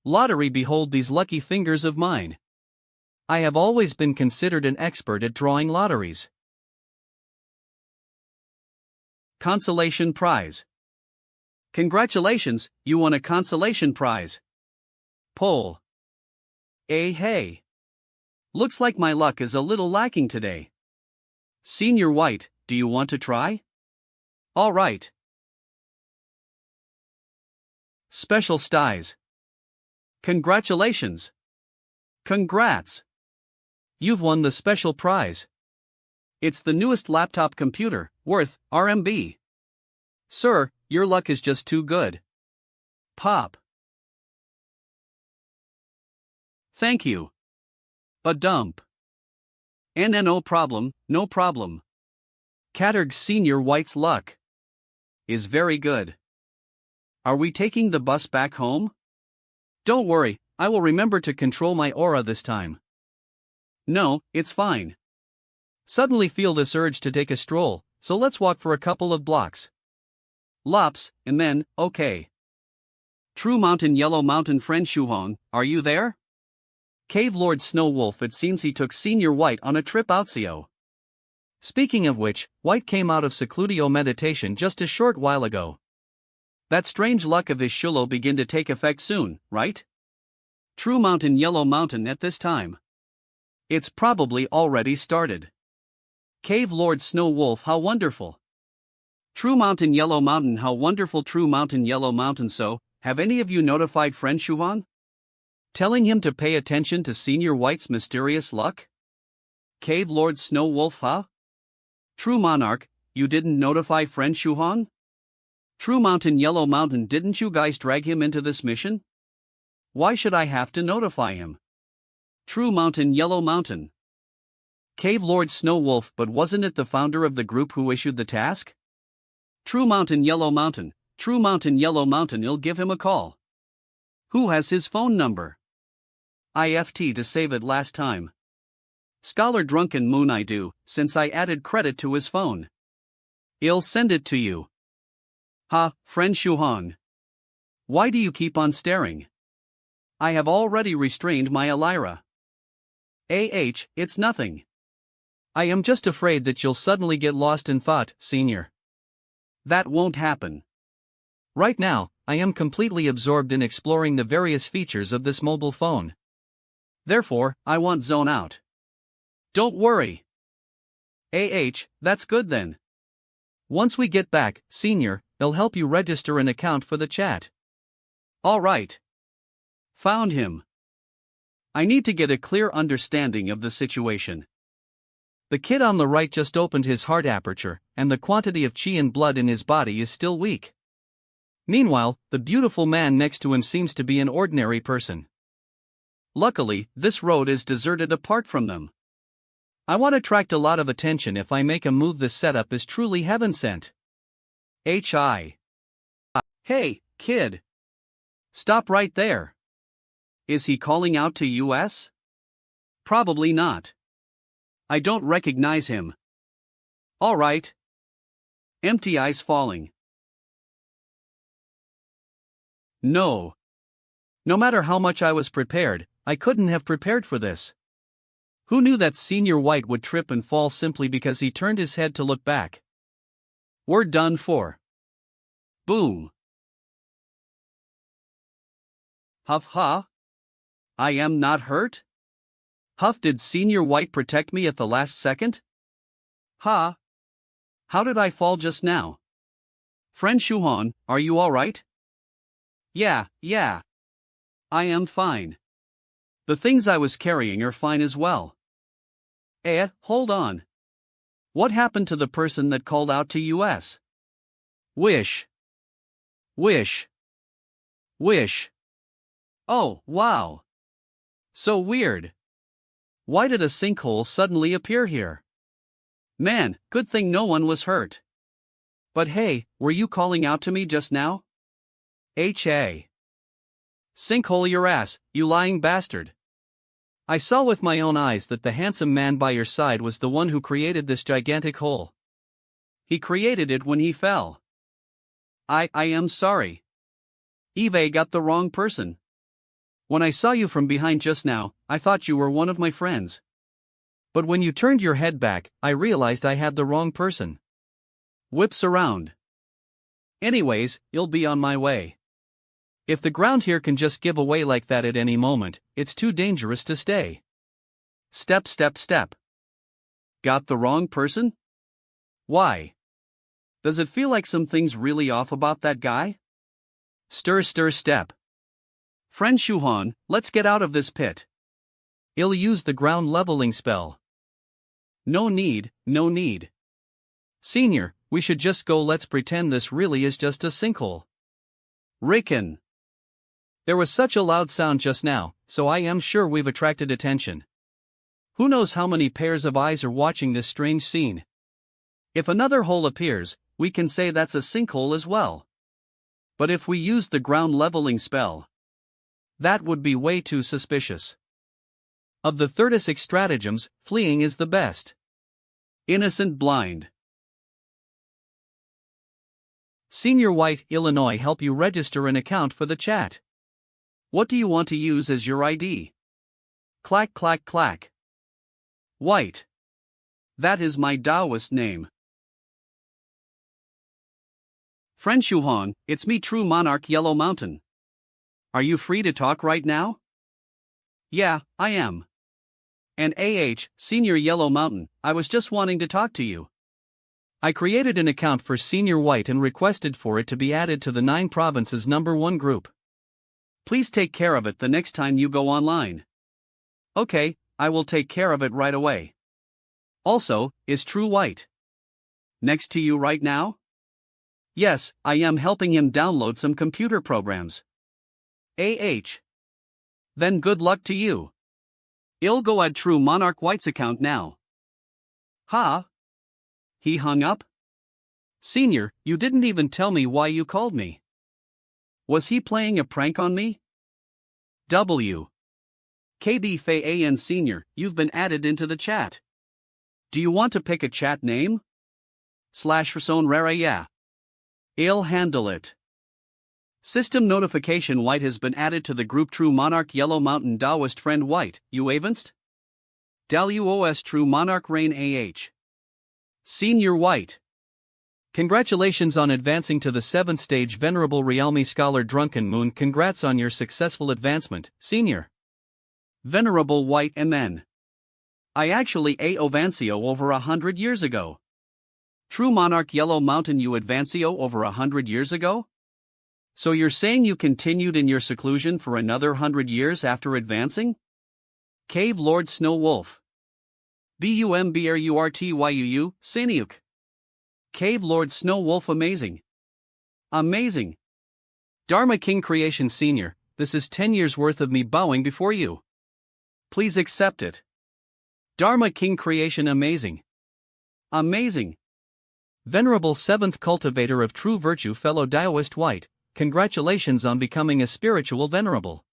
Lottery, behold these lucky fingers of mine. I have always been considered an expert at drawing lotteries. Consolation prize. Congratulations, you won a consolation prize. Poll. Hey. Looks like my luck is a little lacking today. Senior White, do you want to try? All right. Special Styes. Congratulations. Congrats. You've won the special prize. It's the newest laptop computer, worth RMB. Sir, your luck is just too good. Pop. Thank you. A dump. No problem, no problem. Caterg Senior White's luck is very good. Are we taking the bus back home? Don't worry, I will remember to control my aura this time. No, it's fine. Suddenly feel this urge to take a stroll, so let's walk for a couple of blocks. Lops, and then, okay. True Mountain Yellow Mountain friend Shuhong, are you there? Cave Lord Snow Wolf, it seems he took Senior White on a trip outsio. Speaking of which, White came out of secludio meditation just a short while ago. That strange luck of his shulo begin to take effect soon, right? True Mountain Yellow Mountain at this time. It's probably already started. Cave Lord Snow Wolf, how wonderful. True Mountain Yellow Mountain, how wonderful. True Mountain Yellow Mountain. So, have any of you notified friend Shuhan? Telling him to pay attention to Senior White's mysterious luck? Cave Lord Snow Wolf, huh? True Monarch, you didn't notify friend Shuhan? True Mountain Yellow Mountain, didn't you guys drag him into this mission? Why should I have to notify him? True Mountain Yellow Mountain. Cave Lord Snow Wolf, but wasn't it the founder of the group who issued the task? True Mountain Yellow Mountain, True Mountain Yellow Mountain, I'll give him a call. Who has his phone number? IFT to save it last time. Scholar Drunken Moon, I do, since I added credit to his phone. I'll send it to you. Ha, friend Shuhong. Why do you keep on staring? I have already restrained my Elira. It's nothing. I am just afraid that you'll suddenly get lost in thought, Senior. That won't happen. Right now, I am completely absorbed in exploring the various features of this mobile phone. Therefore, I won't zone out. Don't worry. That's good then. Once we get back, Senior, I'll help you register an account for the chat. All right. Found him. I need to get a clear understanding of the situation. The kid on the right just opened his heart aperture, and the quantity of chi and blood in his body is still weak. Meanwhile, the beautiful man next to him seems to be an ordinary person. Luckily, this road is deserted apart from them. I want to attract a lot of attention. If I make a move, this setup is truly heaven sent. Hey, kid. Stop right there. Is he calling out to us? Probably not. I don't recognize him. All right. Empty eyes falling. No matter how much I was prepared, I couldn't have prepared for this. Who knew that Senior White would trip and fall simply because he turned his head to look back? We're done for. Boom. Huff ha. I am not hurt? Huff, did Senior White protect me at the last second? Ha. How did I fall just now? Friend Shuhan, are you alright? Yeah. I am fine. The things I was carrying are fine as well. Hold on. What happened to the person that called out to us? Wish. Oh, wow. So weird. Why did a sinkhole suddenly appear here? Man, good thing no one was hurt. But hey, were you calling out to me just now? Sinkhole your ass, you lying bastard. I saw with my own eyes that the handsome man by your side was the one who created this gigantic hole. He created it when he fell. I am sorry. Eve got the wrong person. When I saw you from behind just now, I thought you were one of my friends. But when you turned your head back, I realized I had the wrong person. Whips around. Anyways, you'll be on my way. If the ground here can just give away like that at any moment, it's too dangerous to stay. Step, step, step. Got the wrong person? Why? Does it feel like something's really off about that guy? Stir, stir, step. Friend Shuhan, let's get out of this pit. I'll use the ground leveling spell. No need, no need. Senior, we should just go. Let's pretend this really is just a sinkhole. Ricken. There was such a loud sound just now, so I am sure we've attracted attention. Who knows how many pairs of eyes are watching this strange scene? If another hole appears, we can say that's a sinkhole as well. But if we use the ground leveling spell, that would be way too suspicious. Of the 36 stratagems, fleeing is the best. Innocent blind. Senior White, Illinois help you register an account for the chat. What do you want to use as your ID? Clack clack clack. White. That is my Taoist name. Friend Shuhan, it's me True Monarch Yellow Mountain. Are you free to talk right now? Yeah, I am. And Senior Yellow Mountain, I was just wanting to talk to you. I created an account for Senior White and requested for it to be added to the 9 provinces #1 group. Please take care of it the next time you go online. Okay, I will take care of it right away. Also, is True White next to you right now? Yes, I am helping him download some computer programs. Then good luck to you. I'll go add True Monarch White's account now. Ha? He hung up? Senior, you didn't even tell me why you called me. Was he playing a prank on me? KB Fayan Senior, you've been added into the chat. Do you want to pick a chat name? /Rason Rara yeah. I'll handle it. System notification White has been added to the group True Monarch Yellow Mountain Taoist Friend White, you avanst? Dalus True Monarch Rain Senior White. Congratulations on advancing to the 7th stage Venerable Realme Scholar Drunken Moon. Congrats on your successful advancement, Senior. Venerable White MN. I actually Ovancio over 100 years ago. True Monarch Yellow Mountain you Advancio over 100 years ago? So you're saying you continued in your seclusion for another 100 years after advancing? Cave Lord Snow Wolf. BUMBRURTYUU, Saniuk. Cave Lord Snow Wolf amazing. Amazing. Dharma King Creation Senior, this is 10 years worth of me bowing before you. Please accept it. Dharma King Creation amazing. Amazing. Venerable 7th Cultivator of True Virtue fellow Taoist White, congratulations on becoming a spiritual venerable.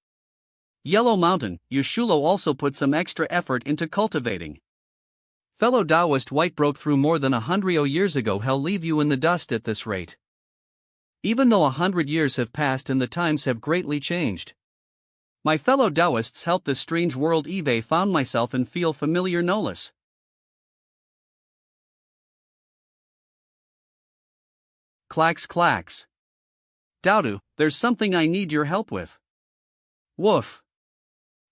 Yellow Mountain, Yushulo also put some extra effort into cultivating. Fellow Taoist White broke through more than 100 years ago. Hell leave you in the dust at this rate. Even though 100 years have passed and the times have greatly changed. My fellow Taoists help this strange world Eve found myself and feel familiar no less. Clacks clacks. Daudu, there's something I need your help with. Woof.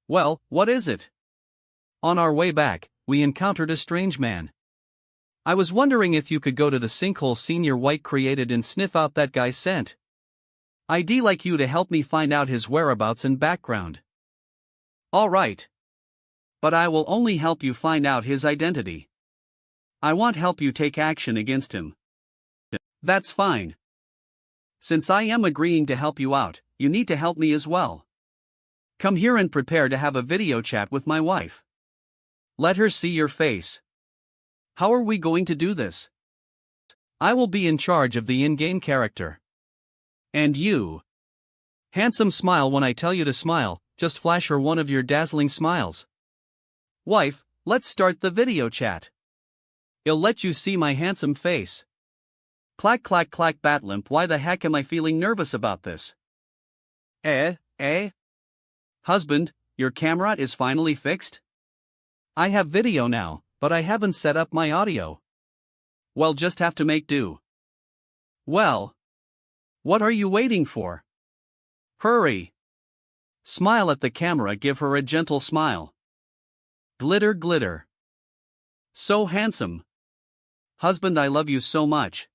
Well, what is it? On our way back, we encountered a strange man. I was wondering if you could go to the sinkhole Senior White created and sniff out that guy's scent. I'd like you to help me find out his whereabouts and background. Alright. But I will only help you find out his identity. I won't help you take action against him. That's fine. Since I am agreeing to help you out, you need to help me as well. Come here and prepare to have a video chat with my wife. Let her see your face. How are we going to do this? I will be in charge of the in-game character. And you? Handsome smile when I tell you to smile, just flash her one of your dazzling smiles. Wife, let's start the video chat. I'll let you see my handsome face. Clack clack clack Batlimp, why the heck am I feeling nervous about this? Husband, your camera is finally fixed? I have video now, but I haven't set up my audio. Well, just have to make do. Well, what are you waiting for? Hurry. Smile at the camera, give her a gentle smile. Glitter, glitter. So handsome. Husband, I love you so much.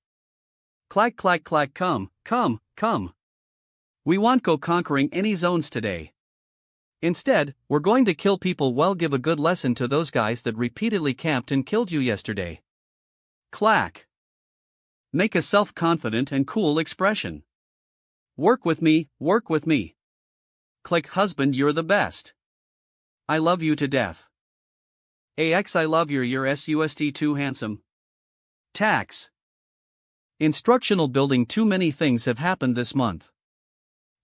Clack, clack, clack, come, come, come. We won't go conquering any zones today. Instead, we're going to kill people. Well, give a good lesson to those guys that repeatedly camped and killed you yesterday. Clack. Make a self-confident and cool expression. Work with me, work with me. Click, husband, you're the best. I love you to death. AX, I love your SUST too handsome. Tax. Instructional building. Too many things have happened this month.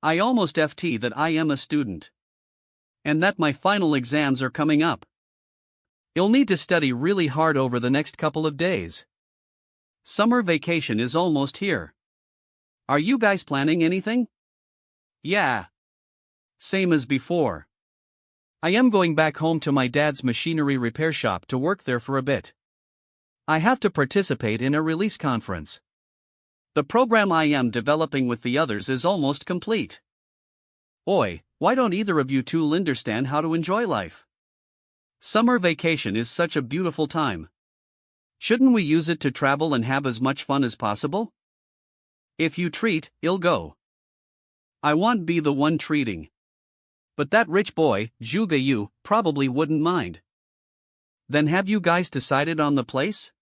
I almost FT that I am a student. And that my final exams are coming up. You'll need to study really hard over the next couple of days. Summer vacation is almost here. Are you guys planning anything? Yeah. Same as before. I am going back home to my dad's machinery repair shop to work there for a bit. I have to participate in a release conference. The program I am developing with the others is almost complete. Oi, why don't either of you two understand how to enjoy life? Summer vacation is such a beautiful time. Shouldn't we use it to travel and have as much fun as possible? If you treat, I'll go. I won't be the one treating. But that rich boy, Zhuge Yu, probably wouldn't mind. Then have you guys decided on the place?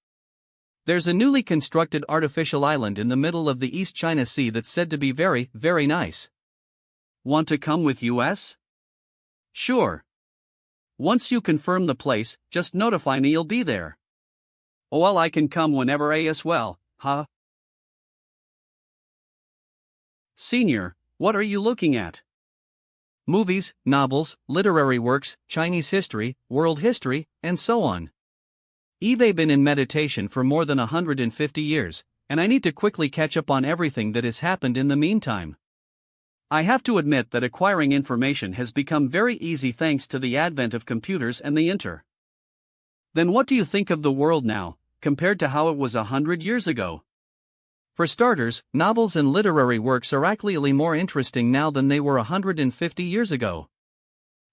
There's a newly constructed artificial island in the middle of the East China Sea that's said to be very, very nice. Want to come with us? Sure. Once you confirm the place, just notify me, I'll be there. Oh well, I can come whenever as well, huh? Senior, what are you looking at? Movies, novels, literary works, Chinese history, world history, and so on. I've been in meditation for more than 150 years, and I need to quickly catch up on everything that has happened in the meantime. I have to admit that acquiring information has become very easy thanks to the advent of computers and the internet. Then what do you think of the world now, compared to how it was 100 years ago? For starters, novels and literary works are actually more interesting now than they were 150 years ago.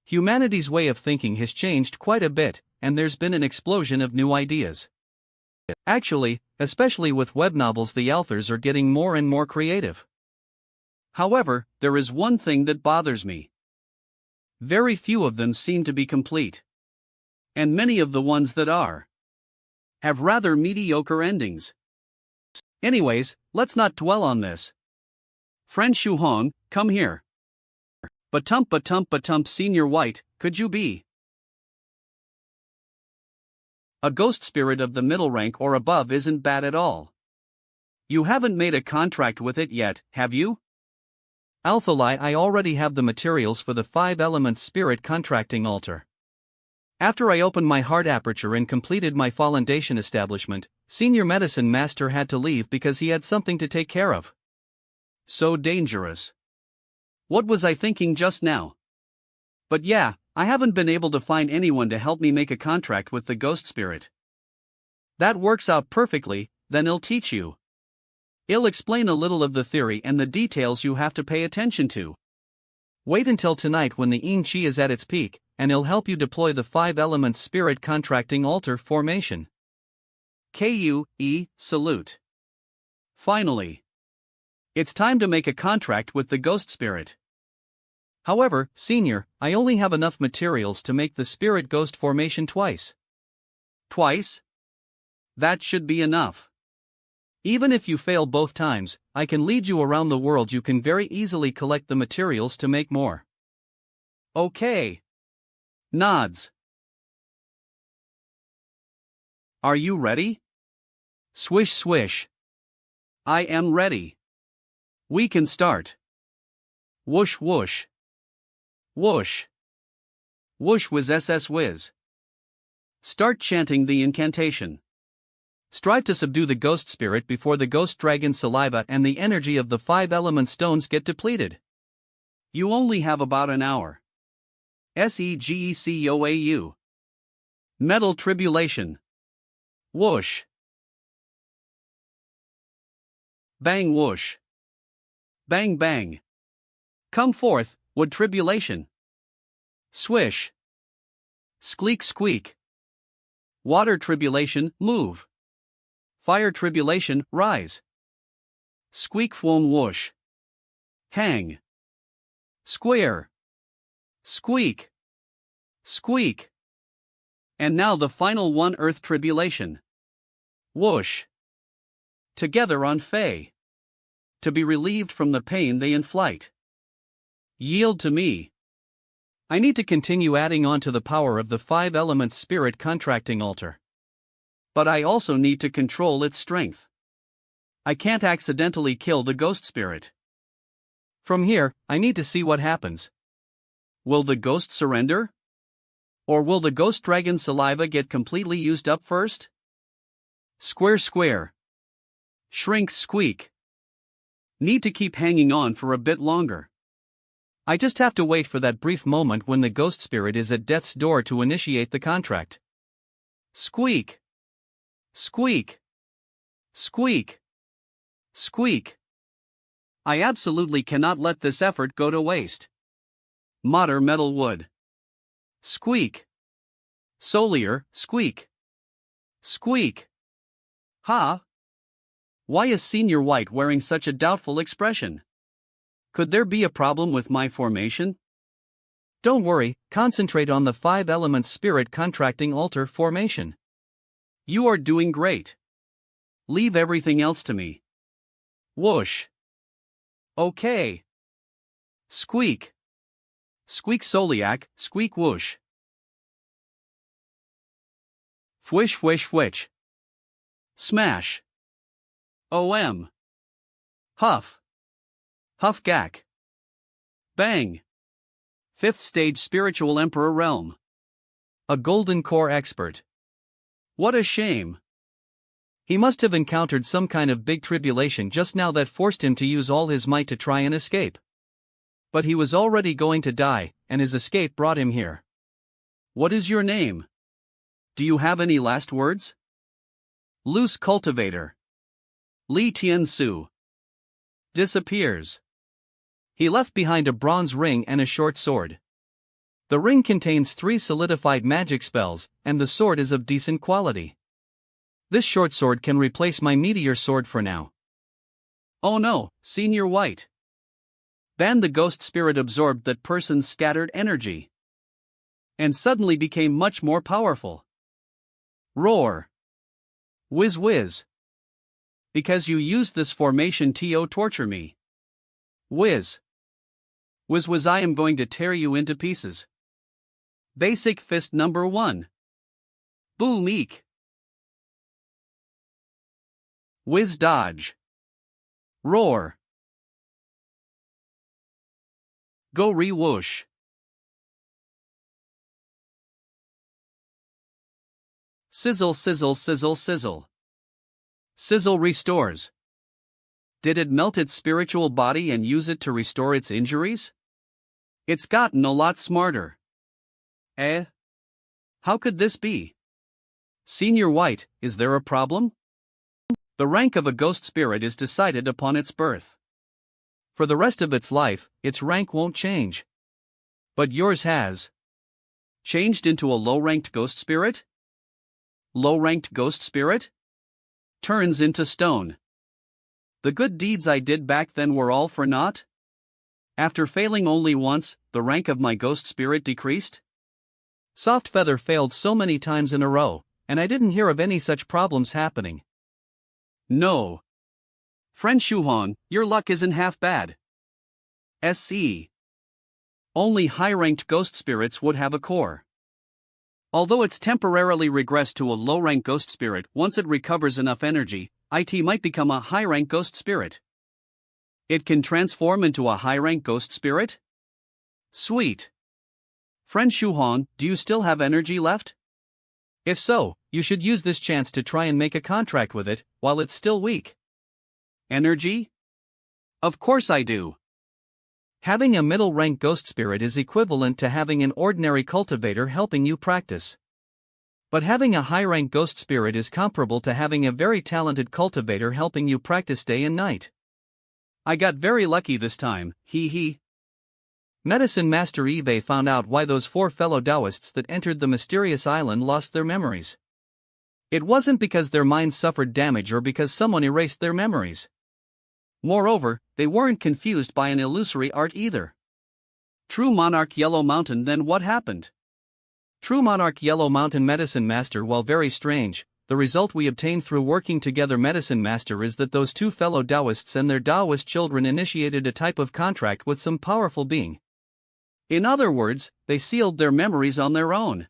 Humanity's way of thinking has changed quite a bit, and there's been an explosion of new ideas. Actually, especially with web novels, the authors are getting more and more creative. However, there is one thing that bothers me. Very few of them seem to be complete. And many of the ones that are have rather mediocre endings. Anyways, let's not dwell on this. Friend Shu Hong, come here. Batump, Senior White, could you be a ghost spirit of the middle rank or above? Isn't bad at all. You haven't made a contract with it yet, have you? Alphalai, I already have the materials for the 5 elements spirit contracting altar. After I opened my heart aperture and completed my foundation establishment, Senior Medicine Master had to leave because he had something to take care of. So dangerous. What was I thinking just now? But yeah, I haven't been able to find anyone to help me make a contract with the ghost spirit. That works out perfectly, then I'll teach you. I'll explain a little of the theory and the details you have to pay attention to. Wait until tonight when the Yin Qi is at its peak, and I'll help you deploy the 5 elements spirit contracting altar formation. KUE, salute. Finally. It's time to make a contract with the ghost spirit. However, Senior, I only have enough materials to make the spirit ghost formation twice. Twice? That should be enough. Even if you fail both times, I can lead you around the world. You can very easily collect the materials to make more. Okay. Nods. Are you ready? Swish swish. I am ready. We can start. Whoosh whoosh. Whoosh. Whoosh whiz SS whiz. Start chanting the incantation. Strive to subdue the ghost spirit before the ghost dragon's saliva and the energy of the 5 element stones get depleted. You only have about an hour. Segecoau. Metal tribulation. Whoosh. Bang whoosh. Bang bang. Come forth, wood tribulation. Swish. Squeak squeak. Water tribulation, move. Fire tribulation, rise. Squeak foam whoosh. Hang. Square. Squeak. Squeak. And now the final one, earth tribulation. Whoosh. Together on Fey. To be relieved from the pain they inflict. Yield to me. I need to continue adding on to the power of the 5 elements spirit contracting altar. But I also need to control its strength. I can't accidentally kill the ghost spirit. From here, I need to see what happens. Will the ghost surrender? Or will the ghost dragon's saliva get completely used up first? Square square. Shrink squeak. Need to keep hanging on for a bit longer. I just have to wait for that brief moment when the ghost spirit is at death's door to initiate the contract. Squeak. Squeak. Squeak. Squeak. I absolutely cannot let this effort go to waste. Modder metal wood. Squeak. Solier, squeak. Squeak. Ha? Why is Senior White wearing such a doubtful expression? Could there be a problem with my formation? Don't worry, concentrate on the 5 elements spirit contracting altar formation. You are doing great. Leave everything else to me. Whoosh. Okay. Squeak. Squeak soliac, squeak whoosh. Fwish fwish fwitch. Smash. OM. Huff. Huff gack. Bang. 5th stage spiritual emperor realm. A golden core expert. What a shame. He must have encountered some kind of big tribulation just now that forced him to use all his might to try and escape. But he was already going to die, and his escape brought him here. What is your name? Do you have any last words? Loose cultivator. Li Tiansu. Disappears. He left behind a bronze ring and a short sword. The ring contains 3 solidified magic spells, and the sword is of decent quality. This short sword can replace my meteor sword for now. Oh no, Senior White. Then the ghost spirit absorbed that person's scattered energy. And suddenly became much more powerful. Roar. Whiz whiz. Because you used this formation to torture me. Whiz. Whiz whiz, I am going to tear you into pieces. Basic fist number 1. Boom eek. Whiz dodge. Roar. Go re whoosh. Sizzle sizzle sizzle sizzle. Sizzle restores. Did it melt its spiritual body and use it to restore its injuries? It's gotten a lot smarter. Eh? How could this be? Senior White, is there a problem? The rank of a ghost spirit is decided upon its birth. For the rest of its life, its rank won't change. But yours has. Changed into a low-ranked ghost spirit? Low-ranked ghost spirit? Turns into stone. The good deeds I did back then were all for naught? After failing only once, the rank of my ghost spirit decreased? Soft Feather failed so many times in a row, and I didn't hear of any such problems happening. No. Friend Shuhong, your luck isn't half bad. SE. Only high-ranked ghost spirits would have a core. Although it's temporarily regressed to a low-rank ghost spirit, once it recovers enough energy, it might become a high-rank ghost spirit. It can transform into a high-rank ghost spirit? Sweet. Friend Shuhong, do you still have energy left? If so, you should use this chance to try and make a contract with it, while it's still weak. Energy? Of course I do. Having a middle-rank ghost spirit is equivalent to having an ordinary cultivator helping you practice. But having a high-rank ghost spirit is comparable to having a very talented cultivator helping you practice day and night. I got very lucky this time, hee hee. Medicine Master Eve found out why those 4 fellow Taoists that entered the mysterious island lost their memories. It wasn't because their minds suffered damage or because someone erased their memories. Moreover, they weren't confused by an illusory art either. True Monarch Yellow Mountain. Then what happened? True Monarch Yellow Mountain Medicine Master. While very strange, the result we obtained through working together Medicine Master is that those 2 fellow Taoists and their Taoist children initiated a type of contract with some powerful being. In other words, they sealed their memories on their own.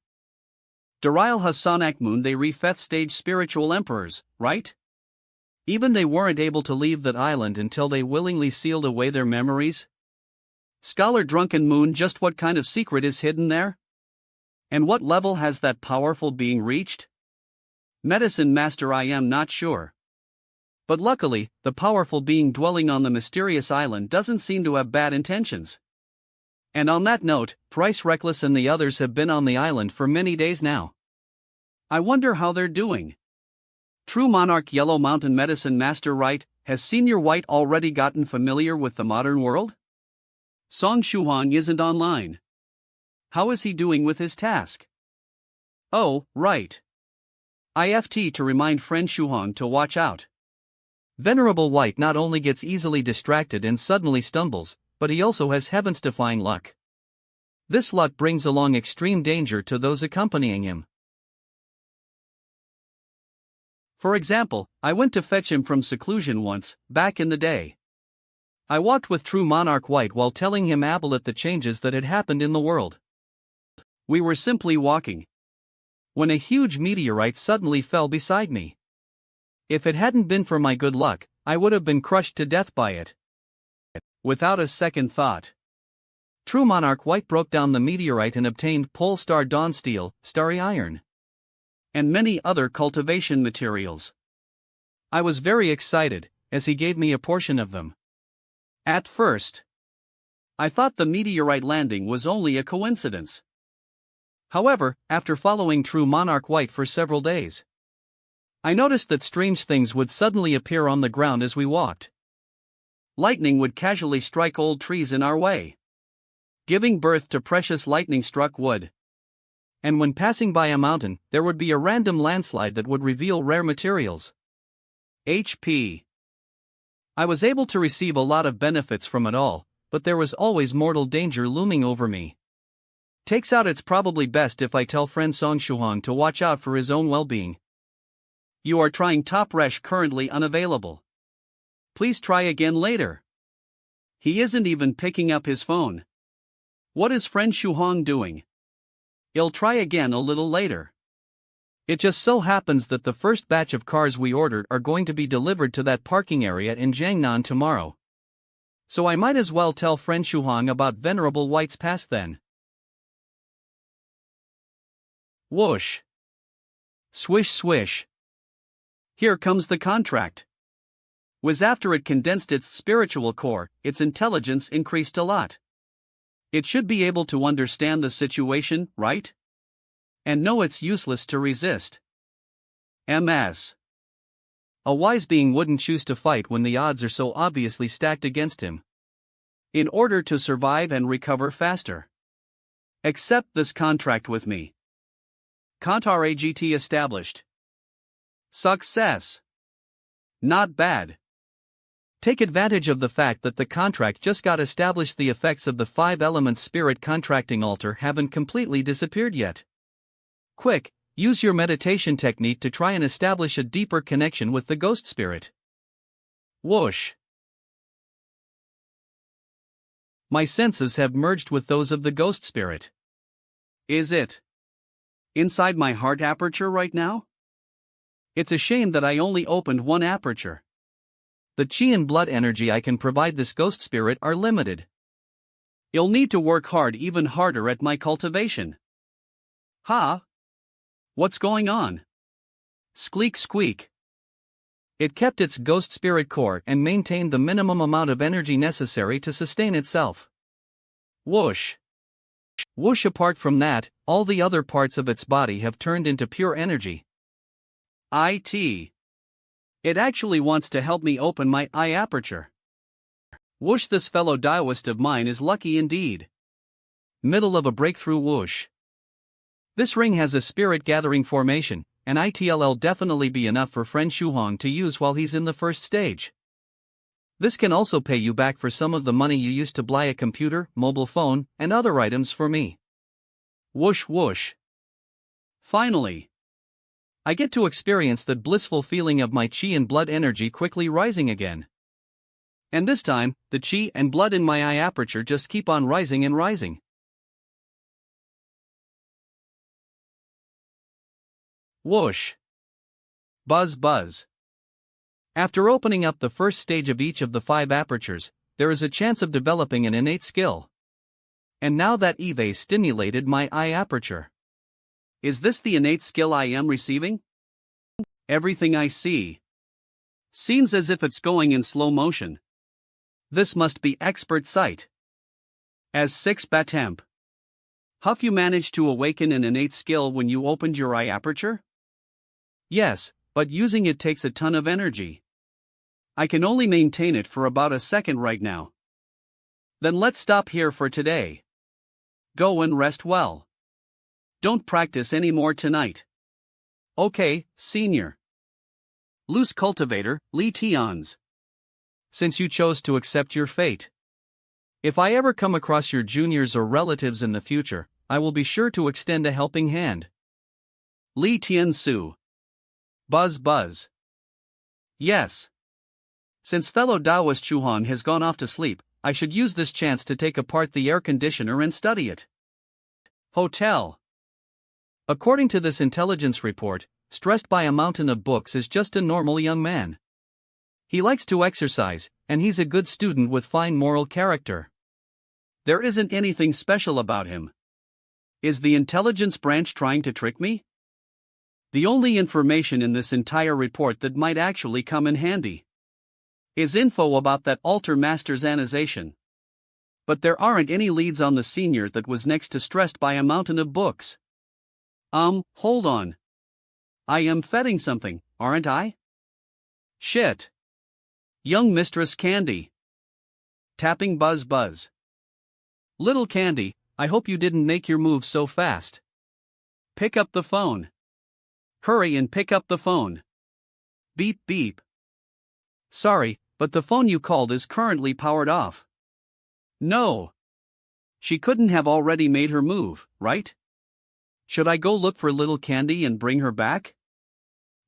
Darial Hasanak Moon. They re-5th stage spiritual emperors, right? Even they weren't able to leave that island until they willingly sealed away their memories? Scholar Drunken Moon. Just what kind of secret is hidden there? And what level has that powerful being reached? Medicine Master. I am not sure. But luckily, the powerful being dwelling on the mysterious island doesn't seem to have bad intentions. And on that note, Thrice Reckless and the others have been on the island for many days now. I wonder how they're doing. True Monarch Yellow Mountain Medicine Master. Right, has Senior White already gotten familiar with the modern world? Song Shuhong isn't online. How is he doing with his task? Oh, right. IFT to remind friend Shuhong to watch out. Venerable White not only gets easily distracted and suddenly stumbles, but he also has heavens-defying luck. This luck brings along extreme danger to those accompanying him. For example, I went to fetch him from seclusion once, back in the day. I walked with True Monarch White while telling him about the changes that had happened in the world. We were simply walking, when a huge meteorite suddenly fell beside me. If it hadn't been for my good luck, I would have been crushed to death by it. Without a second thought, True Monarch White broke down the meteorite and obtained Pole Star Dawn Steel, Starry Iron, and many other cultivation materials. I was very excited, as he gave me a portion of them. At first, I thought the meteorite landing was only a coincidence. However, after following True Monarch White for several days, I noticed that strange things would suddenly appear on the ground as we walked. Lightning would casually strike old trees in our way, giving birth to precious lightning-struck wood. And when passing by a mountain, there would be a random landslide that would reveal rare materials. HP. I was able to receive a lot of benefits from it all, but there was always mortal danger looming over me. Takes out it's probably best if I tell friend Song Shuhong to watch out for his own well-being. You are trying Top Resh currently unavailable. Please try again later. He isn't even picking up his phone. What is friend Shuhong doing? I'll try again a little later. It just so happens that the first batch of cars we ordered are going to be delivered to that parking area in Jiangnan tomorrow. So I might as well tell friend Shuhong about Venerable White's past then. Whoosh. Swish swish. Here comes the contract. Was after it condensed its spiritual core, its intelligence increased a lot. It should be able to understand the situation, right? And know it's useless to resist. MS. A wise being wouldn't choose to fight when the odds are so obviously stacked against him, in order to survive and recover faster. Accept this contract with me. Kantar AGT established. Success. Not bad. Take advantage of the fact that the contract just got established. The effects of the 5 elements spirit contracting altar haven't completely disappeared yet. Quick, use your meditation technique to try and establish a deeper connection with the ghost spirit. Whoosh. My senses have merged with those of the ghost spirit. Is it inside my heart aperture right now? It's a shame that I only opened one aperture. The chi and blood energy I can provide this ghost spirit are limited. I'll need to work hard, even harder at my cultivation. Ha! What's going on? Squeak squeak. It kept its ghost spirit core and maintained the minimum amount of energy necessary to sustain itself. Whoosh. Whoosh. Apart from that, all the other parts of its body have turned into pure energy. It actually wants to help me open my eye aperture. Whoosh. This fellow Taoist of mine is lucky indeed. Middle of a breakthrough. Whoosh. This ring has a spirit gathering formation, and it'll definitely be enough for friend Shuhong to use while he's in the first stage. This can also pay you back for some of the money you used to buy a computer, mobile phone, and other items for me. Whoosh whoosh. Finally, I get to experience that blissful feeling of my chi and blood energy quickly rising again. And this time, the chi and blood in my eye aperture just keep on rising and rising. Whoosh. Buzz buzz. After opening up the first stage of each of the 5 apertures, there is a chance of developing an innate skill. And now that Eve stimulated my eye aperture. Is this the innate skill I am receiving? Everything I see seems as if it's going in slow motion. This must be expert sight. As 6 Batemp. Huff, you managed to awaken an innate skill when you opened your eye aperture? Yes, but using it takes a ton of energy. I can only maintain it for about a second right now. Then let's stop here for today. Go and rest well. Don't practice any more tonight. Okay, senior. Loose cultivator, Li Tians. Since you chose to accept your fate. If I ever come across your juniors or relatives in the future, I will be sure to extend a helping hand. Li Tiansu. Buzz buzz. Yes. Since fellow Taoist Shuhan has gone off to sleep, I should use this chance to take apart the air conditioner and study it. Hotel. According to this intelligence report, stressed by a mountain of books is just a normal young man. He likes to exercise, and he's a good student with fine moral character. There isn't anything special about him. Is the intelligence branch trying to trick me? The only information in this entire report that might actually come in handy is info about that altar master's annexation. But there aren't any leads on the senior that was next to stressed by a mountain of books. Hold on. I am fetting something, aren't I? Shit. Young Mistress Candy. Tapping buzz buzz. Little Candy, I hope you didn't make your move so fast. Pick up the phone. Hurry and pick up the phone. Beep beep. Sorry, but the phone you called is currently powered off. No. She couldn't have already made her move, right? Should I go look for little Candy and bring her back?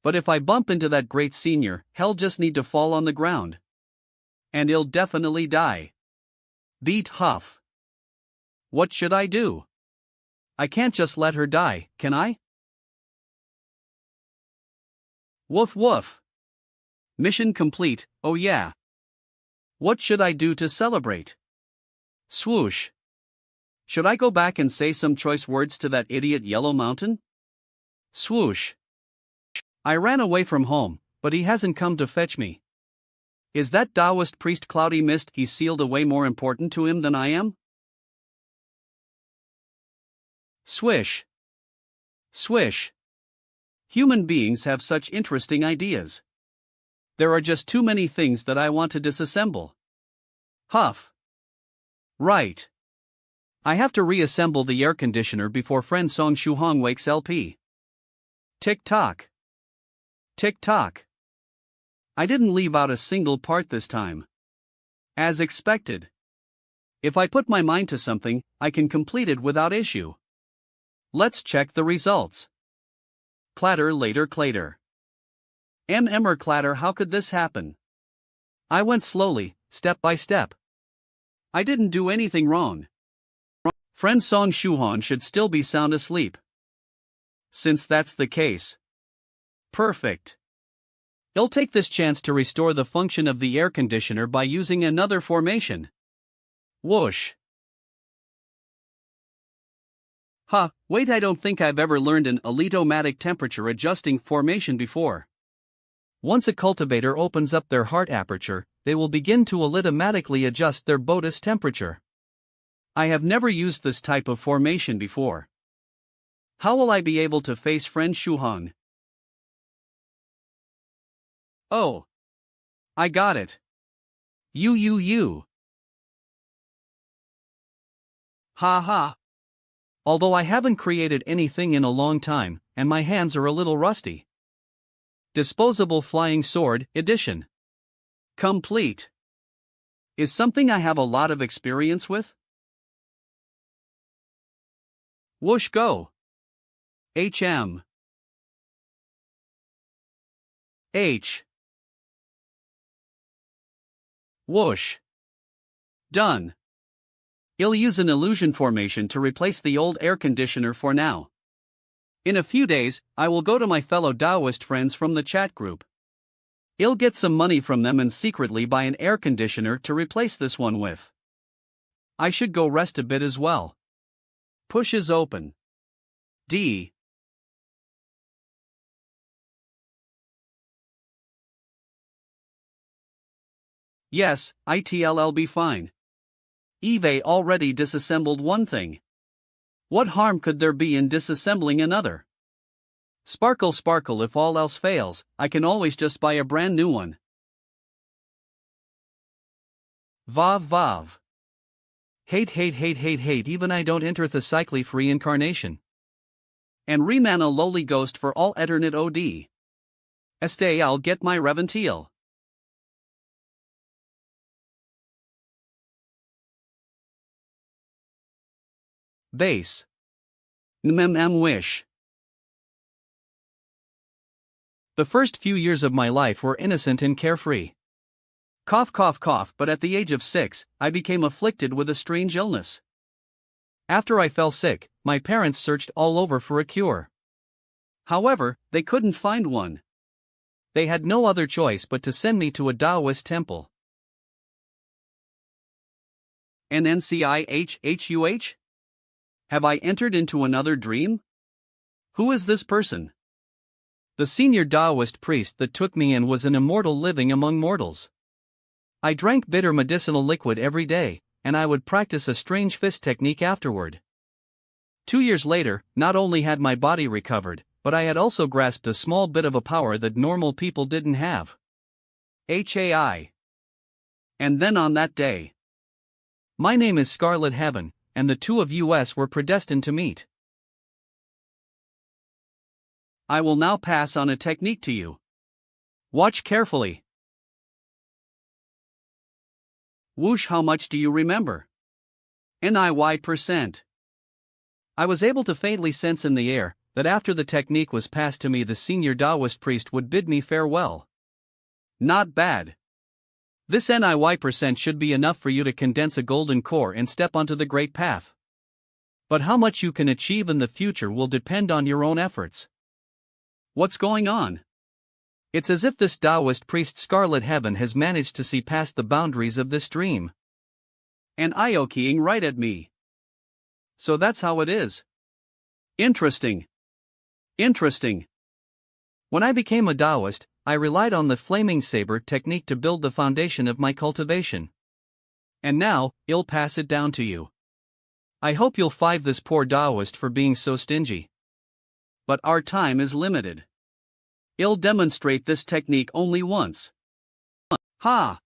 But if I bump into that great senior, he'll just need to fall on the ground. And he'll definitely die. Beat Huff. What should I do? I can't just let her die, can I? Woof woof. Mission complete, oh yeah. What should I do to celebrate? Swoosh. Should I go back and say some choice words to that idiot Yellow Mountain? Swoosh. I ran away from home, but he hasn't come to fetch me. Is that Taoist priest Cloudy Mist he sealed away more important to him than I am? Swish. Swish. Human beings have such interesting ideas. There are just too many things that I want to disassemble. Huff. Right. I have to reassemble the air conditioner before friend Song Shuhong wakes LP. Tick tock. Tick tock. I didn't leave out a single part this time. As expected. If I put my mind to something, I can complete it without issue. Let's check the results. Clatter later clatter. Emmer clatter, how could this happen? I went slowly, step by step. I didn't do anything wrong. Friend Song Shuhan should still be sound asleep. Since that's the case. Perfect. I'll take this chance to restore the function of the air conditioner by using another formation. Whoosh. Wait, I don't think I've ever learned an alitomatic temperature adjusting formation before. Once a cultivator opens up their heart aperture, they will begin to alitomatically adjust their Botus temperature. I have never used this type of formation before. How will I be able to face friend Shuhan? Oh. I got it. You. Ha ha. Although I haven't created anything in a long time, and my hands are a little rusty. Disposable Flying Sword Edition. Complete. Is something I have a lot of experience with? Whoosh go. HM. H. Whoosh. Done. I'll use an illusion formation to replace the old air conditioner for now. In a few days, I will go to my fellow Taoist friends from the chat group. I'll get some money from them and secretly buy an air conditioner to replace this one with. I should go rest a bit as well. Push is open. D. Yes, it'll be fine. Eve already disassembled one thing. What harm could there be in disassembling another? Sparkle sparkle, if all else fails, I can always just buy a brand new one. Vav. Hate, even I don't enter the cycly free incarnation. And reman a lowly ghost for all eternit OD. Este I'll get my Reventil. Base. Wish. The first few years of my life were innocent and carefree. Cough, but at the age of 6, I became afflicted with a strange illness. After I fell sick, my parents searched all over for a cure. However, they couldn't find one. They had no other choice but to send me to a Taoist temple. NNCIHHUH? Have I entered into another dream? Who is this person? The senior Taoist priest that took me in was an immortal living among mortals. I drank bitter medicinal liquid every day, and I would practice a strange fist technique afterward. 2 years later, not only had my body recovered, but I had also grasped a small bit of a power that normal people didn't have. HAI. And then on that day. My name is Scarlet Heaven, and the two of us were predestined to meet. I will now pass on a technique to you. Watch carefully. Whoosh, how much do you remember? NIY%. I was able to faintly sense in the air that after the technique was passed to me, the senior Taoist priest would bid me farewell. Not bad. This NIY% should be enough for you to condense a golden core and step onto the great path. But how much you can achieve in the future will depend on your own efforts. What's going on? It's as if this Taoist priest Scarlet Heaven has managed to see past the boundaries of this dream. And Iokiing right at me. So that's how it is. Interesting. When I became a Taoist, I relied on the flaming saber technique to build the foundation of my cultivation. And now, I'll pass it down to you. I hope you'll five this poor Taoist for being so stingy. But our time is limited. I'll demonstrate this technique only once. Ha!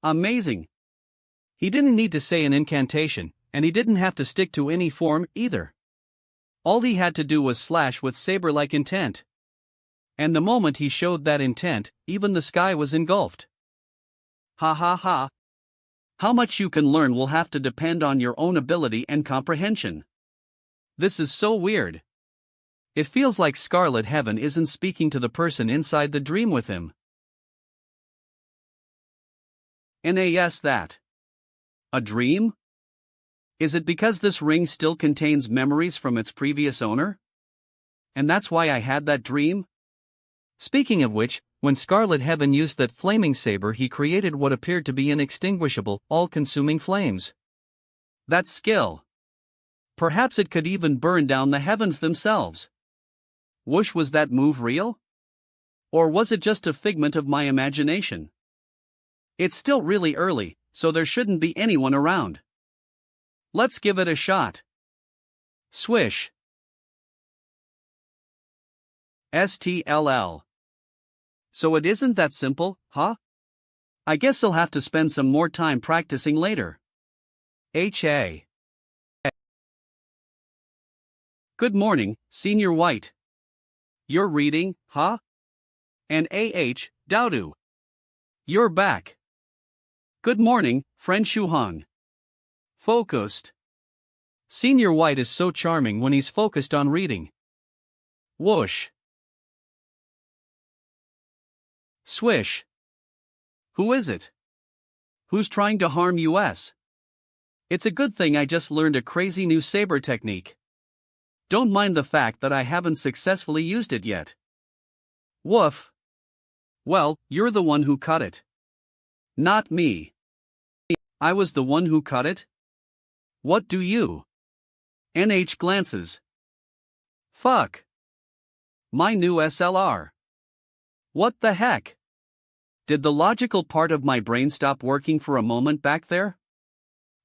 Amazing. He didn't need to say an incantation, and he didn't have to stick to any form either. All he had to do was slash with saber-like intent. And the moment he showed that intent, even the sky was engulfed. Ha. How much you can learn will have to depend on your own ability and comprehension. This is so weird. It feels like Scarlet Heaven isn't speaking to the person inside the dream with him. NAS that. A dream? Is it because this ring still contains memories from its previous owner? And that's why I had that dream? Speaking of which, when Scarlet Heaven used that flaming saber, he created what appeared to be inextinguishable, all-consuming flames. That skill. Perhaps it could even burn down the heavens themselves. Whoosh, was that move real? Or was it just a figment of my imagination? It's still really early, so there shouldn't be anyone around. Let's give it a shot. Swish. STLL. So it isn't that simple, huh? I guess I'll have to spend some more time practicing later. HA. Good morning, Senior White. You're reading, huh? And Dowdu. You're back. Good morning, friend Shuhong. Focused. Senior White is so charming when he's focused on reading. Whoosh. Swish. Who is it? Who's trying to harm us? It's a good thing I just learned a crazy new saber technique. Don't mind the fact that I haven't successfully used it yet. Woof. Well, you're the one who cut it. Not me. I was the one who cut it? What do you? NH glances. Fuck. My new SLR. What the heck? Did the logical part of my brain stop working for a moment back there?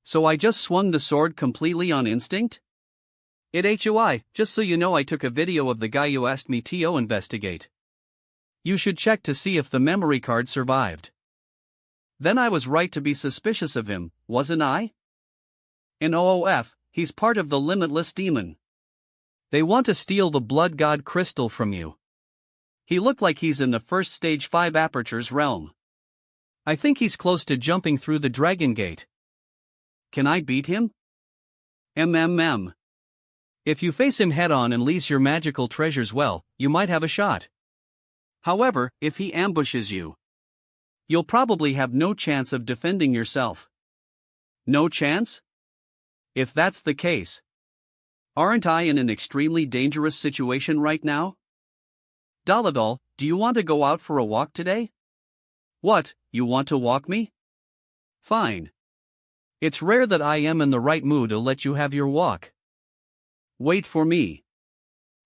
So I just swung the sword completely on instinct? Just so you know, I took a video of the guy you asked me to investigate. You should check to see if the memory card survived. Then I was right to be suspicious of him, wasn't I? In OOF, he's part of the Limitless Demon. They want to steal the Blood God crystal from you. He looked like he's in the first stage 5 apertures realm. I think he's close to jumping through the Dragon Gate. Can I beat him? MMM. If you face him head-on and lease your magical treasures well, you might have a shot. However, if he ambushes you, you'll probably have no chance of defending yourself. No chance? If that's the case, aren't I in an extremely dangerous situation right now? Daladol, do you want to go out for a walk today? What, you want to walk me? Fine. It's rare that I am in the right mood to let you have your walk. Wait for me.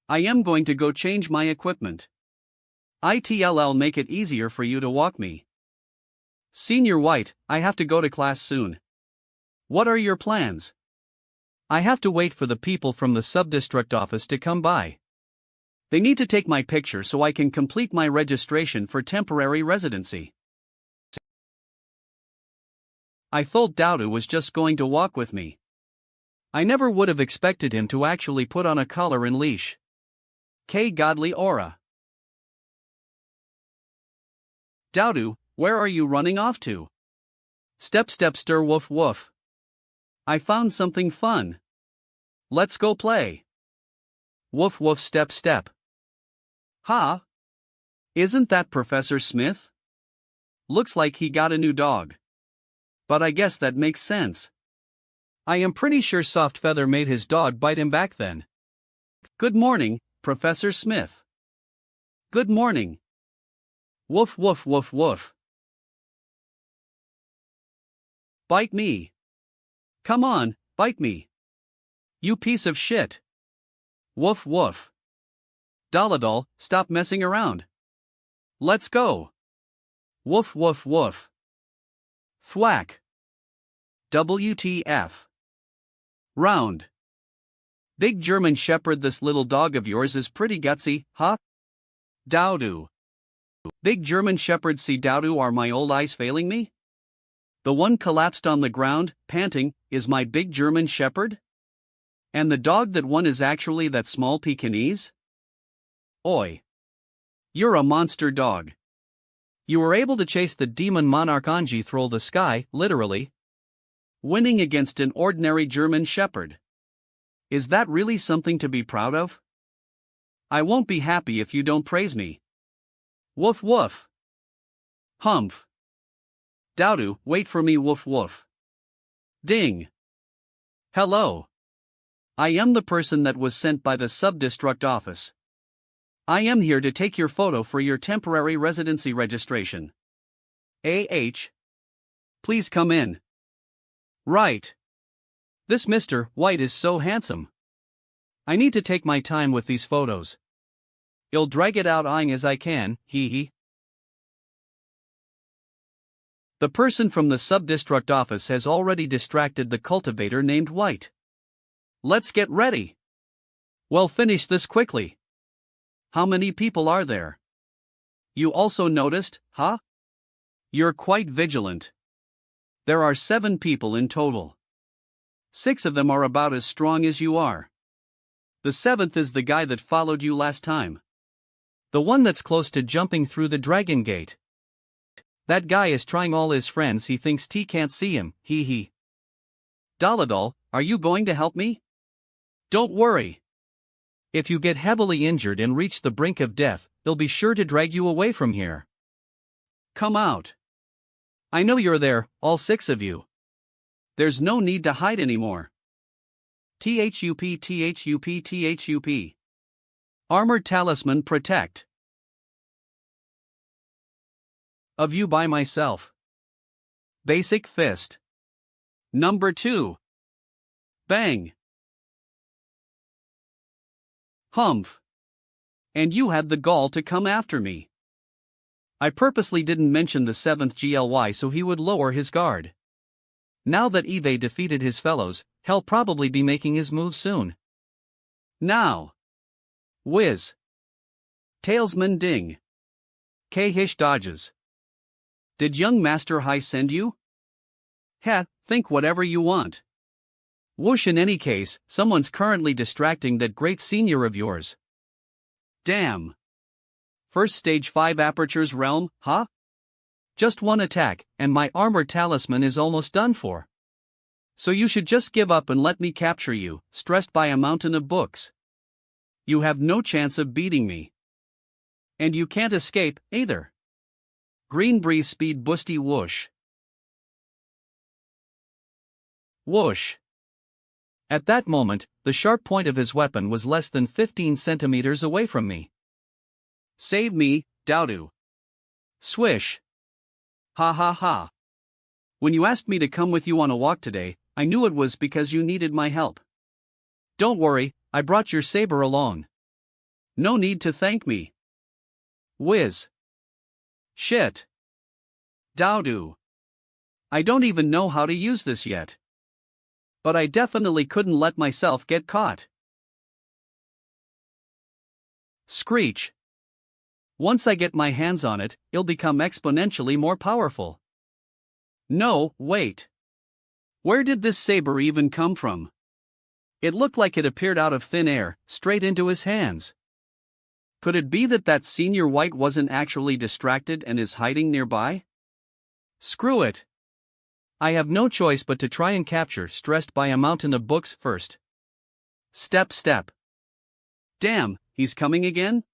I am going to go change my equipment. ITLL make it easier for you to walk me. Senior White, I have to go to class soon. What are your plans? I have to wait for the people from the sub-district office to come by. They need to take my picture so I can complete my registration for temporary residency. I thought Dowdu was just going to walk with me. I never would have expected him to actually put on a collar and leash. K godly aura. Dowdu, where are you running off to? Step step stir woof woof. I found something fun. Let's go play. Woof woof step step. Ha! Isn't that Professor Smith? Looks like he got a new dog. But I guess that makes sense. I am pretty sure Soft Feather made his dog bite him back then. Good morning, Professor Smith. Good morning. Woof woof woof woof. Bite me. Come on, bite me. You piece of shit. Woof woof. Daladol, stop messing around. Let's go. Woof woof woof. Thwack. WTF. Round. Big German Shepherd, this little dog of yours is pretty gutsy, huh? Dowdu. Big German Shepherd, see Dowdu, are my old eyes failing me? The one collapsed on the ground, panting, is my Big German Shepherd? And the dog that won is actually that small Pekingese? Oi. You're a monster dog. You were able to chase the demon monarch Anji through the sky, literally, winning against an ordinary German Shepherd. Is that really something to be proud of? I won't be happy if you don't praise me. Woof woof. Humph. Dowdu, wait for me, woof woof. Ding. Hello. I am the person that was sent by the sub-district office. I am here to take your photo for your temporary residency registration. Please come in. Right. This Mr. White is so handsome. I need to take my time with these photos. I'll drag it out eyeing as I can, hee hee. The person from the sub-destruct office has already distracted the cultivator named White. Let's get ready. We'll finish this quickly. How many people are there? You also noticed, huh? You're quite vigilant. There are 7 people in total. 6 of them are about as strong as you are. The 7th is the guy that followed you last time. The one that's close to jumping through the dragon gate. That guy is trying all his friends, he thinks T can't see him, hee hee. Daladal, are you going to help me? Don't worry. If you get heavily injured and reach the brink of death, they'll be sure to drag you away from here. Come out. I know you're there, all 6 of you. There's no need to hide anymore. THUP THUP THUP. Armored Talisman Protect. Of you by myself. Basic Fist. Number 2. Bang. Humph. And you had the gall to come after me. I purposely didn't mention the 7th GLY so he would lower his guard. Now that Eve defeated his fellows, he'll probably be making his move soon. Now. Whiz. Tailsman Ding. K-Hish dodges. Did young Master Hai send you? Heh, think whatever you want. Whoosh, in any case, someone's currently distracting that great senior of yours. Damn. First stage 5 apertures realm, huh? Just one attack, and my armored talisman is almost done for. So you should just give up and let me capture you, stressed by a mountain of books. You have no chance of beating me. And you can't escape, either. Green breeze speed boosty whoosh. Whoosh. At that moment, the sharp point of his weapon was less than 15 centimeters away from me. Save me, Daudu. Swish. Ha ha ha. When you asked me to come with you on a walk today, I knew it was because you needed my help. Don't worry, I brought your saber along. No need to thank me. Whiz. Shit. Daudu. I don't even know how to use this yet. But I definitely couldn't let myself get caught. Screech. Once I get my hands on it, it'll become exponentially more powerful. No, wait. Where did this saber even come from? It looked like it appeared out of thin air, straight into his hands. Could it be that Senior White wasn't actually distracted and is hiding nearby? Screw it. I have no choice but to try and capture stressed by a mountain of books first. Step step. Damn, he's coming again?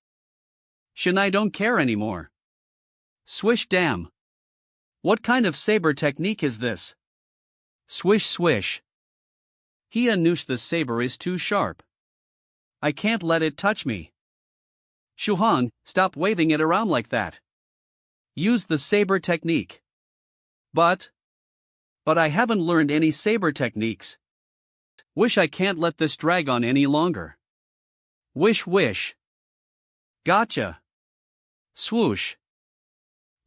I don't care anymore. Swish damn. What kind of saber technique is this? Swish swish. Noosh, the saber is too sharp. I can't let it touch me. Shuhan, stop waving it around like that. Use the saber technique. But I haven't learned any saber techniques. Wish I can't let this drag on any longer. Wish wish. Gotcha. Swoosh.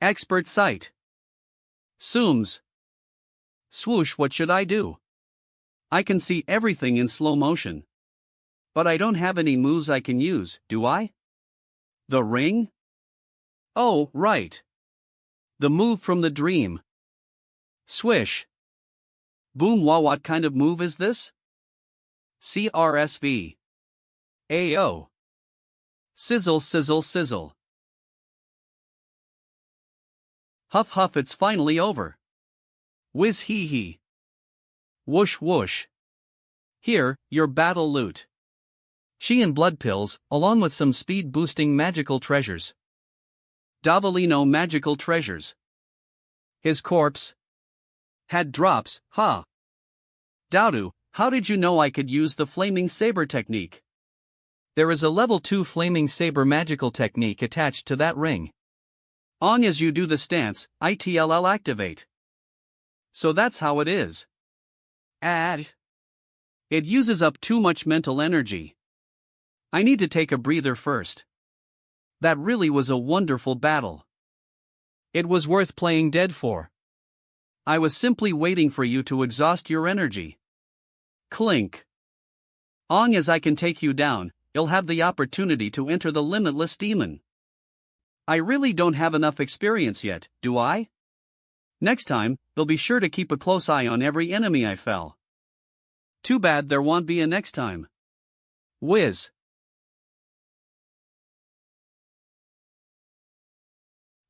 Expert sight. Zooms. Swoosh, what should I do? I can see everything in slow motion. But I don't have any moves I can use, do I? The ring? Oh, right. The move from the dream. Swish. Boom, wah, what kind of move is this? CRSV. AO. Sizzle sizzle sizzle. Huff huff, it's finally over. Whiz hee hee. Whoosh whoosh. Here, your battle loot. She and blood pills, along with some speed-boosting magical treasures. Davalino magical treasures. His corpse had drops, huh? Daudu, how did you know I could use the flaming saber technique? There is a level 2 flaming saber magical technique attached to that ring. On as you do the stance, ITLL activate. So that's how it is. It uses up too much mental energy. I need to take a breather first. That really was a wonderful battle. It was worth playing dead for. I was simply waiting for you to exhaust your energy. Clink. Long as I can take you down, you'll have the opportunity to enter the limitless demon. I really don't have enough experience yet, do I? Next time, they'll be sure to keep a close eye on every enemy I fell. Too bad there won't be a next time. Whiz.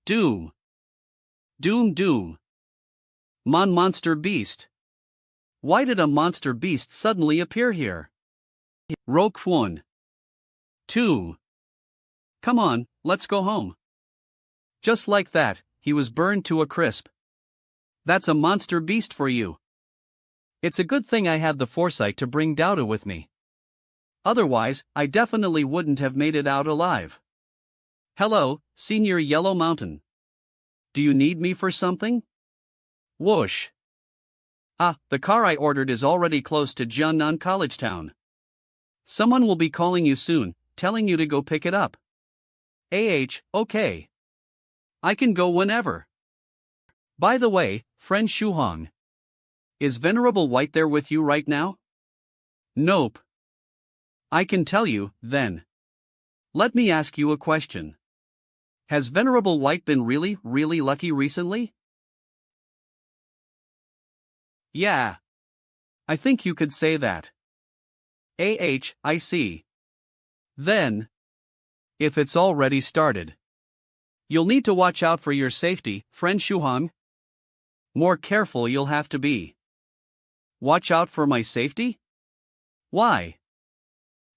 Doom. Doom doom. Monster beast. Why did a monster beast suddenly appear here? Roque 1. 2. Come on, let's go home. Just like that, he was burned to a crisp. That's a monster beast for you. It's a good thing I had the foresight to bring Dowda with me. Otherwise, I definitely wouldn't have made it out alive. Hello, Senior Yellow Mountain. Do you need me for something? Whoosh. Ah, the car I ordered is already close to Jiannan College Town. Someone will be calling you soon, telling you to go pick it up. Okay. I can go whenever. By the way, friend Shuhong. Is Venerable White there with you right now? Nope. I can tell you, then. Let me ask you a question. Has Venerable White been really lucky recently? Yeah. I think you could say that. I see. Then, if it's already started, you'll need to watch out for your safety, friend Shuhong. More careful you'll have to be. Watch out for my safety? Why?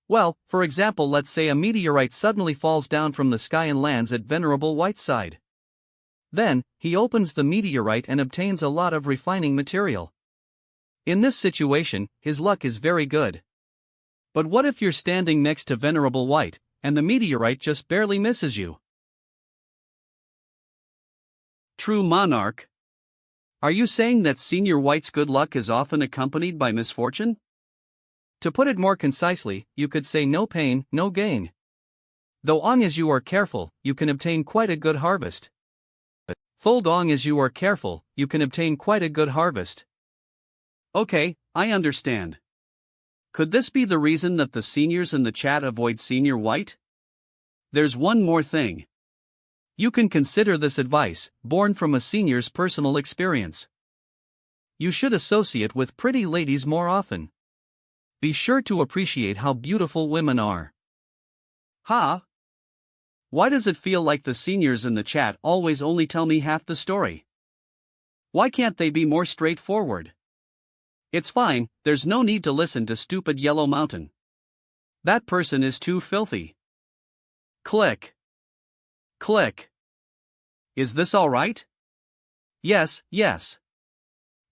Well, for example, let's say a meteorite suddenly falls down from the sky and lands at Venerable White's side. Then, he opens the meteorite and obtains a lot of refining material. In this situation, his luck is very good. But what if you're standing next to Venerable White, and the meteorite just barely misses you? True monarch. Are you saying that Senior White's good luck is often accompanied by misfortune? To put it more concisely, you could say no pain, no gain. Though long as you are careful, you can obtain quite a good harvest. Full long as you are careful, you can obtain quite a good harvest. Okay, I understand. Could this be the reason that the seniors in the chat avoid Senior White? There's one more thing. You can consider this advice, born from a senior's personal experience. You should associate with pretty ladies more often. Be sure to appreciate how beautiful women are. Huh? Why does it feel like the seniors in the chat always only tell me half the story? Why can't they be more straightforward? It's fine, there's no need to listen to stupid Yellow Mountain. That person is too filthy. Click. Click. Is this alright? Yes.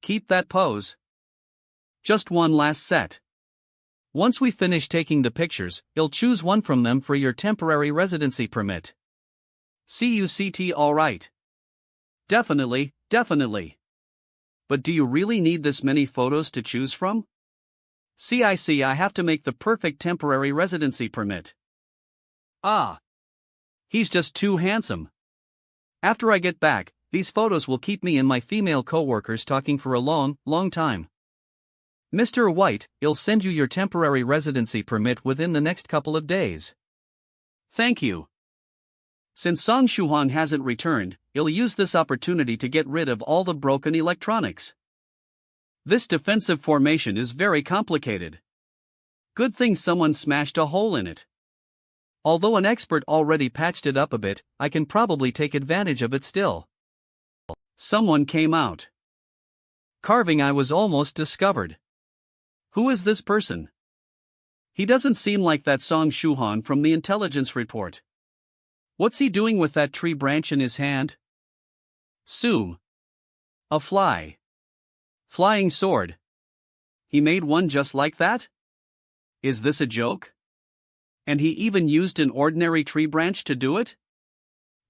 Keep that pose. Just one last set. Once we finish taking the pictures, you'll choose one from them for your temporary residency permit. CUCT alright. Definitely. But do you really need this many photos to choose from? See, I have to make the perfect temporary residency permit. Ah. He's just too handsome. After I get back, these photos will keep me and my female co-workers talking for a long time. Mr. White, I'll send you your temporary residency permit within the next couple of days. Thank you. Since Song Shuhan hasn't returned, I'll use this opportunity to get rid of all the broken electronics. This defensive formation is very complicated. Good thing someone smashed a hole in it. Although an expert already patched it up a bit, I can probably take advantage of it still. Someone came out. Carving I was almost discovered. Who is this person? He doesn't seem like that Song Shuhan from the intelligence report. What's he doing with that tree branch in his hand? Soom. A fly. Flying sword. He made one just like that? Is this a joke? And he even used an ordinary tree branch to do it?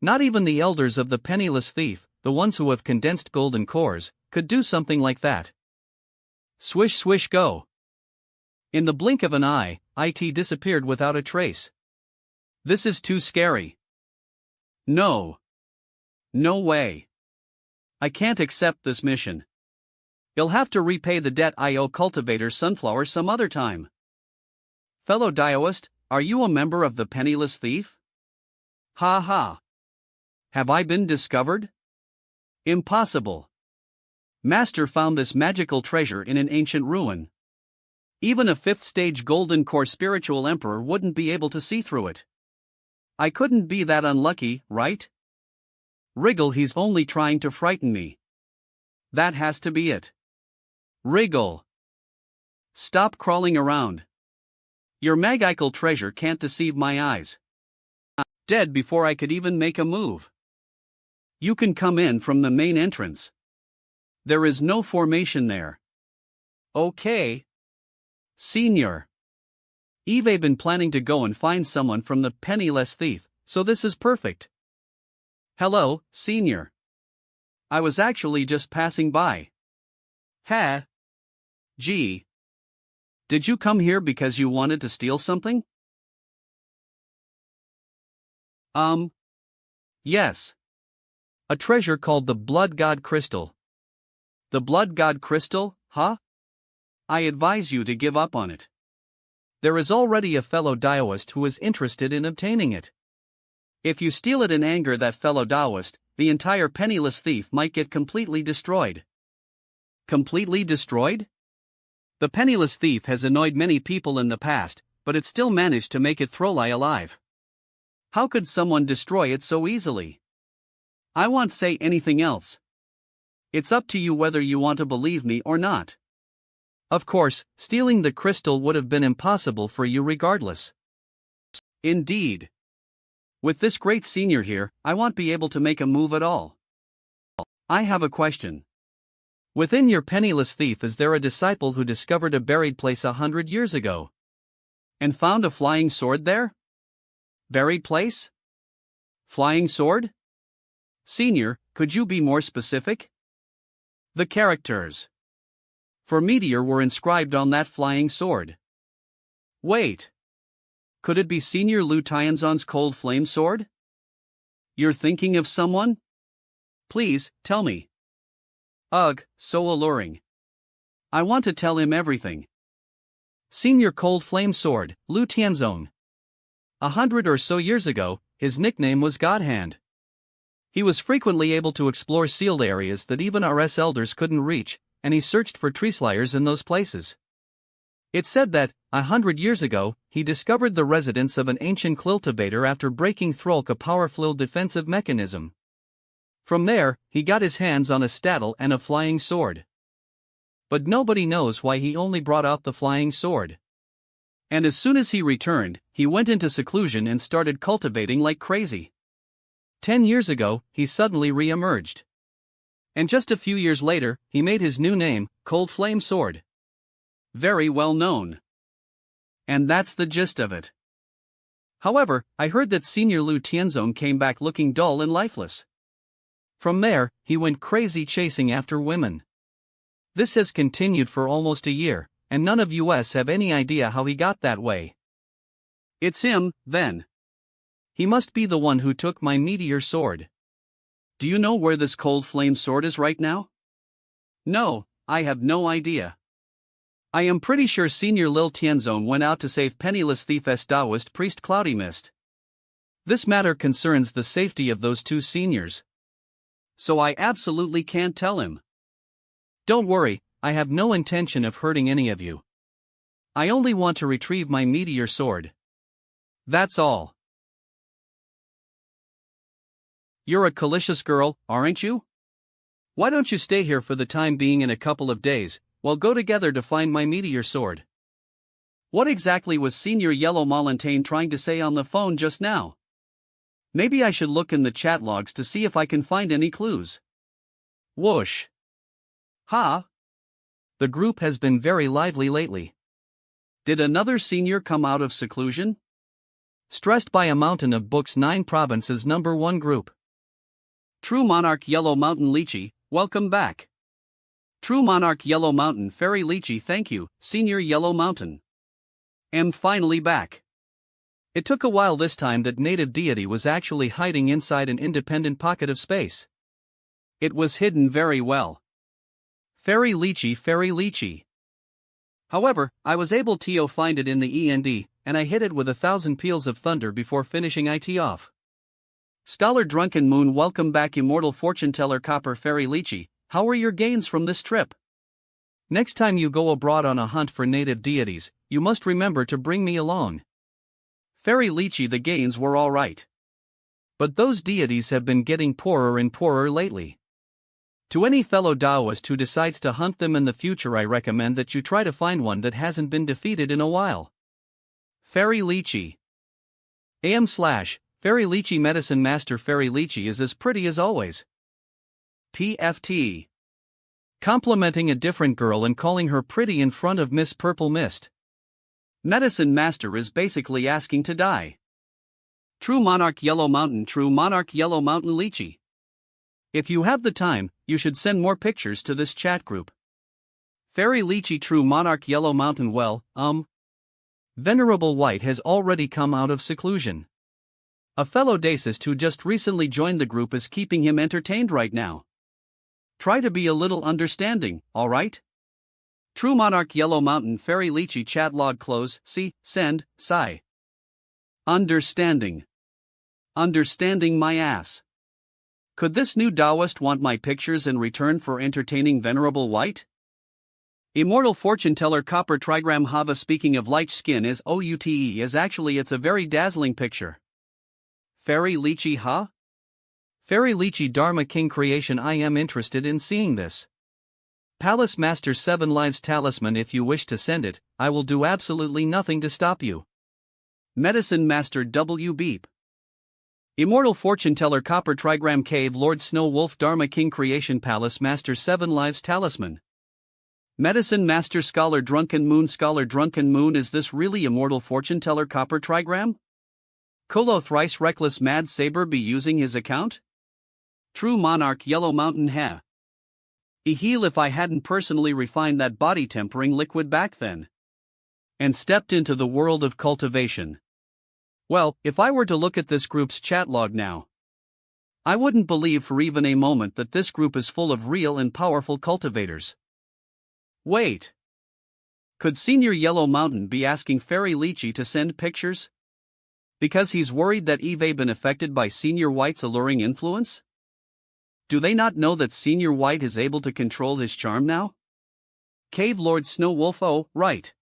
Not even the elders of the penniless thief, the ones who have condensed golden cores, could do something like that. Swish swish go. In the blink of an eye, IT disappeared without a trace. This is too scary. No. No way. I can't accept this mission. You'll have to repay the debt I owe Cultivator Sunflower some other time. Fellow Dioist, are you a member of the Penniless Thief? Ha ha. Have I been discovered? Impossible. Master found this magical treasure in an ancient ruin. Even a 5th stage Golden Core spiritual emperor wouldn't be able to see through it. I couldn't be that unlucky, right? Wriggle, he's only trying to frighten me. That has to be it. Wriggle. Stop crawling around. Your magical treasure can't deceive my eyes. Dead before I could even make a move. You can come in from the main entrance. There is no formation there. Okay. Senior. I've been planning to go and find someone from the Penniless Thief, so this is perfect. Hello, Senior. I was actually just passing by. Ha. Gee. Did you come here because you wanted to steal something? Yes. A treasure called the Blood God Crystal. The Blood God Crystal, huh? I advise you to give up on it. There is already a fellow Daoist who is interested in obtaining it. If you steal it and anger that fellow Daoist, the entire Penniless Thief might get completely destroyed. Completely destroyed? The Penniless Thief has annoyed many people in the past, but it still managed to make it Throli alive. How could someone destroy it so easily? I won't say anything else. It's up to you whether you want to believe me or not. Of course, stealing the crystal would have been impossible for you regardless. Indeed. With this great senior here, I won't be able to make a move at all. I have a question. Within your Penniless Thief, is there a disciple who discovered a buried place 100 years ago? And found a flying sword there? Buried place? Flying sword? Senior, could you be more specific? The characters for Meteor were inscribed on that flying sword. Wait. Could it be Senior Liu Tianzon's cold flame sword? You're thinking of someone? Please, tell me. Ugh, so alluring. I want to tell him everything. Senior Cold Flame Sword, Liu Tianzong. 100 or so years ago, his nickname was Godhand. He was frequently able to explore sealed areas that even RS elders couldn't reach, and he searched for tree slayers in those places. It's said that, 100 years ago, he discovered the residence of an ancient cultivator after breaking Throlk a powerful defensive mechanism. From there, he got his hands on a staddle and a flying sword. But nobody knows why he only brought out the flying sword. And as soon as he returned, he went into seclusion and started cultivating like crazy. 10 years ago, he suddenly re-emerged. And just a few years later, he made his new name, Cold Flame Sword. Very well known. And that's the gist of it. However, I heard that Senior Liu Tianzong came back looking dull and lifeless. From there, he went crazy chasing after women. This has continued for almost a year, and none of us have any idea how he got that way. It's him, then. He must be the one who took my meteor sword. Do you know where this cold flame sword is right now? No, I have no idea. I am pretty sure Senior Lil Tianzong went out to save Penniless Thief's Taoist priest Cloudy Mist. This matter concerns the safety of those two seniors. So I absolutely can't tell him. Don't worry, I have no intention of hurting any of you. I only want to retrieve my meteor sword. That's all. You're a malicious girl, aren't you? Why don't you stay here for the time being? In a couple of days, we'll go together to find my meteor sword. What exactly was Senior Yellow Molintaine trying to say on the phone just now? Maybe I should look in the chat logs to see if I can find any clues. Whoosh. Ha! The group has been very lively lately. Did another senior come out of seclusion? Stressed by a mountain of books, 9 provinces, number 1 group. True Monarch Yellow Mountain Lychee, welcome back. True Monarch Yellow Mountain Fairy Lychee, thank you, Senior Yellow Mountain. Am finally back. It took a while this time that native deity was actually hiding inside an independent pocket of space. It was hidden very well. Fairy lychee, fairy lychee. However, I was able to find it in the END, and I hit it with 1,000 peals of thunder before finishing it off. Scholar Drunken Moon, welcome back. Immortal Fortune Teller Copper Fairy Lychee, how are your gains from this trip? Next time you go abroad on a hunt for native deities, you must remember to bring me along. Fairy Lychee, the gains were alright. But those deities have been getting poorer and poorer lately. To any fellow Taoist who decides to hunt them in the future, I recommend that you try to find one that hasn't been defeated in a while. Fairy Lychee. Fairy Lychee Medicine Master Fairy Lychee is as pretty as always. PFT. Complimenting a different girl and calling her pretty in front of Miss Purple Mist. Medicine Master is basically asking to die. True Monarch Yellow Mountain, True Monarch Yellow Mountain Lychee. If you have the time, you should send more pictures to this chat group. Fairy Lychee, True Monarch Yellow Mountain. Well, Venerable White has already come out of seclusion. A fellow Daisist who just recently joined the group is keeping him entertained right now. Try to be a little understanding, alright? True Monarch Yellow Mountain Fairy Lychee chat log close, see, send, sigh. Understanding. Understanding my ass. Could this new Taoist want my pictures in return for entertaining Venerable White? Immortal Fortune Teller Copper Trigram Hava. Speaking of light skin is OUTE is actually it's a very dazzling picture. Fairy Lychee, huh? Fairy Lychee Dharma King Creation. I am interested in seeing this. Palace Master 7 Lives Talisman. If you wish to send it, I will do absolutely nothing to stop you. Medicine Master W. Beep. Immortal Fortune Teller Copper Trigram Cave Lord Snow Wolf Dharma King Creation Palace Master 7 Lives Talisman. Medicine Master Scholar Drunken Moon. Scholar Drunken Moon, is this really Immortal Fortune Teller Copper Trigram? Kolo Thrice Reckless Mad Saber be using his account? True Monarch Yellow Mountain ha. Heal if I hadn't personally refined that body tempering liquid back then. And stepped into the world of cultivation. Well, if I were to look at this group's chat log now, I wouldn't believe for even a moment that this group is full of real and powerful cultivators. Wait. Could Senior Yellow Mountain be asking Fairy Lychee to send pictures? Because he's worried that Eve been affected by Senior White's alluring influence? Do they not know that Senior White is able to control his charm now? Cave Lord Snow Wolf. Oh, right.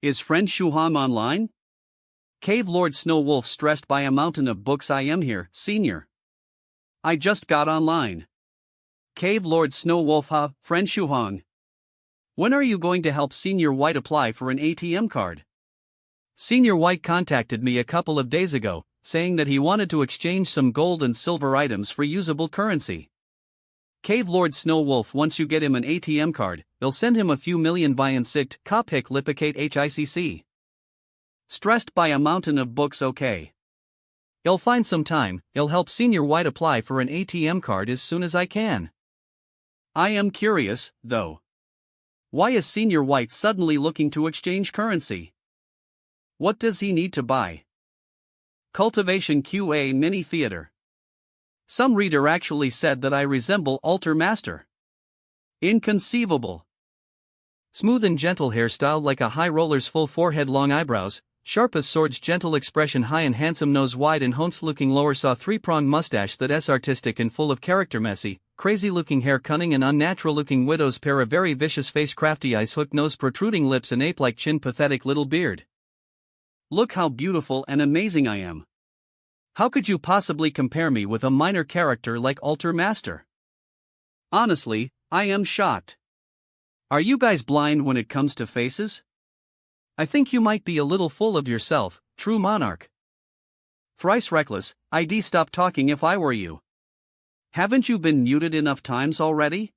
Is friend Shuham online? Cave Lord Snow Wolf stressed by a mountain of books. I am here, Senior. I just got online. Cave Lord Snow Wolf. Friend Shuhong. When are you going to help Senior White apply for an ATM card? Senior White contacted me a couple of days ago, saying that he wanted to exchange some gold and silver items for usable currency. Cave Lord Snow Wolf, once you get him an ATM card, they'll send him a few million Vian Sikt Kopik Lipicate HICC. Stressed by a mountain of books. Okay. I'll find some time, I'll help Senior White apply for an ATM card as soon as I can. I am curious, though. Why is Senior White suddenly looking to exchange currency? What does he need to buy? Cultivation QA Mini Theater. Some reader actually said that I resemble Altar Master. Inconceivable. Smooth and gentle hairstyle like a high roller's full forehead, long eyebrows, sharp as swords, gentle expression, high and handsome nose, wide and honest looking lower saw, three-pronged mustache that's artistic and full of character, messy, crazy looking hair, cunning and unnatural looking widow's pear, a very vicious face, crafty eyes, hooked nose, protruding lips, an ape-like chin, pathetic little beard. Look how beautiful and amazing I am. How could you possibly compare me with a minor character like Altar Master? Honestly, I am shocked. Are you guys blind when it comes to faces? I think you might be a little full of yourself, True Monarch. Thrice Reckless, I'd stop talking if I were you. Haven't you been muted enough times already?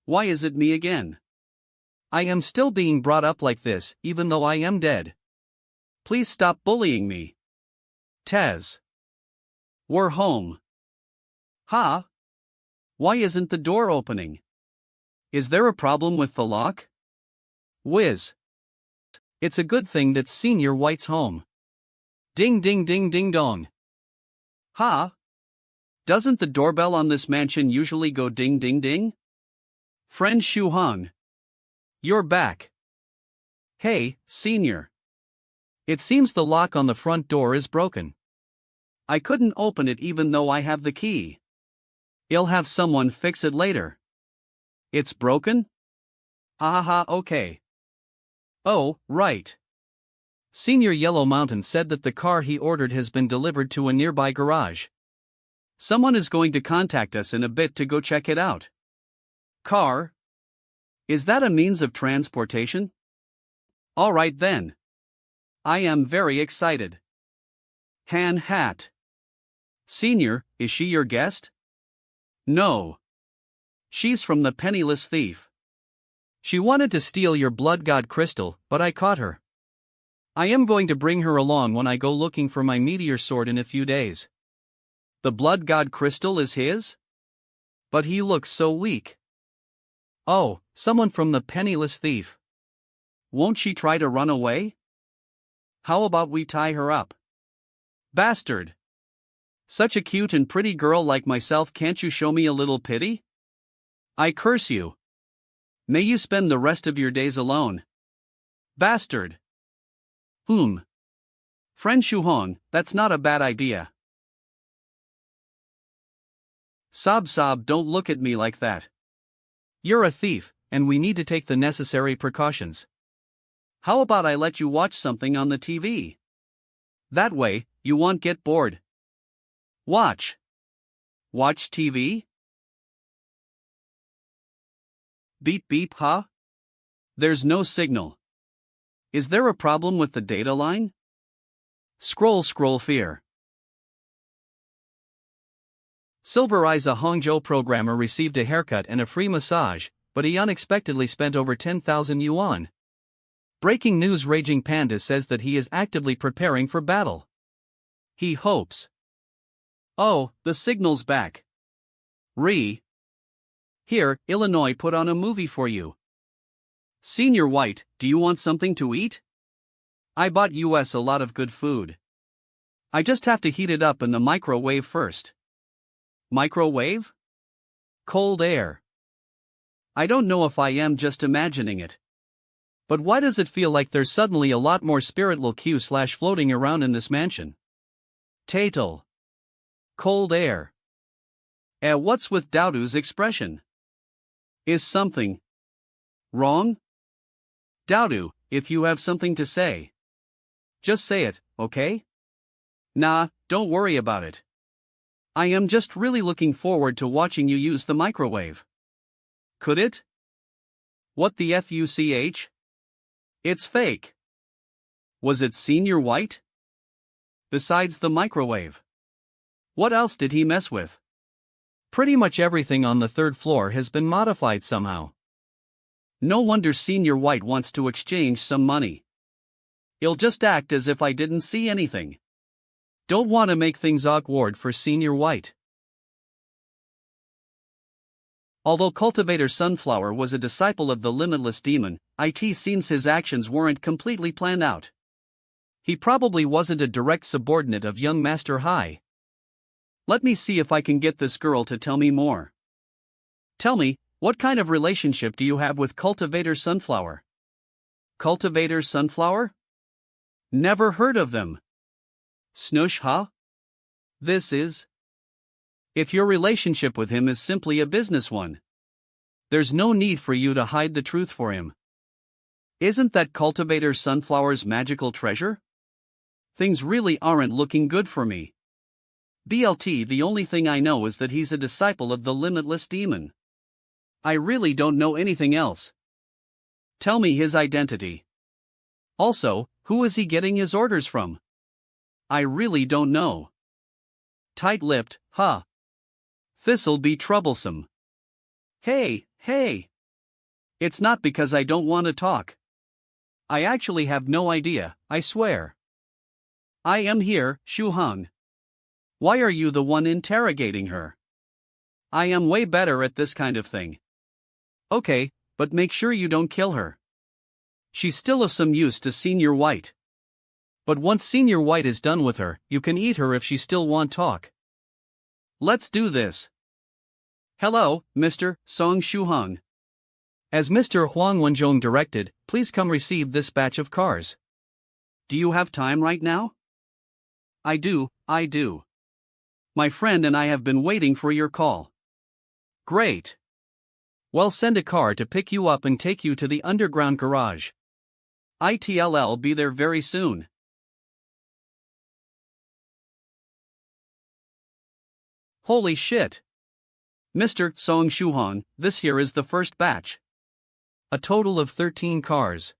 Why is it me again? I am still being brought up like this, even though I am dead. Please stop bullying me. Tez. We're home. Ha? Why isn't the door opening? Is there a problem with the lock? Whiz. It's a good thing that Senior White's home. Ding ding ding ding dong. Ha? Doesn't the doorbell on this mansion usually go ding ding ding? Friend Shu Hong. You're back. Hey, senior. It seems the lock on the front door is broken. I couldn't open it even though I have the key. I'll have someone fix it later. It's broken? Haha, okay. Oh, right. Senior Yellow Mountain said that the car he ordered has been delivered to a nearby garage. Someone is going to contact us in a bit to go check it out. Car? Is that a means of transportation? All right then. I am very excited. Han hat. Senior, is she your guest? No. She's from the Penniless Thief. She wanted to steal your blood god crystal, but I caught her. I am going to bring her along when I go looking for my meteor sword in a few days. The blood god crystal is his? But he looks so weak. Oh, someone from the Penniless Thief. Won't she try to run away? How about we tie her up? Bastard! Such a cute and pretty girl like myself, can't you show me a little pity? I curse you. May you spend the rest of your days alone. Bastard! Friend Shu Hong, that's not a bad idea. Sob, don't look at me like that. You're a thief, and we need to take the necessary precautions. How about I let you watch something on the TV? That way, you won't get bored. Watch TV? Beep beep, huh? There's no signal. Is there a problem with the data line? Scroll fear. Silver Eyes, a Hangzhou programmer, received a haircut and a free massage, but he unexpectedly spent over 10,000 yuan. Breaking news: Raging Panda says that he is actively preparing for battle. He hopes. Oh, the signal's back. Here, Illinois put on a movie for you. Senior White, do you want something to eat? I bought us a lot of good food. I just have to heat it up in the microwave first. Microwave? Cold air. I don't know if I am just imagining it. But why does it feel like there's suddenly a lot more spiritual Q/floating around in this mansion? Tatal. Cold air. What's with Daodu's expression? Is something wrong? Daodu, if you have something to say, just say it, okay? Nah, don't worry about it. I am just really looking forward to watching you use the microwave. Could it? What the fuch? It's fake. Was it Senior White? Besides the microwave, what else did he mess with? Pretty much everything on the third floor has been modified somehow. No wonder Senior White wants to exchange some money. I'll just act as if I didn't see anything. Don't want to make things awkward for Senior White. Although Cultivator Sunflower was a disciple of the Limitless Demon, it seems his actions weren't completely planned out. He probably wasn't a direct subordinate of young Master Hai. Let me see if I can get this girl to tell me more. Tell me, what kind of relationship do you have with Cultivator Sunflower? Cultivator Sunflower? Never heard of them. Snoosh, huh? This is... If your relationship with him is simply a business one, there's no need for you to hide the truth for him. Isn't that Cultivator Sunflower's magical treasure? Things really aren't looking good for me. BLT, the only thing I know is that he's a disciple of the Limitless Demon. I really don't know anything else. Tell me his identity. Also, who is he getting his orders from? I really don't know. Tight-lipped, huh? This'll be troublesome. Hey! It's not because I don't want to talk. I actually have no idea, I swear. I am here, Shu Hong. Why are you the one interrogating her? I am way better at this kind of thing. Okay, but make sure you don't kill her. She's still of some use to Senior White. But once Senior White is done with her, you can eat her if she still want talk. Let's do this. Hello, Mr. Song Shu-hung. As Mr. Huang Wenzhong directed, please come receive this batch of cars. Do you have time right now? I do. My friend and I have been waiting for your call. Great. Well, send a car to pick you up and take you to the underground garage. I'll be there very soon. Holy shit! Mr. Song Shu-hong, this here is the first batch. A total of 13 cars.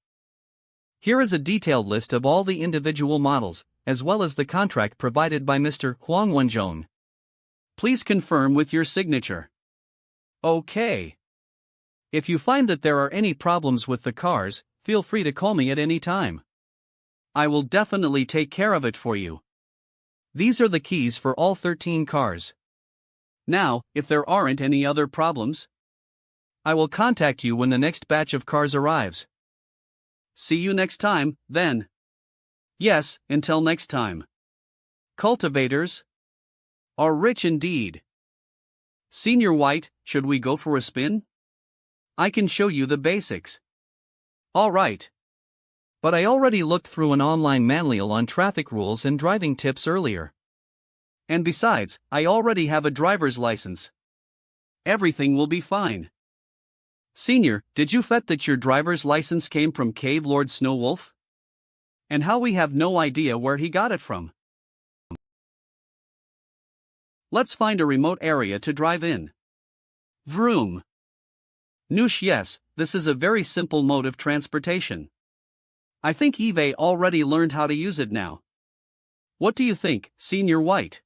Here is a detailed list of all the individual models, as well as the contract provided by Mr. Huang Wenzhong. Please confirm with your signature. Okay. If you find that there are any problems with the cars, feel free to call me at any time. I will definitely take care of it for you. These are the keys for all 13 cars. Now, if there aren't any other problems, I will contact you when the next batch of cars arrives. See you next time, then. Yes, until next time. Cultivators are rich indeed. Senior White, should we go for a spin? I can show you the basics. All right. But I already looked through an online manual on traffic rules and driving tips earlier. And besides, I already have a driver's license. Everything will be fine. Senior, did you bet that your driver's license came from Cave Lord Snowwolf? And how we have no idea where he got it from? Let's find a remote area to drive in. Vroom. Noosh, yes, this is a very simple mode of transportation. I think Eve already learned how to use it now. What do you think, Senior White?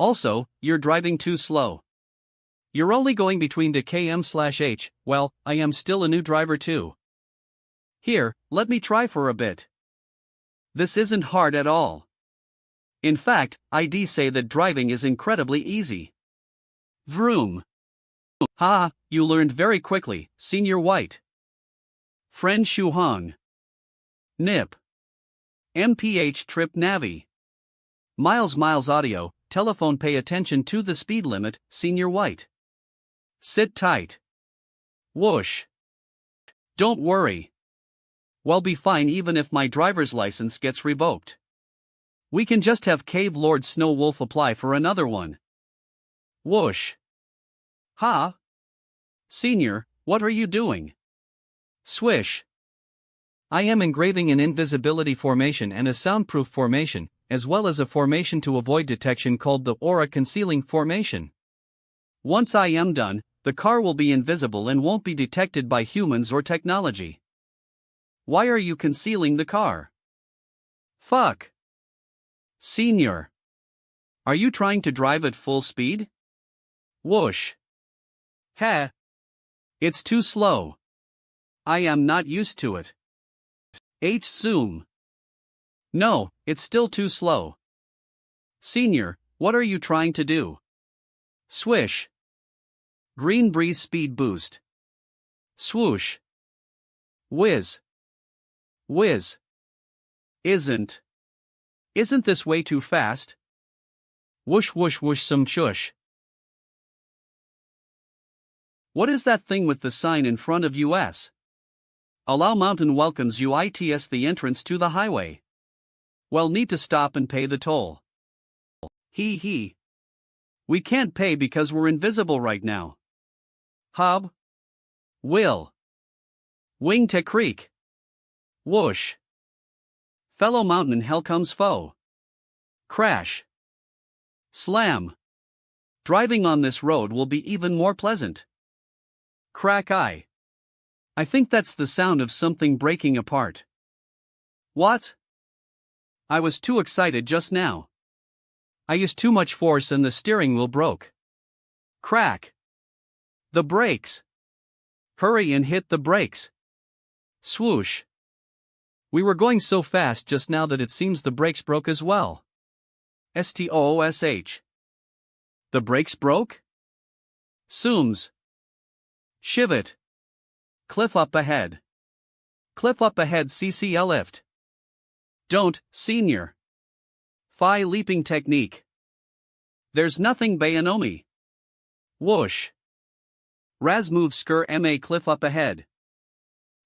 Also, you're driving too slow. You're only going between the km/h, well, I am still a new driver too. Here, let me try for a bit. This isn't hard at all. In fact, I'd say that driving is incredibly easy. Vroom. Ha, you learned very quickly, Senior White. Friend Shu-hong. Nip. MPH Trip Navi. Miles audio, telephone, pay attention to the speed limit, Senior White. Sit tight. Whoosh. Don't worry. We'll be fine even if my driver's license gets revoked. We can just have Cave Lord Snowwolf apply for another one. Whoosh. Ha? Senior, what are you doing? Swish. I am engraving an invisibility formation and a soundproof formation, as well as a formation to avoid detection called the aura concealing formation. Once I am done, the car will be invisible and won't be detected by humans or technology. Why are you concealing the car? Fuck. Senior. Are you trying to drive at full speed? Whoosh. Heh. It's too slow. I am not used to it. Zoom. No, it's still too slow. Senior, what are you trying to do? Swish. Green breeze speed boost. Swoosh. Whiz. Whiz. Isn't this way too fast? Whoosh whoosh whoosh some shush. What is that thing with the sign in front of US? Allow Mountain welcomes you. It's the entrance to the highway. Well, need to stop and pay the toll. He. We can't pay because we're invisible right now. Hub. Will. Wing to creek. Whoosh. Fellow mountain, hell comes foe. Crash. Slam. Driving on this road will be even more pleasant. Crack eye. I think that's the sound of something breaking apart. What? I was too excited just now. I used too much force and the steering wheel broke. Crack. The brakes. Hurry and hit the brakes. Swoosh. We were going so fast just now that it seems the brakes broke as well. Stoosh. The brakes broke? Zooms. Shivet. Cliff up ahead. Cliff up ahead, CCL lift. Don't, senior. Phi leaping technique. There's nothing Bayanomi. Whoosh. Raz move skur ma cliff up ahead.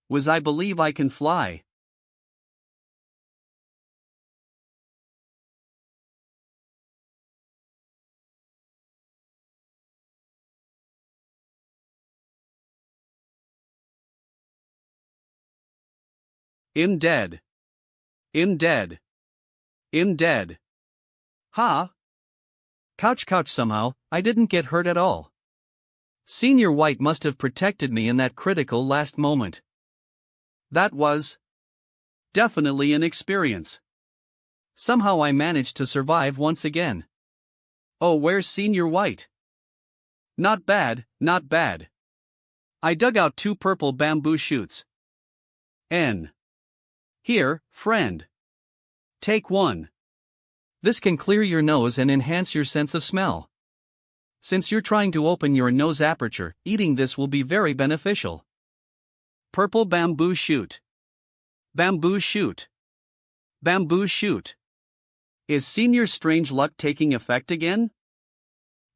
Was I believe I can fly. I'm dead. I'm dead. I'm dead. Ha! Couch somehow, I didn't get hurt at all. Senior White must have protected me in that critical last moment. That was definitely an experience. Somehow I managed to survive once again. Oh, where's Senior White? Not bad, not bad. I dug out 2 purple bamboo shoots. Here, friend. Take 1. This can clear your nose and enhance your sense of smell. Since you're trying to open your nose aperture, eating this will be very beneficial. Purple bamboo shoot. Bamboo shoot. Bamboo shoot. Is Senior strange luck taking effect again?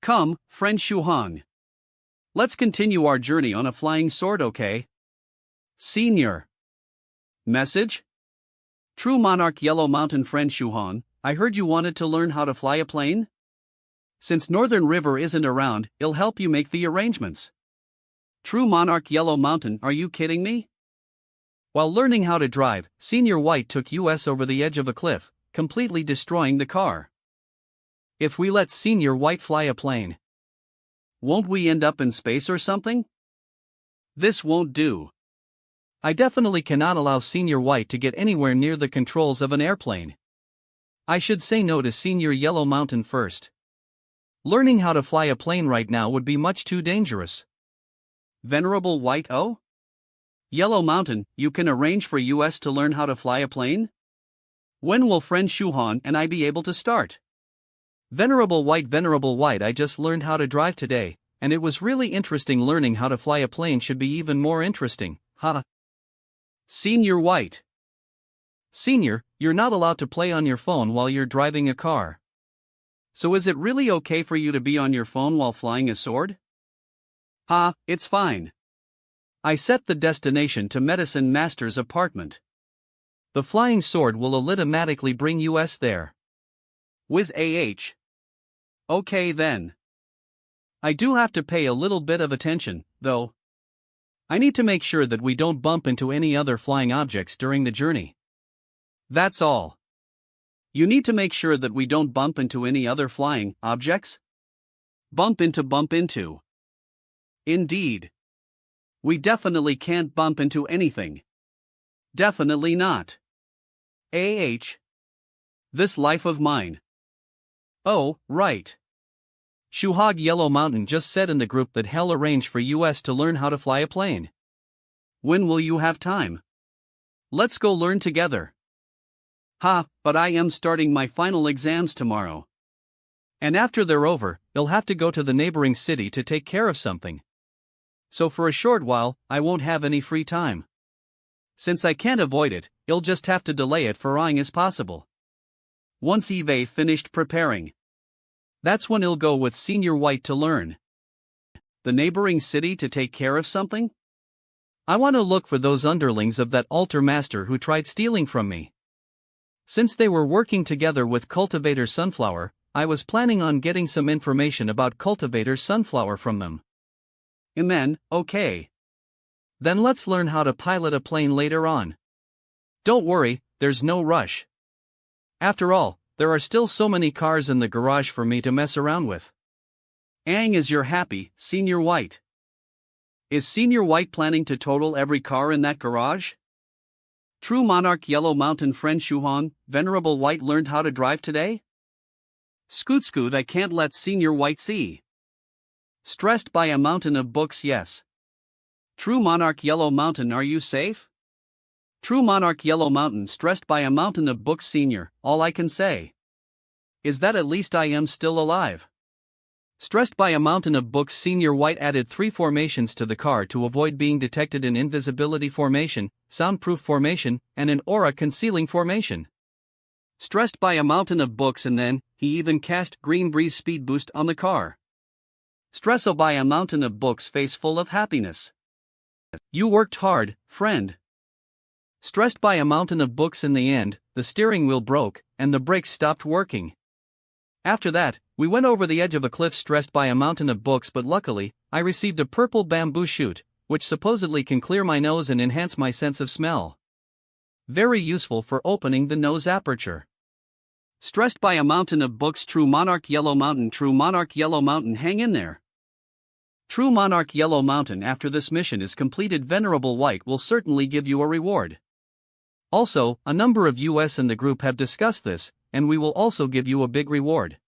Come, friend Shuhong. Let's continue our journey on a flying sword, okay? Senior. Message? True Monarch Yellow Mountain friend Shuhong, I heard you wanted to learn how to fly a plane? Since Northern River isn't around, it'll help you make the arrangements. True Monarch Yellow Mountain, are you kidding me? While learning how to drive, Senior White took us over the edge of a cliff, completely destroying the car. If we let Senior White fly a plane, won't we end up in space or something? This won't do. I definitely cannot allow Senior White to get anywhere near the controls of an airplane. I should say no to Senior Yellow Mountain first. Learning how to fly a plane right now would be much too dangerous. Venerable White Oh? Yellow Mountain, you can arrange for us to learn how to fly a plane? When will friend Shuhan and I be able to start? Venerable White, I just learned how to drive today, and it was really interesting. Learning how to fly a plane should be even more interesting, haha. Senior White. Senior, you're not allowed to play on your phone while you're driving a car. So is it really okay for you to be on your phone while flying a sword? Ha, it's fine. I set the destination to Medicine Master's apartment. The flying sword will automatically bring us there. Whiz Okay then. I do have to pay a little bit of attention, though. I need to make sure that we don't bump into any other flying objects during the journey. That's all. You need to make sure that we don't bump into any other flying objects? Bump into. Indeed. We definitely can't bump into anything. Definitely not. This life of mine. Oh, right. Shuhog Yellow Mountain just said in the group that he'll arrange for us to learn how to fly a plane. When will you have time? Let's go learn together. Ha, but I am starting my final exams tomorrow. And after they're over, you'll have to go to the neighboring city to take care of something. So for a short while, I won't have any free time. Since I can't avoid it, you'll just have to delay it for as long as possible. Once Eve finished preparing, that's when he'll go with Senior White to learn. The neighboring city to take care of something? I want to look for those underlings of that altar master who tried stealing from me. Since they were working together with Cultivator Sunflower, I was planning on getting some information about Cultivator Sunflower from them. Amen, okay. Then let's learn how to pilot a plane later on. Don't worry, there's no rush. After all, there are still so many cars in the garage for me to mess around with. As you're happy, Senior White. Is Senior White planning to total every car in that garage? True Monarch Yellow Mountain friend Shuhan, Venerable White learned how to drive today? Scoot, I can't let Senior White see. Stressed by a mountain of books, yes. True Monarch Yellow Mountain, are you safe? True Monarch Yellow Mountain, stressed by a mountain of books, Senior, all I can say is that at least I am still alive. Stressed by a mountain of books, Senior White added 3 formations to the car to avoid being detected: an invisibility formation, soundproof formation, and an aura concealing formation. stressed by a mountain of books, and then, he even cast Green Breeze Speed Boost on the car. Stresso by a mountain of books, face full of happiness. You worked hard, friend. Stressed by a mountain of books, in the end, the steering wheel broke, and the brakes stopped working. After that, we went over the edge of a cliff stressed by a mountain of books, but luckily, I received a purple bamboo shoot, which supposedly can clear my nose and enhance my sense of smell. Very useful for opening the nose aperture. Stressed by a mountain of books, True Monarch Yellow Mountain. True Monarch Yellow Mountain, hang in there. True Monarch Yellow Mountain, after this mission is completed, Venerable White will certainly give you a reward. Also, a number of us in the group have discussed this, and we will also give you a big reward.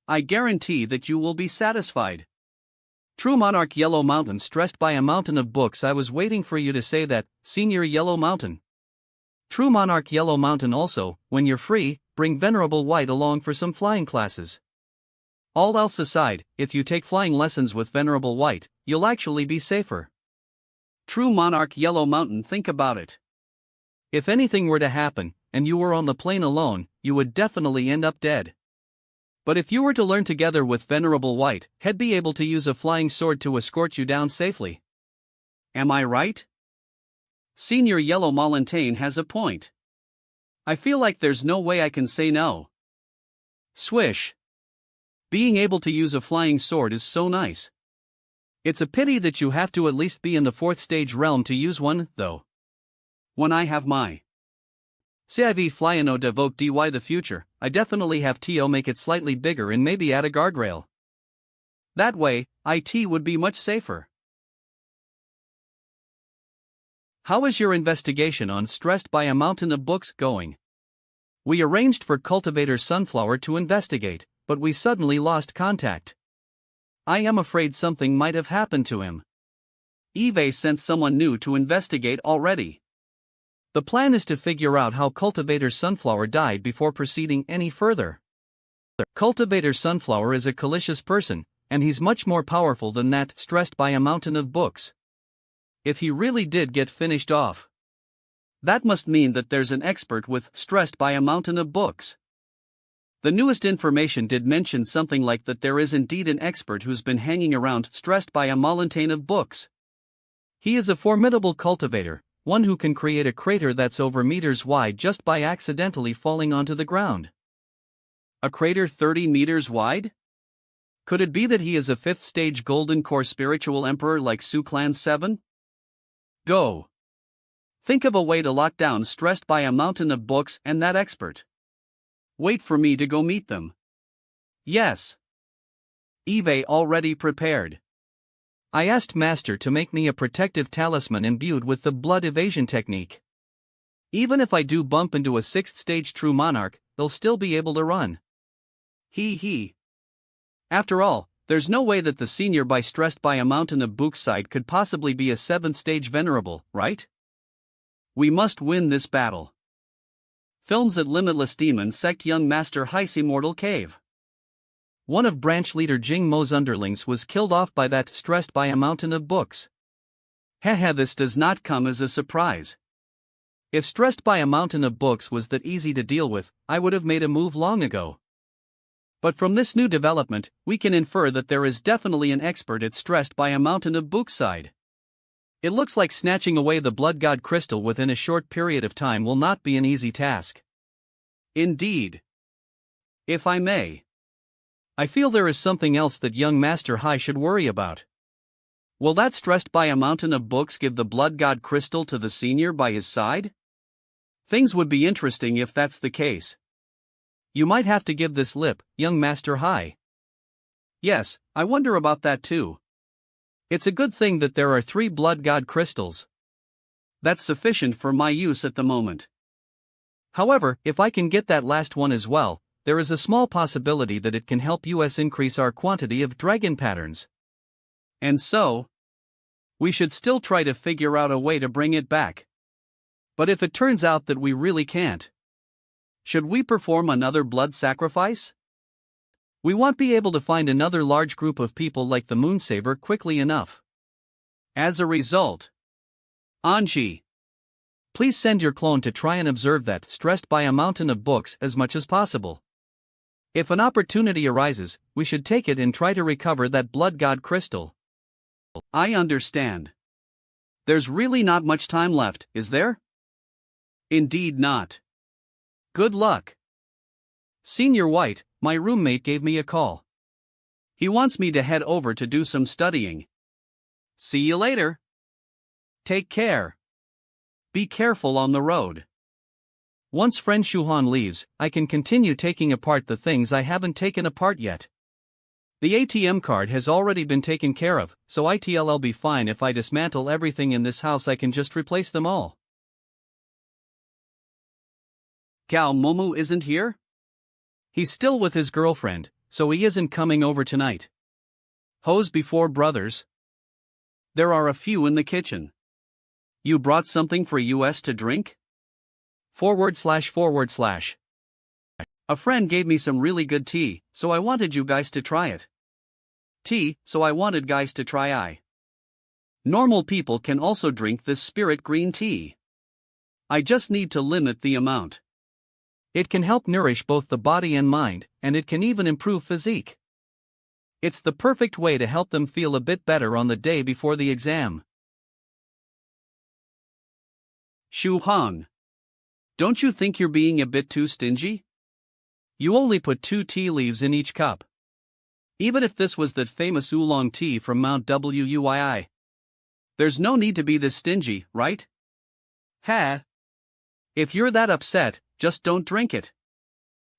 I guarantee that you will be satisfied. True Monarch Yellow Mountain, stressed by a mountain of books. I was waiting for you to say that, Senior Yellow Mountain. True Monarch Yellow Mountain. Also, when you're free, bring Venerable White along for some flying classes. All else aside, if you take flying lessons with Venerable White, you'll actually be safer. True Monarch Yellow Mountain, think about it. If anything were to happen, and you were on the plane alone, you would definitely end up dead. But if you were to learn together with Venerable White, he'd be able to use a flying sword to escort you down safely. Am I right? Senior Yellow Mountain has a point. I feel like there's no way I can say no. Swish. Being able to use a flying sword is so nice. It's a pity that you have to at least be in the 4th stage realm to use one, though. When I have my CIV Flyano Devote DY the future, I definitely have TO make it slightly bigger and maybe add a guardrail. That way, IT would be much safer. How is your investigation on Stressed by a Mountain of Books going? We arranged for Cultivator Sunflower to investigate, but we suddenly lost contact. I am afraid something might have happened to him. Eve sent someone new to investigate already. The plan is to figure out how Cultivator Sunflower died before proceeding any further. Cultivator Sunflower is a malicious person, and he's much more powerful than that stressed by a mountain of books. If he really did get finished off, that must mean that there's an expert with stressed by a mountain of books. The newest information did mention something like that there is indeed an expert who's been hanging around stressed by a mountain of books. He is a formidable cultivator, one who can create a crater that's over meters wide just by accidentally falling onto the ground. A crater 30 meters wide? Could it be that he is a 5th stage Golden Core spiritual emperor like Su Clan 7? Go. Think of a way to lock down stressed by a mountain of books and that expert. Wait for me to go meet them. Yes. Eve already prepared. I asked Master to make me a protective talisman imbued with the blood evasion technique. Even if I do bump into a 6th stage True Monarch, they'll still be able to run. He. After all, there's no way that the senior by stressed by a mountain of books side could possibly be a 7th stage venerable, right? We must win this battle. Films at Limitless Demon Sect. Young Master Heist Immortal Cave. One of branch leader Jing Mo's underlings was killed off by that stressed by a mountain of books. Haha, this does not come as a surprise. If stressed by a mountain of books was that easy to deal with, I would have made a move long ago. But from this new development, we can infer that there is definitely an expert at stressed by a mountain of books side. It looks like snatching away the blood god crystal within a short period of time will not be an easy task. Indeed. If I may. I feel there is something else that young Master Hai should worry about. Will that stressed by a mountain of books give the blood god crystal to the senior by his side? Things would be interesting if that's the case. You might have to give this lip, young Master Hai. Yes, I wonder about that too. It's a good thing that there are 3 blood god crystals. That's sufficient for my use at the moment. However, if I can get that last one as well, there is a small possibility that it can help us increase our quantity of dragon patterns. And so, we should still try to figure out a way to bring it back. But if it turns out that we really can't, should we perform another blood sacrifice? We won't be able to find another large group of people like the Moonsaber quickly enough. As a result, Anji, Please send your clone to try and observe that, stressed by a mountain of books, as much as possible. If an opportunity arises, we should take it and try to recover that blood god crystal. I understand. There's really not much time left, is there? Indeed not. Good luck. Senior White, my roommate, gave me a call. He wants me to head over to do some studying. See you later. Take care. Be careful on the road. Once friend Shuhan leaves, I can continue taking apart the things I haven't taken apart yet. The ATM card has already been taken care of, so I'll be fine if I dismantle everything in this house. I can just replace them all. Gao Momu isn't here? He's still with his girlfriend, so he isn't coming over tonight. Hoes before brothers. There are a few in the kitchen. You brought something for us to drink? //. A friend gave me some really good tea, so I wanted you guys to try it. Tea, so I wanted guys to try I. Normal people can also drink this spirit green tea. I just need to limit the amount. It can help nourish both the body and mind, and it can even improve physique. It's the perfect way to help them feel a bit better on the day before the exam. Shu Hong. Don't you think you're being a bit too stingy? You only put 2 tea leaves in each cup. Even if this was that famous oolong tea from Mount Wuyi. There's no need to be this stingy, right? Ha! If you're that upset, just don't drink it.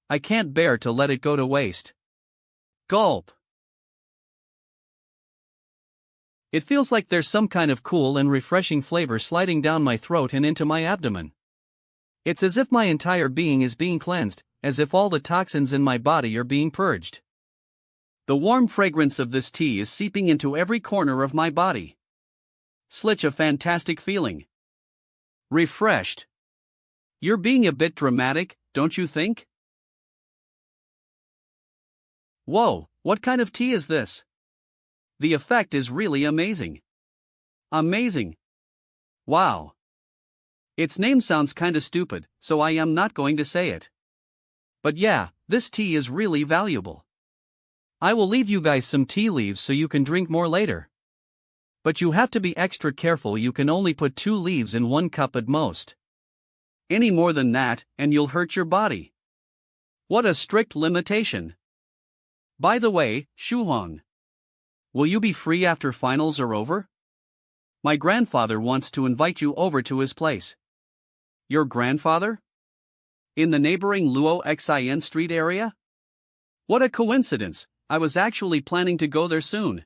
I can't bear to let it go to waste. Gulp. It feels like there's some kind of cool and refreshing flavor sliding down my throat and into my abdomen. It's as if my entire being is being cleansed, as if all the toxins in my body are being purged. The warm fragrance of this tea is seeping into every corner of my body. Such a fantastic feeling. Refreshed. You're being a bit dramatic, don't you think? Whoa, what kind of tea is this? The effect is really amazing. Amazing. Wow. Its name sounds kinda stupid, so I am not going to say it. But yeah, this tea is really valuable. I will leave you guys some tea leaves so you can drink more later. But you have to be extra careful. You can only put 2 leaves in 1 cup at most. Any more than that, and you'll hurt your body. What a strict limitation. By the way, Shuhong, will you be free after finals are over? My grandfather wants to invite you over to his place. Your grandfather? In the neighboring Luo Xin Street area? What a coincidence, I was actually planning to go there soon.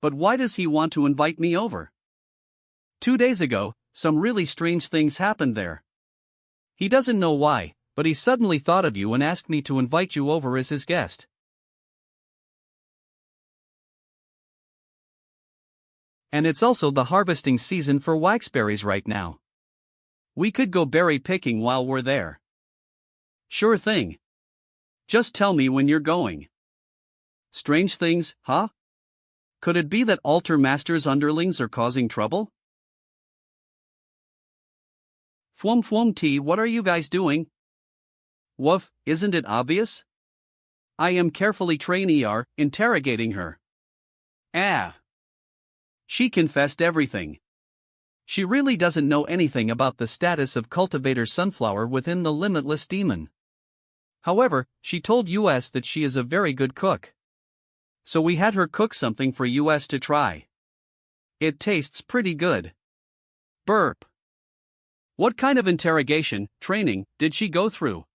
But why does he want to invite me over? 2 days ago, some really strange things happened there. He doesn't know why, but he suddenly thought of you and asked me to invite you over as his guest. And it's also the harvesting season for waxberries right now. We could go berry picking while we're there. Sure thing. Just tell me when you're going. Strange things, huh? Could it be that Altar Master's underlings are causing trouble? Fwum tea, what are you guys doing? Woof, isn't it obvious? I am carefully interrogating her. She confessed everything. She really doesn't know anything about the status of Cultivator Sunflower within the Limitless Demon. However, she told us that she is a very good cook. So we had her cook something for us to try. It tastes pretty good. Burp. What kind of training, did she go through?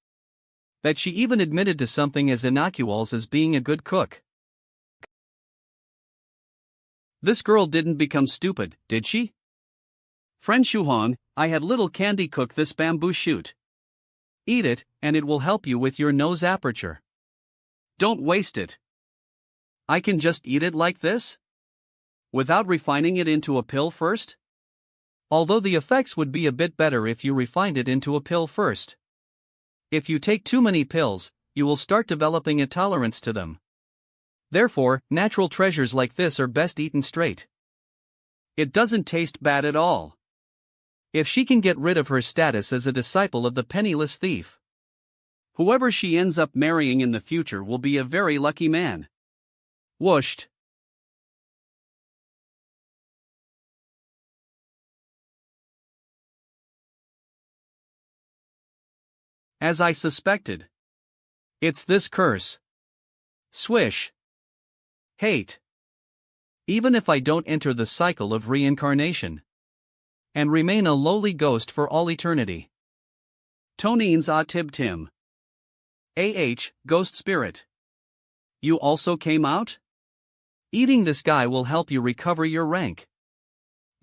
That she even admitted to something as innocuous as being a good cook. This girl didn't become stupid, did she? Friend Shuhong, I had little Candy cook this bamboo shoot. Eat it, and it will help you with your nose aperture. Don't waste it. I can just eat it like this? Without refining it into a pill first? Although the effects would be a bit better if you refined it into a pill first. If you take too many pills, you will start developing a tolerance to them. Therefore, natural treasures like this are best eaten straight. It doesn't taste bad at all. If she can get rid of her status as a disciple of the penniless thief, whoever she ends up marrying in the future will be a very lucky man. Whooshed. As I suspected. It's this curse. Swish. Hate. Even if I don't enter the cycle of reincarnation and remain a lowly ghost for all eternity. Tonines a tib tim. Ghost spirit. You also came out? Eating this guy will help you recover your rank.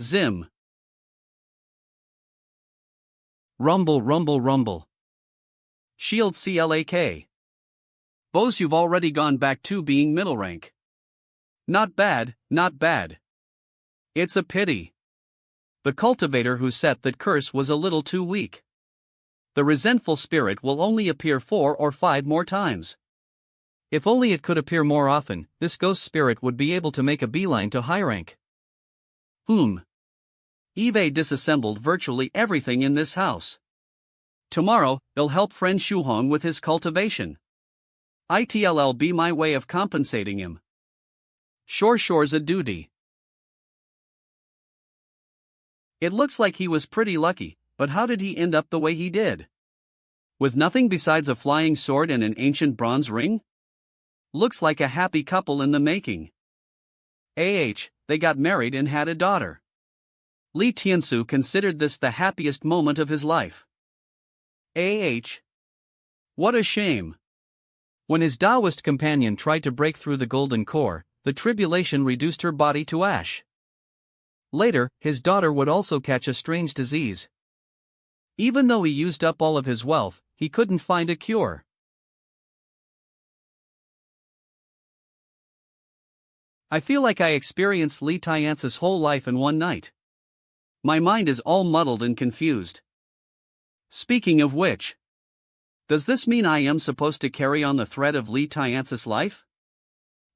Zim. Rumble rumble rumble. Shield CLAK. Bose, you've already gone back to being middle rank. Not bad, not bad. It's a pity. The cultivator who set that curse was a little too weak. The resentful spirit will only appear 4 or 5 more times. If only it could appear more often, this ghost spirit would be able to make a beeline to high rank. Eve disassembled virtually everything in this house. Tomorrow, he'll help friend Shuhong with his cultivation. It'll be my way of compensating him. Shore's a duty. It looks like he was pretty lucky, but how did he end up the way he did? With nothing besides a flying sword and an ancient bronze ring? Looks like a happy couple in the making. They got married and had a daughter. Li Tiansu considered this the happiest moment of his life. What a shame. When his Taoist companion tried to break through the golden core, the tribulation reduced her body to ash. Later, his daughter would also catch a strange disease. Even though he used up all of his wealth, he couldn't find a cure. I feel like I experienced Li Tiance's whole life in one night. My mind is all muddled and confused. Speaking of which, does this mean I am supposed to carry on the thread of Li Tiance's life?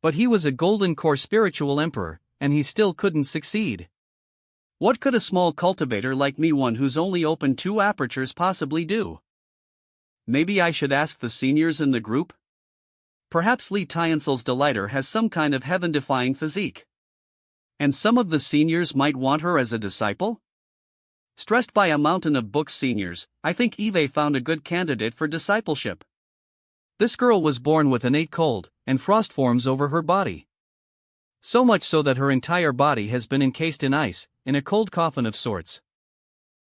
But he was a golden core spiritual emperor, and he still couldn't succeed. What could a small cultivator like me, one who's only opened 2 apertures, possibly do? Maybe I should ask the seniors in the group? Perhaps Li Tiance's delighter has some kind of heaven-defying physique. And some of the seniors might want her as a disciple? Stressed by a mountain of books, seniors, I think Eve found a good candidate for discipleship. This girl was born with innate cold and frost forms over her body. So much so that her entire body has been encased in ice, in a cold coffin of sorts.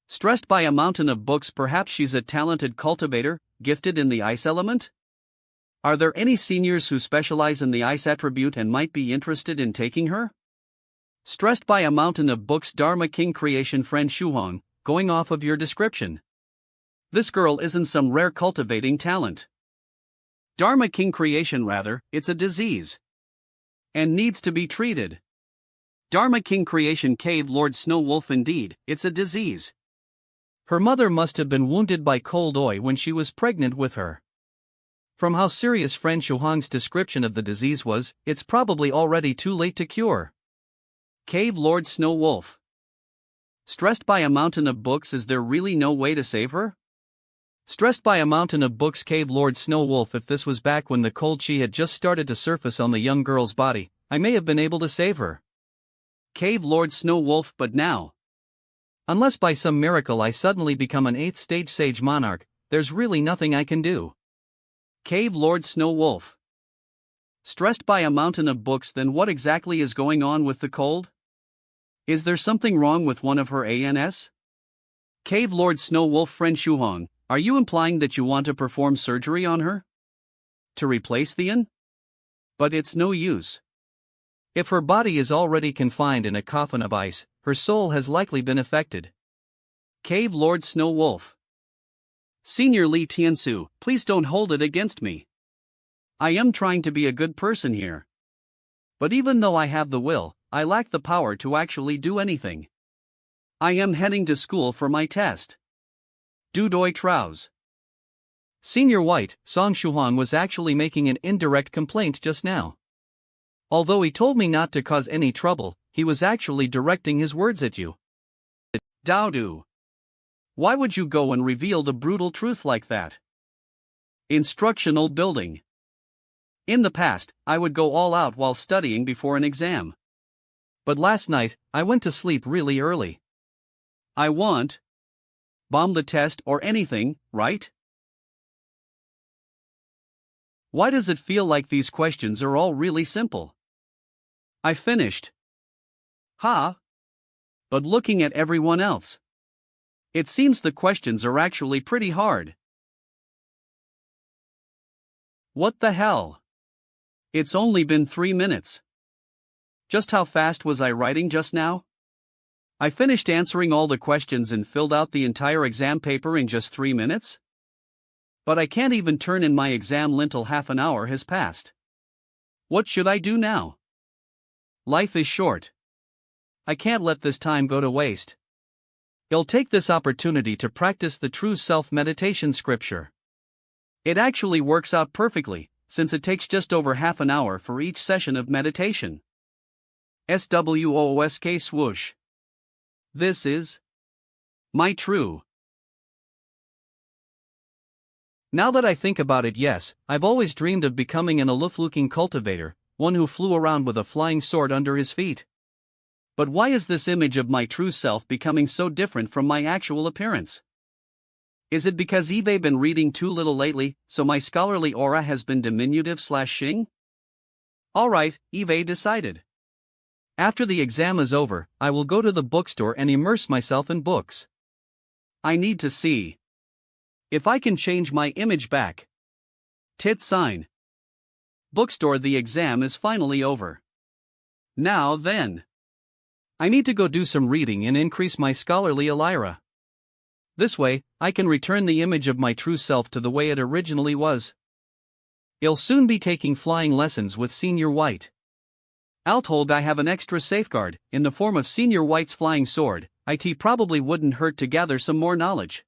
Stressed by a mountain of books, perhaps she's a talented cultivator, gifted in the ice element? Are there any seniors who specialize in the ice attribute and might be interested in taking her? Stressed by a mountain of books, Dharma King creation, friend Shuhong, going off of your description. This girl isn't some rare cultivating talent. Dharma King creation, rather, it's a disease. And needs to be treated. Dharma King creation, Cave Lord Snow Wolf, indeed, it's a disease. Her mother must have been wounded by cold oi when she was pregnant with her. From how serious friend Shuhong's description of the disease was, it's probably already too late to cure. Cave Lord Snow Wolf. Stressed by a mountain of books, is there really no way to save her? Stressed by a mountain of books, Cave Lord Snow Wolf. If this was back when the cold chi had just started to surface on the young girl's body, I may have been able to save her. Cave Lord Snow Wolf, but now, unless by some miracle I suddenly become an 8th stage sage monarch, there's really nothing I can do. Cave Lord Snow Wolf. Stressed by a mountain of books, then what exactly is going on with the cold? Is there something wrong with one of her ANS? Cave Lord Snow Wolf, friend Shuhong, are you implying that you want to perform surgery on her? To replace the an? But it's no use. If her body is already confined in a coffin of ice, her soul has likely been affected. Cave Lord Snow Wolf. Senior Li Tiansu, please don't hold it against me. I am trying to be a good person here. But even though I have the will, I lack the power to actually do anything. I am heading to school for my test. Dudoi Trows. Senior White, Song Shuhan was actually making an indirect complaint just now. Although he told me not to cause any trouble, he was actually directing his words at you. Daodu. Why would you go and reveal the brutal truth like that? Instructional building. In the past, I would go all out while studying before an exam. But last night, I went to sleep really early. I want bomb the test or anything, right? Why does it feel like these questions are all really simple? I finished. But looking at everyone else, it seems the questions are actually pretty hard. What the hell? It's only been 3 minutes. Just how fast was I writing just now? I finished answering all the questions and filled out the entire exam paper in just 3 minutes? But I can't even turn in my exam until half an hour has passed. What should I do now? Life is short. I can't let this time go to waste. I'll take this opportunity to practice the true self-meditation scripture. It actually works out perfectly, since it takes just over half an hour for each session of meditation. SWOOSK swoosh. This is my true. Now that I think about it, yes, I've always dreamed of becoming an aloof-looking cultivator, one who flew around with a flying sword under his feet. But why is this image of my true self becoming so different from my actual appearance? Is it because I've been reading too little lately, so my scholarly aura has been diminutive/shing? Alright, I've decided. After the exam is over, I will go to the bookstore and immerse myself in books. I need to see if I can change my image back. Tit sign. Bookstore, the exam is finally over. Now then. I need to go do some reading and increase my scholarly Elira. This way, I can return the image of my true self to the way it originally was. I'll soon be taking flying lessons with Senior White. I'll told I have an extra safeguard, in the form of Senior White's flying sword. It probably wouldn't hurt to gather some more knowledge.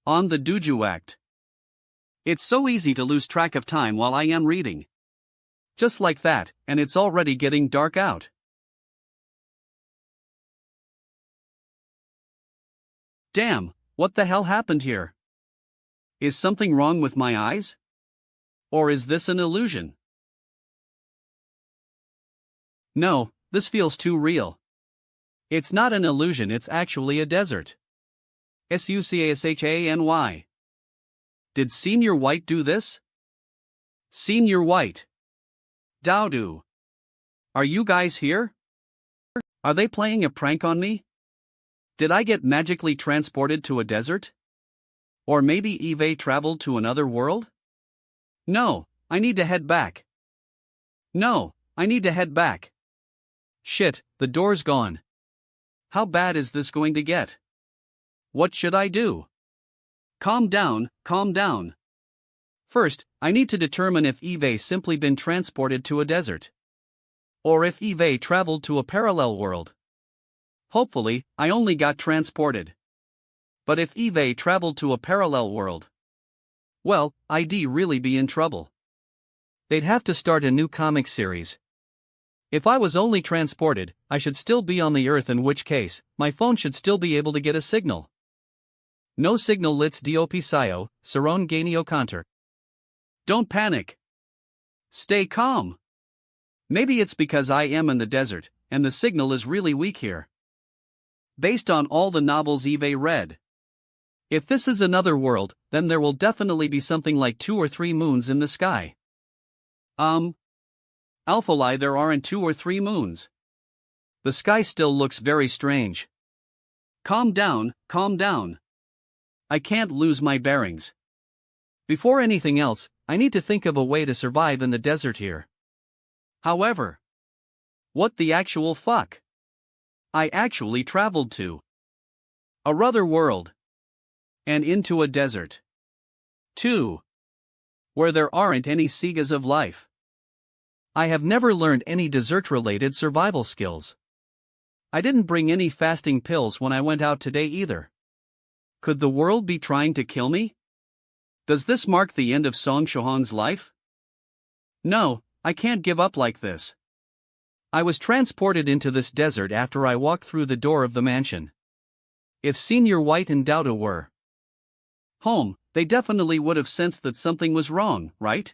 On the Doju Act. It's so easy to lose track of time while I am reading. Just like that, and it's already getting dark out. Damn, what the hell happened here? Is something wrong with my eyes? Or is this an illusion? No, this feels too real. It's not an illusion, it's actually a desert. SUCASHANY. Did Senior White do this? Senior White. Dowdu. Are you guys here? Are they playing a prank on me? Did I get magically transported to a desert? Or maybe Eve traveled to another world? No, I need to head back. Shit, the door's gone. How bad is this going to get? What should I do? Calm down. First, I need to determine if Eve simply been transported to a desert. Or if Eve traveled to a parallel world. Hopefully, I only got transported. But if Eve traveled to a parallel world, well, I'd really be in trouble. They'd have to start a new comic series. If I was only transported, I should still be on the Earth, in which case, my phone should still be able to get a signal. No signal lits Diopisio, Saron Ganio Conter. Don't panic. Stay calm. Maybe it's because I am in the desert, and the signal is really weak here. Based on all the novels Eve read. If this is another world, then there will definitely be something like 2 or 3 moons in the sky. Alphalai, there aren't 2 or 3 moons. The sky still looks very strange. Calm down. I can't lose my bearings. Before anything else, I need to think of a way to survive in the desert here. However, what the actual fuck? I actually traveled to a other world. And into a desert. 2. Where there aren't any sigas of life. I have never learned any desert-related survival skills. I didn't bring any fasting pills when I went out today either. Could the world be trying to kill me? Does this mark the end of Song Shohan's life? No, I can't give up like this. I was transported into this desert after I walked through the door of the mansion. If Senior White and Douda were home, they definitely would have sensed that something was wrong, right?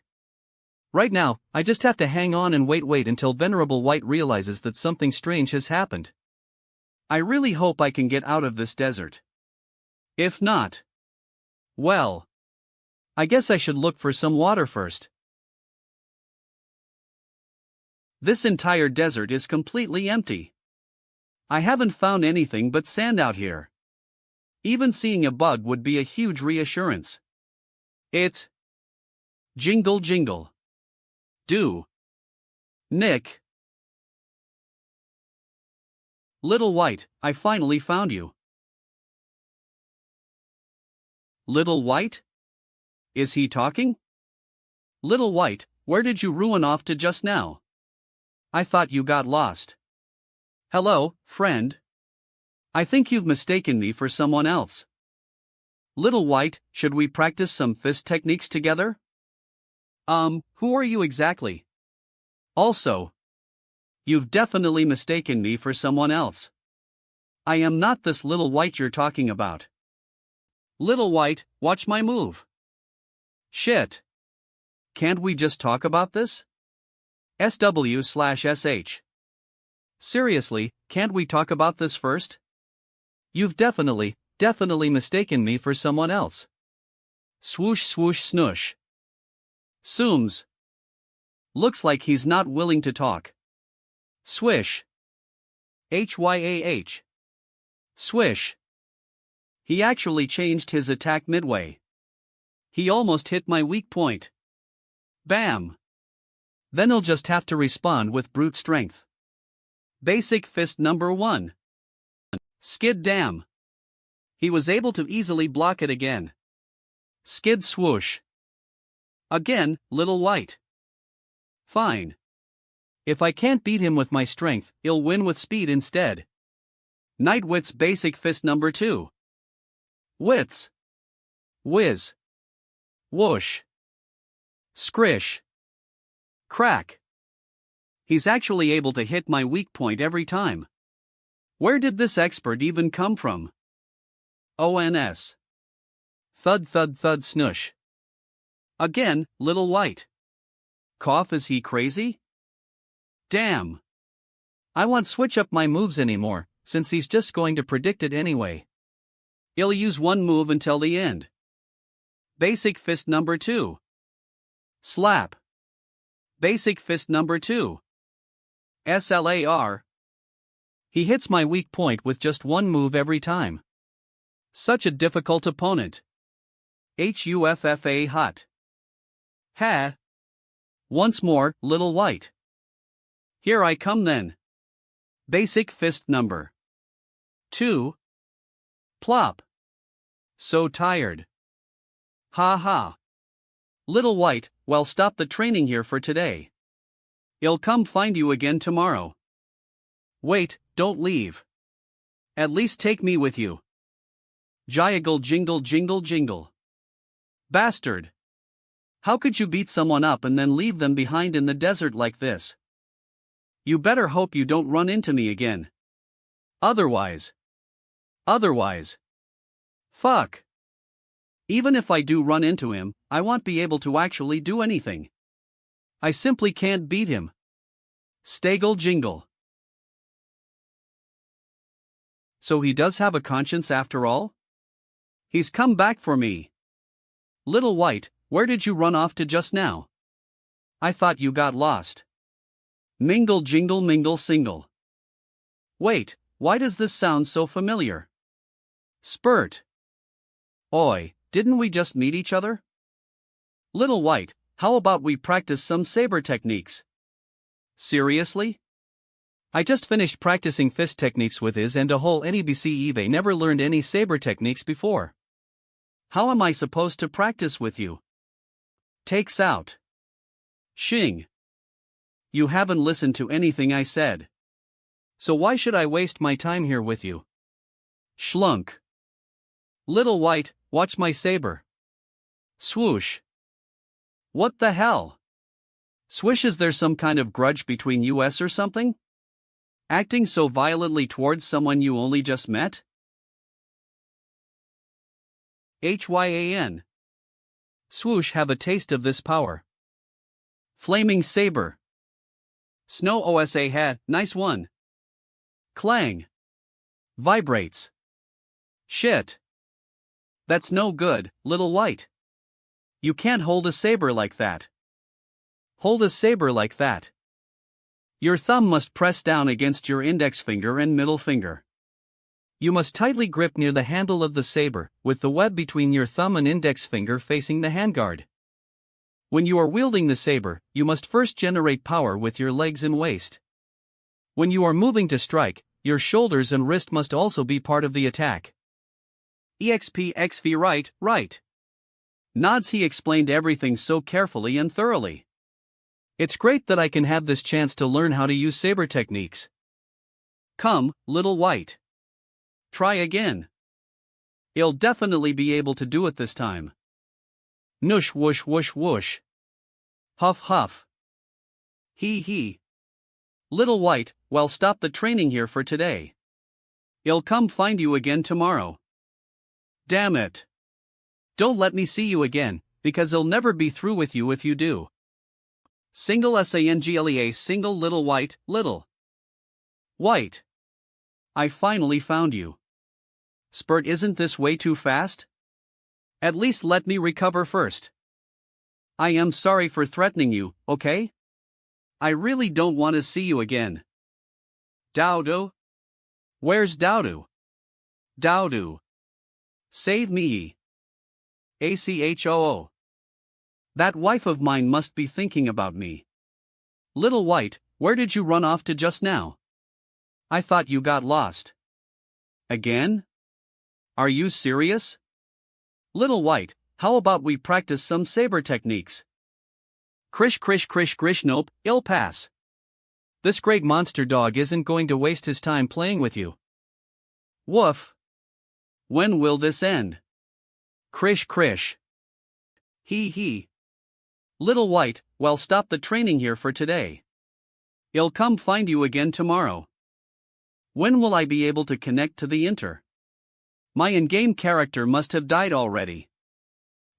Right now, I just have to hang on and wait until Venerable White realizes that something strange has happened. I really hope I can get out of this desert. If not, well, I guess I should look for some water first. This entire desert is completely empty. I haven't found anything but sand out here. Even seeing a bug would be a huge reassurance. It's jingle jingle. Do Nick. Little White, I finally found you. Little White? Is he talking? Little White, where did you run off to just now? I thought you got lost. Hello, friend. I think you've mistaken me for someone else. Little White, should we practice some fist techniques together? Who are you exactly? Also, you've definitely mistaken me for someone else. I am not this Little White you're talking about. Little White, watch my move. Shit. Can't we just talk about this? SW/SH. Seriously, can't we talk about this first? You've definitely mistaken me for someone else. Swoosh swoosh snoosh. Sooms. Looks like he's not willing to talk. Swish. HYAH. Swish. He actually changed his attack midway. He almost hit my weak point. Bam. Then he'll just have to respond with brute strength. Basic fist number 1. Skid damn. He was able to easily block it again. Skid swoosh. Again, Little White. Fine. If I can't beat him with my strength, he'll win with speed instead. Nightwit's basic fist number 2. Wits. Whiz. Whoosh. Scrish. Crack. He's actually able to hit my weak point every time. Where did this expert even come from? ONS. Thud thud thud snoosh. Again, Little White. Cough, is he crazy? Damn. I won't switch up my moves anymore, since he's just going to predict it anyway. He'll use one move until the end. Basic fist number 2. Slap. Basic fist number 2. SLAR. He hits my weak point with just one move every time. Such a difficult opponent. HUFFA hot. Ha. Once more, Little White. Here I come then. Basic fist number 2. Plop. So tired. Ha ha. Little White, well, stop the training here for today. I'll come find you again tomorrow. Wait, don't leave. At least take me with you. Jigle jingle jingle jingle. Bastard. How could you beat someone up and then leave them behind in the desert like this? You better hope you don't run into me again. Otherwise. Fuck. Even if I do run into him, I won't be able to actually do anything. I simply can't beat him. Stagle jingle. So he does have a conscience after all? He's come back for me. Little White, where did you run off to just now? I thought you got lost. Mingle jingle mingle single. Wait, why does this sound so familiar? Spurt. Oi, didn't we just meet each other? Little White, how about we practice some saber techniques? Seriously? I just finished practicing fist techniques with Iz and a whole NEBC Eve never learned any saber techniques before. How am I supposed to practice with you? Takes out. Shing. You haven't listened to anything I said. So why should I waste my time here with you? Schlunk. Little White, watch my saber. Swoosh. What the hell? Swish, is there some kind of grudge between us or something? Acting so violently towards someone you only just met? Hyan. Swoosh, have a taste of this power. Flaming saber. Snow Osa hat, nice one. Clang. Vibrates. Shit. That's no good, little white. You can't hold a saber like that. Hold a saber like that. Your thumb must press down against your index finger and middle finger. You must tightly grip near the handle of the saber, with the web between your thumb and index finger facing the handguard. When you are wielding the saber, you must first generate power with your legs and waist. When you are moving to strike, your shoulders and wrist must also be part of the attack. EXP right. Nods. He explained everything so carefully and thoroughly. It's great that I can have this chance to learn how to use saber techniques. Come, little white. Try again. You'll definitely be able to do it this time. Noosh whoosh whoosh whoosh. Huff huff. Hee. Little white, well, stop the training here for today. I'll come find you again tomorrow. Damn it. Don't let me see you again, because I'll never be through with you if you do. Single little white, little white. I finally found you. Spurt, isn't this way too fast? At least let me recover first. I am sorry for threatening you, okay? I really don't want to see you again. Dowdo? Where's Dowdo? Dowdo. Save me. ACHOO. That wife of mine must be thinking about me. Little white, where did you run off to just now? I thought you got lost. Again? Are you serious? Little white, how about we practice some saber techniques? Krish, nope, I'll pass. This great monster dog isn't going to waste his time playing with you. Woof. When will this end? Krish. Hee. Little white, well, stop the training here for today. I'll come find you again tomorrow. When will I be able to connect to the Inter? My in-game character must have died already.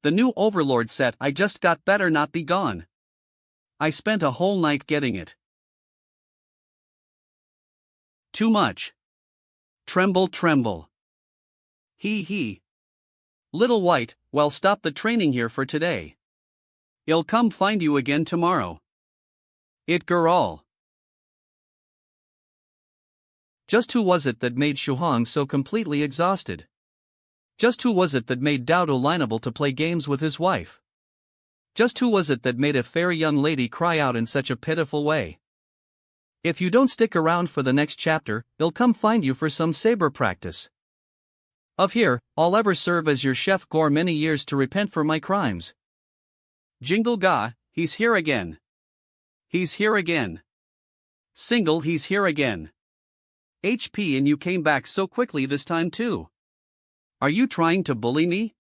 The new Overlord set I just got better not be gone. I spent a whole night getting it. Too much. Tremble. Hee. Little white, well, stop the training here for today. I'll come find you again tomorrow. It girl. Just who was it that made Shuhong so completely exhausted? Just who was it that made Dowdo liable to play games with his wife? Just who was it that made a fair young lady cry out in such a pitiful way? If you don't stick around for the next chapter, I'll come find you for some saber practice. Of here, I'll ever serve as your chef gore many years to repent for my crimes. Jingle ga, he's here again. He's here again. Single, he's here again. HP, and you came back so quickly this time too. Are you trying to bully me?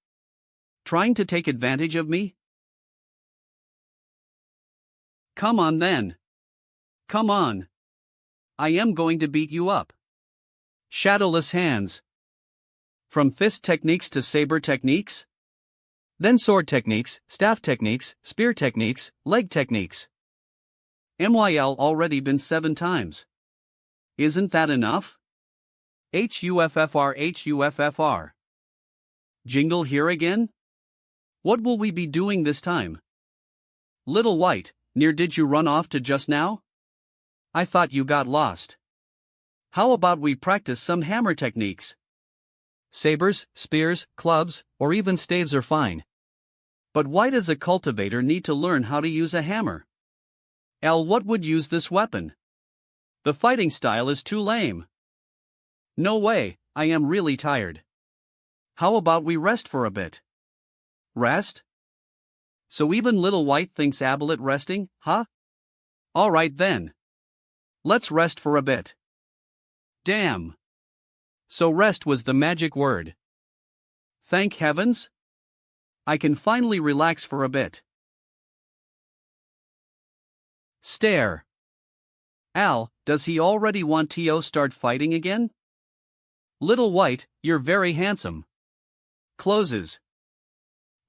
Trying to take advantage of me? Come on then. Come on. I am going to beat you up. Shadowless hands. From fist techniques to saber techniques? Then sword techniques, staff techniques, spear techniques, leg techniques. MYL already been 7 times. Isn't that enough? HUFFR. Jingle here again? What will we be doing this time? Little white, near did you run off to just now? I thought you got lost. How about we practice some hammer techniques? Sabers, spears, clubs, or even staves are fine. But why does a cultivator need to learn how to use a hammer? What would use this weapon? The fighting style is too lame. No way, I am really tired. How about we rest for a bit? Rest? So even little white thinks Abelet resting, huh? Alright then. Let's rest for a bit. Damn. So rest was the magic word. Thank heavens. I can finally relax for a bit. Stare. Does he already want to start fighting again? Little white, you're very handsome. Closes.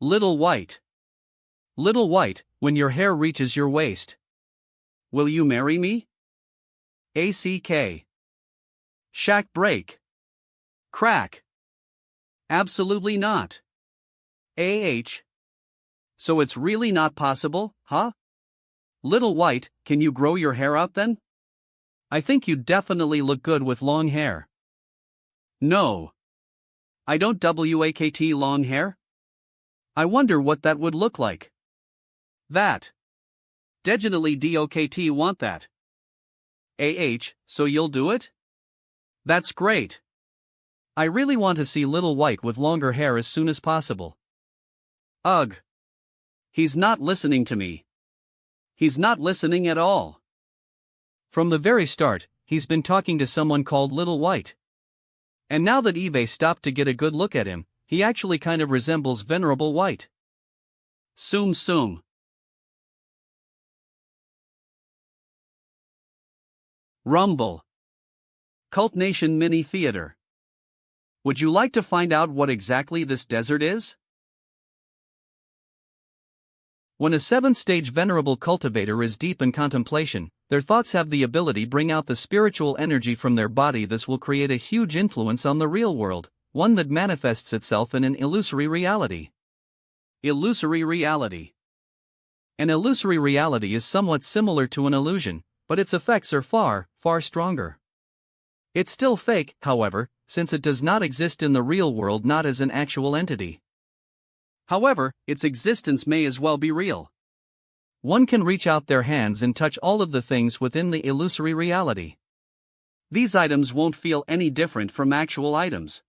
Little White. Little White, when your hair reaches your waist, will you marry me? ACK. Shack break. Crack. Absolutely not. AH. So it's really not possible, huh? Little White, can you grow your hair out then? I think you'd definitely look good with long hair. No. I don't WAKT long hair. I wonder what that would look like. That. Definitely DOKT want that. AH, so you'll do it? That's great. I really want to see Little White with longer hair as soon as possible. Ugh. He's not listening to me. He's not listening at all. From the very start, he's been talking to someone called Little White. And now that Eve stopped to get a good look at him, he actually kind of resembles Venerable White. Sum sum. Rumble. Cult Nation Mini Theater. Would you like to find out what exactly this desert is? When a 7th-stage venerable cultivator is deep in contemplation, their thoughts have the ability to bring out the spiritual energy from their body. This will create a huge influence on the real world, one that manifests itself in an illusory reality. Illusory reality. An illusory reality is somewhat similar to an illusion, but its effects are far, far stronger. It's still fake, however, since it does not exist in the real world, not as an actual entity. However, its existence may as well be real. One can reach out their hands and touch all of the things within the illusory reality. These items won't feel any different from actual items.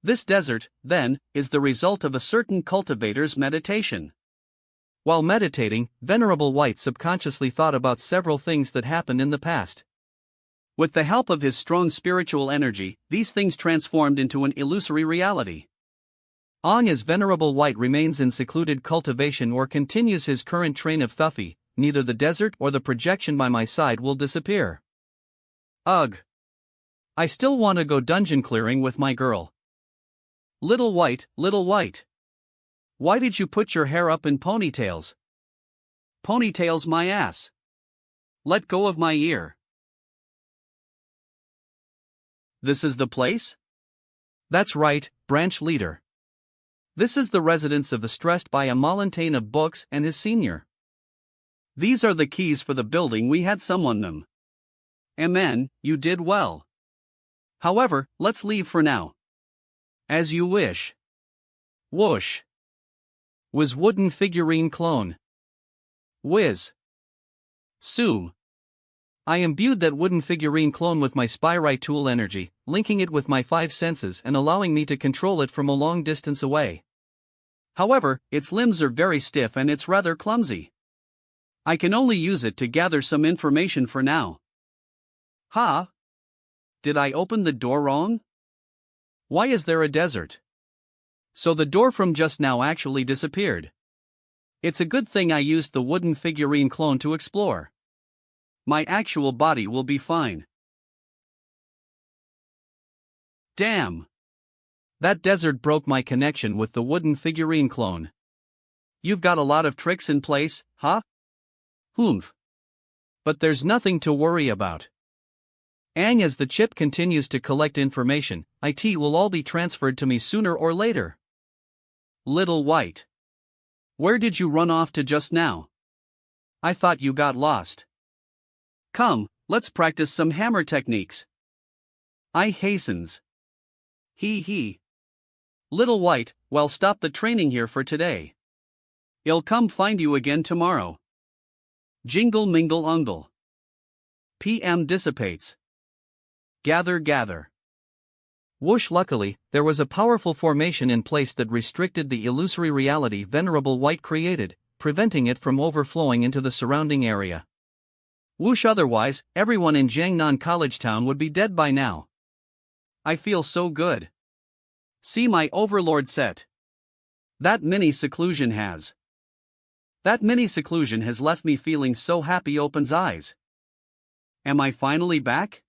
This desert, then, is the result of a certain cultivator's meditation. While meditating, Venerable White subconsciously thought about several things that happened in the past. With the help of his strong spiritual energy, these things transformed into an illusory reality. As Venerable White remains in secluded cultivation or continues his current train of thought, neither the desert or the projection by my side will disappear. Ugh. I still want to go dungeon clearing with my girl. Little White, Little White. Why did you put your hair up in ponytails? Ponytails my ass. Let go of my ear. This is the place? That's right, branch leader. This is the residence of the stressed by a Mountain of Books and his senior. These are the keys for the building. We had someone them. Amen, you did well. However, let's leave for now. As you wish. Whoosh. Was wooden figurine clone. Whiz. Sue. I imbued that wooden figurine clone with my Spyrite tool energy, linking it with my 5 senses and allowing me to control it from a long distance away. However, its limbs are very stiff and it's rather clumsy. I can only use it to gather some information for now. Ha! Did I open the door wrong? Why is there a desert? So the door from just now actually disappeared. It's a good thing I used the wooden figurine clone to explore. My actual body will be fine. Damn! That desert broke my connection with the wooden figurine clone. You've got a lot of tricks in place, huh? Humph. But there's nothing to worry about. As the chip continues to collect information, it will all be transferred to me sooner or later. Little White. Where did you run off to just now? I thought you got lost. Come, let's practice some hammer techniques. I hastens. He. Little White, well, stop the training here for today. I'll come find you again tomorrow. Jingle mingle ungle. PM dissipates. Gather. Whoosh. Luckily, there was a powerful formation in place that restricted the illusory reality Venerable White created, preventing it from overflowing into the surrounding area. Whoosh. Otherwise, everyone in Jiangnan College Town would be dead by now. I feel so good. See my overlord set. That mini seclusion has left me feeling so happy. Opens eyes. Am I finally back?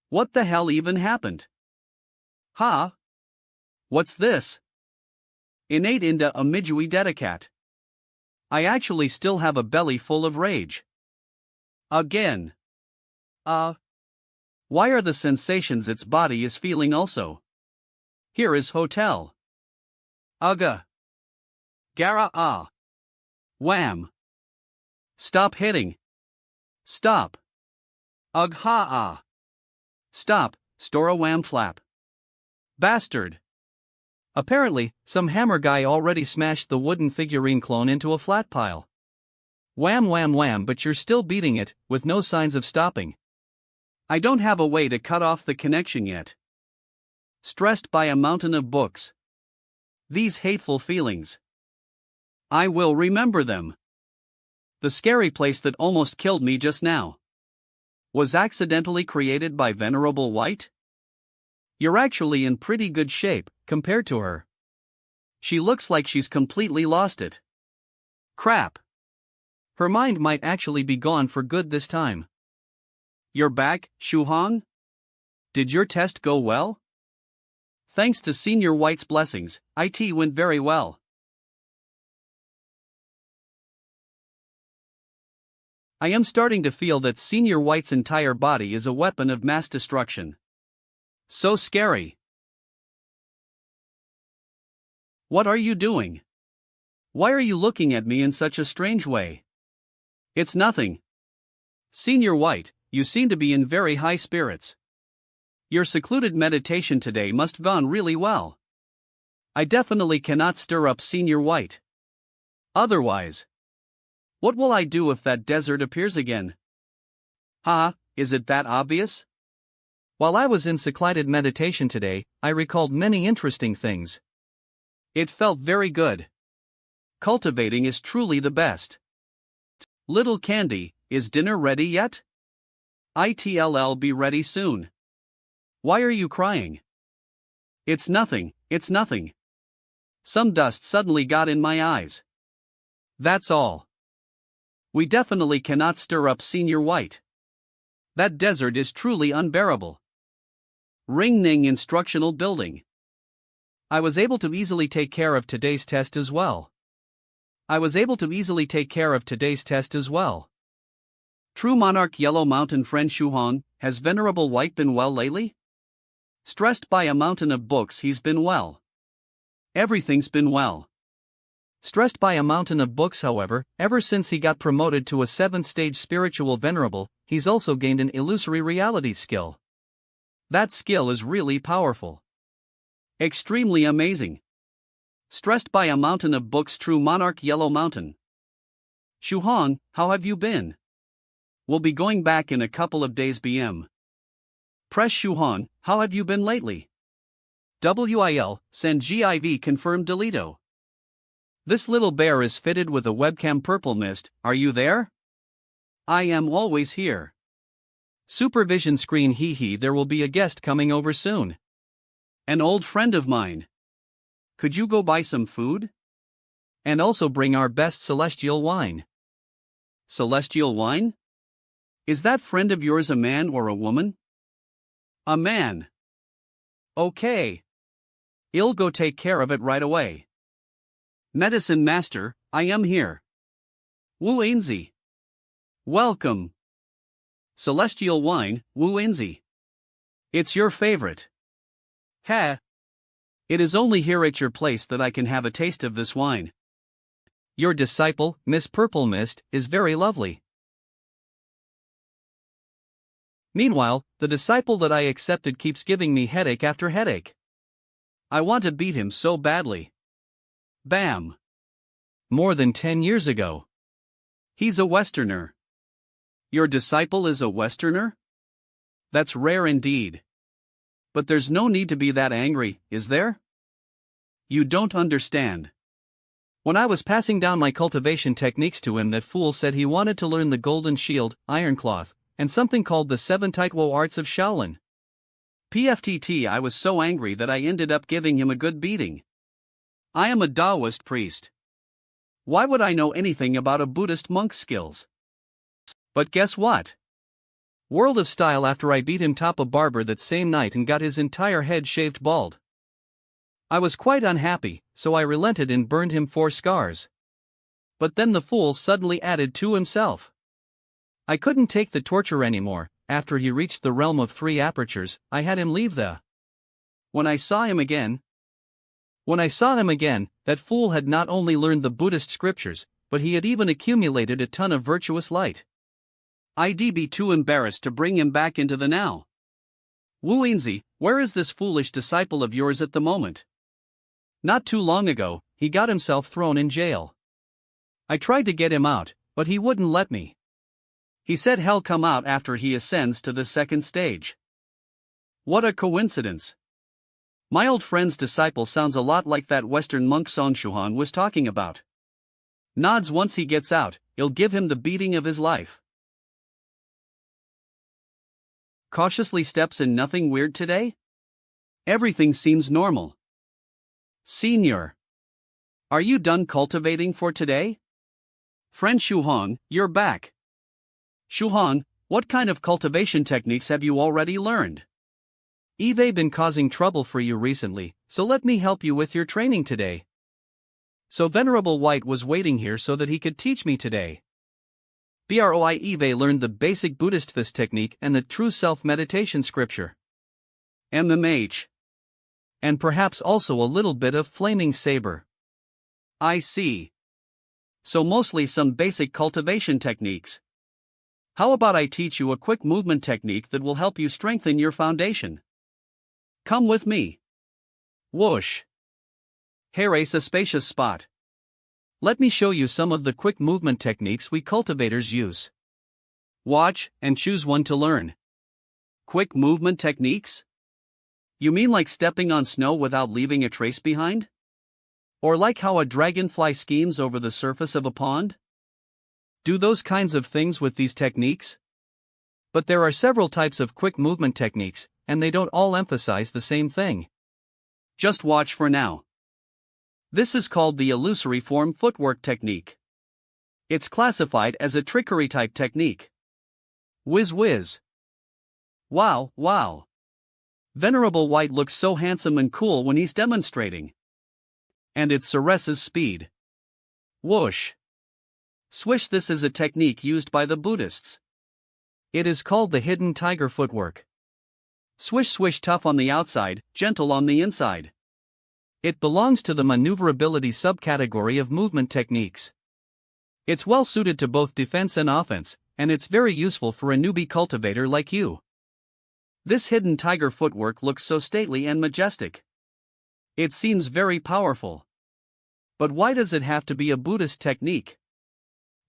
What the hell even happened? Ha? What's this? Innate inda a midjui dedicat. I actually still have a belly full of rage. Again. Why are the sensations its body is feeling also? Here is hotel. Ugga. Gara ah. Wham. Stop hitting. Stop. Ugh ha ah. Stop, store a wham flap. Bastard. Apparently, some hammer guy already smashed the wooden figurine clone into a flat pile. Wham wham wham, but you're still beating it, with no signs of stopping. I don't have a way to cut off the connection yet. Stressed by a mountain of books. These hateful feelings. I will remember them. The scary place that almost killed me just now was accidentally created by Venerable White? You're actually in pretty good shape, compared to her. She looks like she's completely lost it. Crap. Her mind might actually be gone for good this time. You're back, Shuhan? Did your test go well? Thanks to Senior White's blessings, IT went very well. I am starting to feel that Senior White's entire body is a weapon of mass destruction. So scary. What are you doing? Why are you looking at me in such a strange way? It's nothing. Senior White, you seem to be in very high spirits. Your secluded meditation today must have gone really well. I definitely cannot stir up Senior White. Otherwise, what will I do if that desert appears again? Is it that obvious? While I was in secluded meditation today, I recalled many interesting things. It felt very good. Cultivating is truly the best. Little Candy, is dinner ready yet? It'll be ready soon. Why are you crying? It's nothing, it's nothing. Some dust suddenly got in my eyes. That's all. We definitely cannot stir up Senior White. That desert is truly unbearable. Ring Ning Instructional Building. I was able to easily take care of today's test as well. True Monarch Yellow Mountain friend Shuhan, has Venerable White been well lately? Stressed by a mountain of books, he's been well. Everything's been well. Stressed by a mountain of books, however, ever since he got promoted to a 7th stage spiritual venerable, he's also gained an illusory reality skill. That skill is really powerful. Extremely amazing. Stressed by a mountain of books, True Monarch Yellow Mountain. Shuhan, how have you been? We'll be going back in a couple of days BM. Press Shuhan, how have you been lately? WIL, send GIV confirmed Delito. This little bear is fitted with a webcam. Purple Mist, are you there? I am always here. Supervision screen. There will be a guest coming over soon. An old friend of mine. Could you go buy some food? And also bring our best celestial wine. Celestial wine? Is that friend of yours a man or a woman? A man. Okay. I'll go take care of it right away. Medicine Master, I am here. Wu Ainzi. Welcome. Celestial wine, Wu Ainzi. It's your favorite. Ha. It is only here at your place that I can have a taste of this wine. Your disciple, Miss Purple Mist, is very lovely. Meanwhile, the disciple that I accepted keeps giving me headache after headache. I want to beat him so badly. Bam. More than 10 years ago. He's a Westerner. Your disciple is a Westerner? That's rare indeed. But there's no need to be that angry, is there? You don't understand. When I was passing down my cultivation techniques to him, that fool said he wanted to learn the Golden Shield, Ironcloth, and something called the 7 Taitwo Arts of Shaolin. PFTT, I was so angry that I ended up giving him a good beating. I am a Taoist priest. Why would I know anything about a Buddhist monk's skills? But guess what? World of style, after I beat him top a barber that same night and got his entire head shaved bald. I was quite unhappy, so I relented and burned him 4 scars. But then the fool suddenly added 2 himself. I couldn't take the torture anymore. After he reached the realm of 3 apertures, I had him leave the. When I saw him again, that fool had not only learned the Buddhist scriptures, but he had even accumulated a ton of virtuous light. I'd be too embarrassed to bring him back into the now. Wu Yinzi, where is this foolish disciple of yours at the moment? Not too long ago, he got himself thrown in jail. I tried to get him out, but he wouldn't let me. He said he'll come out after he ascends to the 2nd stage. What a coincidence. My old friend's disciple sounds a lot like that Western monk Song Shuhan was talking about. Nods once he gets out, it'll give him the beating of his life. Cautiously steps in nothing weird today? Everything seems normal. Senior. Are you done cultivating for today? Friend Shuhong, you're back. Shuhong, what kind of cultivation techniques have you already learned? Eve been causing trouble for you recently, so let me help you with your training today. So Venerable White was waiting here so that he could teach me today. Broi Eve learned the basic Buddhist fist technique and the true self meditation scripture. MMH. And perhaps also a little bit of flaming saber. I see. So mostly some basic cultivation techniques. How about I teach you a quick movement technique that will help you strengthen your foundation? Come with me. Whoosh. Here is a spacious spot. Let me show you some of the quick movement techniques we cultivators use. Watch and choose one to learn. Quick movement techniques? You mean like stepping on snow without leaving a trace behind? Or like how a dragonfly schemes over the surface of a pond? Do those kinds of things with these techniques? But there are several types of quick movement techniques, and they don't all emphasize the same thing. Just watch for now. This is called the illusory form footwork technique. It's classified as a trickery type technique. Whiz whiz. Wow, wow. Venerable White looks so handsome and cool when he's demonstrating. And it's Suresa's speed. Whoosh. Swish. This is a technique used by the Buddhists. It is called the hidden tiger footwork. Swish swish, tough on the outside, gentle on the inside. It belongs to the maneuverability subcategory of movement techniques. It's well suited to both defense and offense, and it's very useful for a newbie cultivator like you. This hidden tiger footwork looks so stately and majestic. It seems very powerful. But why does it have to be a Buddhist technique?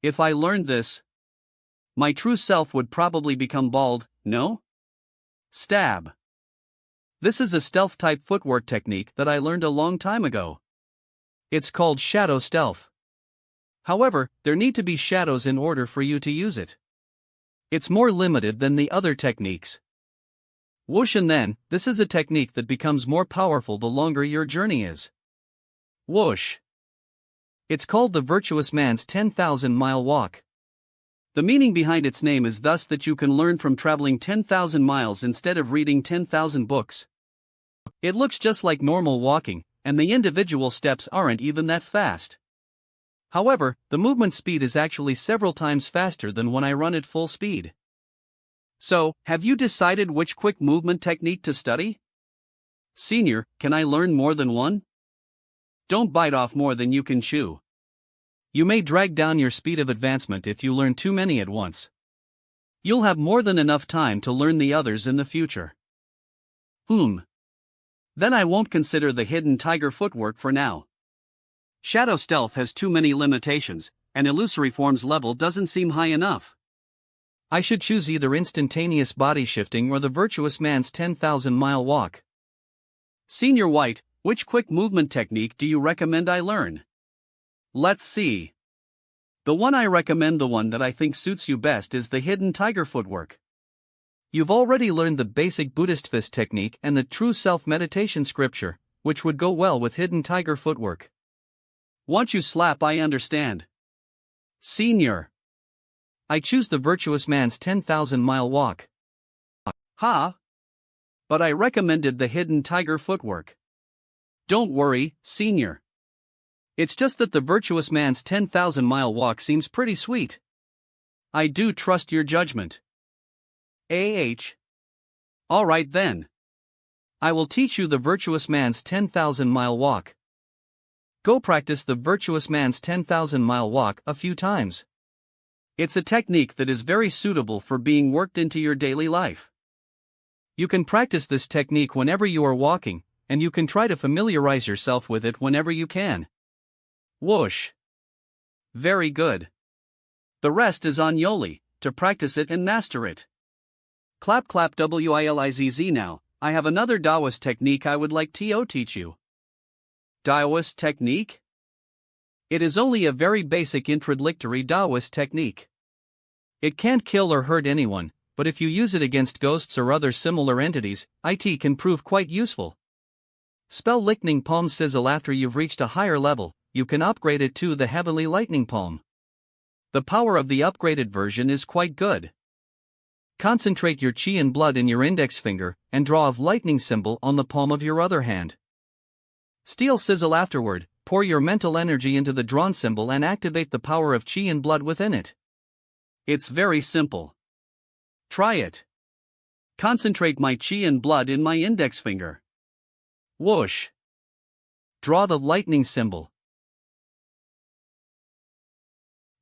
If I learned this, my true self would probably become bald, no? Stab. This is a stealth-type footwork technique that I learned a long time ago. It's called shadow stealth. However, there need to be shadows in order for you to use it. It's more limited than the other techniques. Whoosh. And then, this is a technique that becomes more powerful the longer your journey is. Whoosh. It's called the virtuous man's 10,000-mile walk. The meaning behind its name is thus that you can learn from traveling 10,000 miles instead of reading 10,000 books. It looks just like normal walking, and the individual steps aren't even that fast. However, the movement speed is actually several times faster than when I run at full speed. So, have you decided which quick movement technique to study? Senior, can I learn more than one? Don't bite off more than you can chew. You may drag down your speed of advancement if you learn too many at once. You'll have more than enough time to learn the others in the future. Then I won't consider the hidden tiger footwork for now. Shadow stealth has too many limitations, and illusory form's level doesn't seem high enough. I should choose either instantaneous body shifting or the virtuous man's 10,000-mile walk. Senior White, which quick movement technique do you recommend I learn? Let's see. The one I recommend, the one that I think suits you best, is the hidden tiger footwork. You've already learned the basic Buddhist fist technique and the true self-meditation scripture, which would go well with hidden tiger footwork. Want you slap, I understand. Senior. I choose the virtuous man's 10,000-mile walk. Ha! But I recommended the hidden tiger footwork. Don't worry, senior. It's just that the virtuous man's 10,000-mile walk seems pretty sweet. I do trust your judgment. All right then. I will teach you the virtuous man's 10,000-mile walk. Go practice the virtuous man's 10,000-mile walk a few times. It's a technique that is very suitable for being worked into your daily life. You can practice this technique whenever you are walking, and you can try to familiarize yourself with it whenever you can. Whoosh. Very good. The rest is on Yoli, to practice it and master it. Clap clap Wilizz now. I have another Taoist technique I would like to teach you. Taoist technique? It is only a very basic introductory Taoist technique. It can't kill or hurt anyone, but if you use it against ghosts or other similar entities, it can prove quite useful. Spell Lightning Palm Sizzle. After you've reached a higher level, you can upgrade it to the Heavenly Lightning Palm. The power of the upgraded version is quite good. Concentrate your chi and blood in your index finger, and draw a lightning symbol on the palm of your other hand. Steel Sizzle. Afterward, pour your mental energy into the drawn symbol and activate the power of chi and blood within it. It's very simple. Try it. Concentrate my chi and blood in my index finger. Whoosh. Draw the lightning symbol.